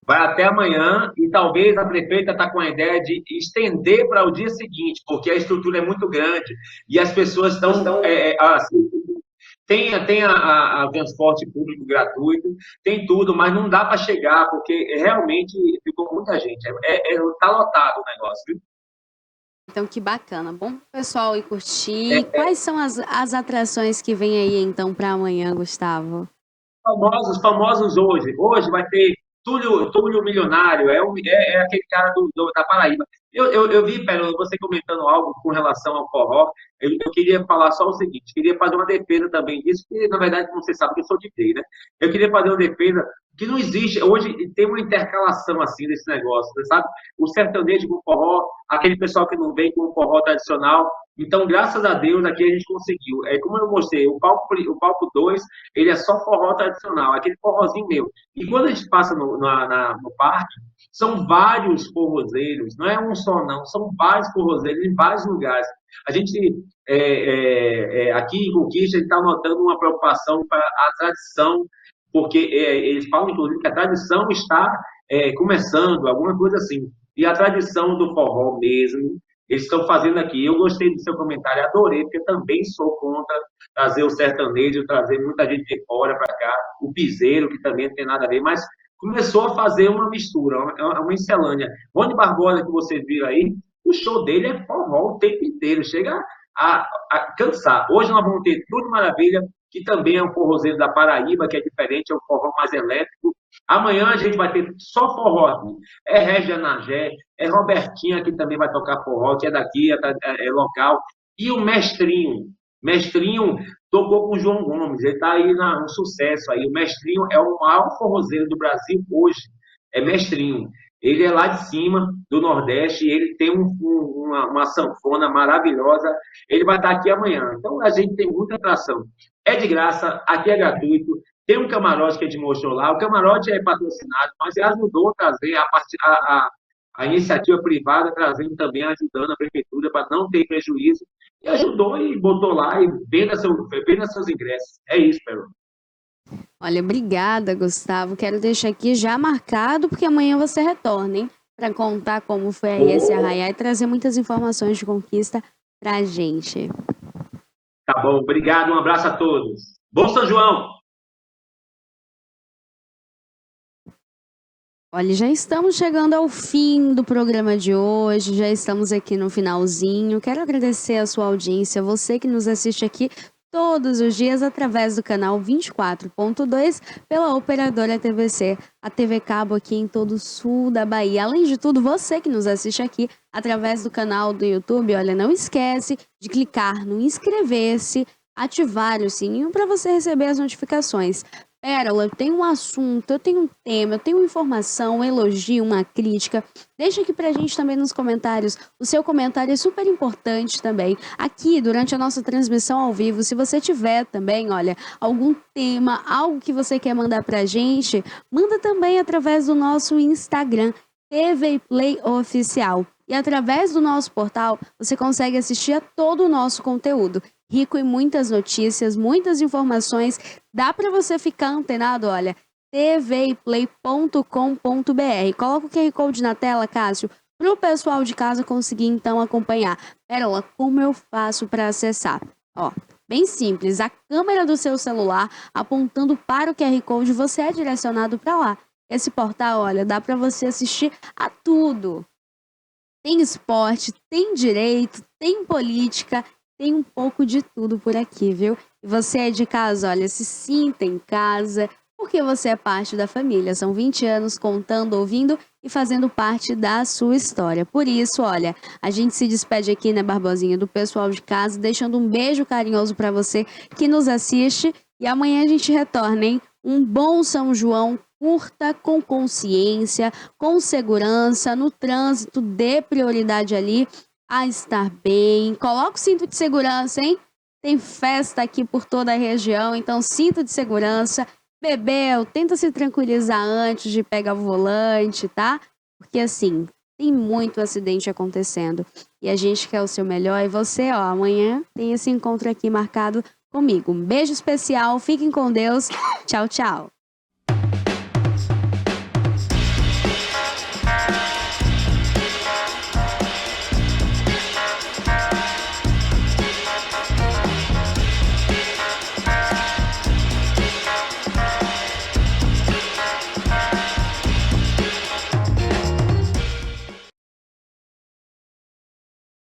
Vai até amanhã e talvez a prefeita está com a ideia de estender para o dia seguinte, porque a estrutura é muito grande e as pessoas estão assim, tem a transporte público gratuito, tem tudo, mas não dá para chegar, porque realmente ficou muita gente. Tá lotado o negócio, viu? Então, que bacana. Bom pro pessoal ir curtir. Quais são as atrações que vem aí, então, para amanhã, Gustavo? Famosos hoje. Hoje vai ter Túlio Milionário, é aquele cara da Paraíba. Eu vi, Pérola, você comentando algo com relação ao forró. Eu queria falar só o seguinte: queria fazer uma defesa também disso, que na verdade, como você sabe, que eu sou DJ, né? Eu queria fazer uma defesa que não existe. Hoje tem uma intercalação assim desse negócio, você sabe? O sertanejo com o forró, aquele pessoal que não vem com o forró tradicional. Então, graças a Deus, aqui a gente conseguiu. Como eu mostrei, o palco 2, ele é só forró tradicional, aquele forrozinho meu. E quando a gente passa no parque, são vários forrozeiros, não é um só não, são vários forrozeiros em vários lugares. A gente, aqui em Conquista, a gente está notando uma preocupação para a tradição, porque eles falam, inclusive, que a tradição está começando, alguma coisa assim. E a tradição do forró mesmo, eles estão fazendo aqui. Eu gostei do seu comentário, adorei, porque eu também sou contra trazer o sertanejo, trazer muita gente de fora para cá, o piseiro, que também não tem nada a ver, mas começou a fazer uma mistura, uma miscelânea. Rony Barbosa, que você viu aí, o show dele é forró o tempo inteiro, chega a cansar. Hoje nós vamos ter Tudo Maravilha, que também é um forrozeiro da Paraíba, que é diferente, é um forró mais elétrico. Amanhã a gente vai ter só forró aqui. É Régia Nagé, é Robertinha, que também vai tocar forró, que é daqui, é local. E o Mestrinho. Mestrinho tocou com o João Gomes, ele está aí no sucesso aí. O Mestrinho é o maior forrozeiro do Brasil hoje. É Mestrinho. Ele é lá de cima, do Nordeste, e ele tem uma sanfona maravilhosa. Ele vai estar aqui amanhã. Então a gente tem muita atração. É de graça, aqui é gratuito. Tem um camarote que a gente mostrou lá. O camarote é patrocinado, mas ajudou a trazer a iniciativa privada, trazendo também, ajudando a prefeitura para não ter prejuízo. E ajudou e botou lá e venda seus ingressos. É isso, Pedro. Olha, obrigada, Gustavo. Quero deixar aqui já marcado, porque amanhã você retorna, hein? Para contar como foi aí esse arraiá e trazer muitas informações de Conquista pra gente. Tá bom, obrigado. Um abraço a todos. Bom São João! Olha, já estamos chegando ao fim do programa de hoje, já estamos aqui no finalzinho. Quero agradecer a sua audiência, você que nos assiste aqui todos os dias através do canal 24.2 pela operadora TVC, a TV Cabo aqui em todo o sul da Bahia. Além de tudo, você que nos assiste aqui através do canal do YouTube, olha, não esquece de clicar no inscrever-se, ativar o sininho para você receber as notificações. Pérola, eu tenho um assunto, eu tenho um tema, eu tenho uma informação, um elogio, uma crítica. Deixa aqui pra gente também nos comentários. O seu comentário é super importante também. Aqui, durante a nossa transmissão ao vivo, se você tiver também, olha, algum tema, algo que você quer mandar pra gente, manda também através do nosso Instagram, TV Play Oficial. E através do nosso portal, você consegue assistir a todo o nosso conteúdo. Rico em muitas notícias, muitas informações. Dá para você ficar antenado, olha, tvplay.com.br. Coloca o QR Code na tela, Cássio, para o pessoal de casa conseguir então acompanhar. Pérola, como eu faço para acessar? Ó, bem simples, a câmera do seu celular apontando para o QR Code, você é direcionado para lá. Esse portal, olha, dá para você assistir a tudo. Tem esporte, tem direito, tem política, tem um pouco de tudo por aqui, viu? E você é de casa, olha, se sinta em casa, porque você é parte da família. São 20 anos contando, ouvindo e fazendo parte da sua história. Por isso, olha, a gente se despede aqui, né, Barbosinha, do pessoal de casa, deixando um beijo carinhoso para você que nos assiste. E amanhã a gente retorna, hein? Um bom São João, curta com consciência, com segurança, no trânsito, dê prioridade ali a estar bem. Coloca o cinto de segurança, hein? Tem festa aqui por toda a região, então cinto de segurança. Bebeu, tenta se tranquilizar antes de pegar o volante, tá? Porque assim, tem muito acidente acontecendo. E a gente quer o seu melhor. E você, ó, amanhã tem esse encontro aqui marcado comigo. Um beijo especial, fiquem com Deus. Tchau, tchau.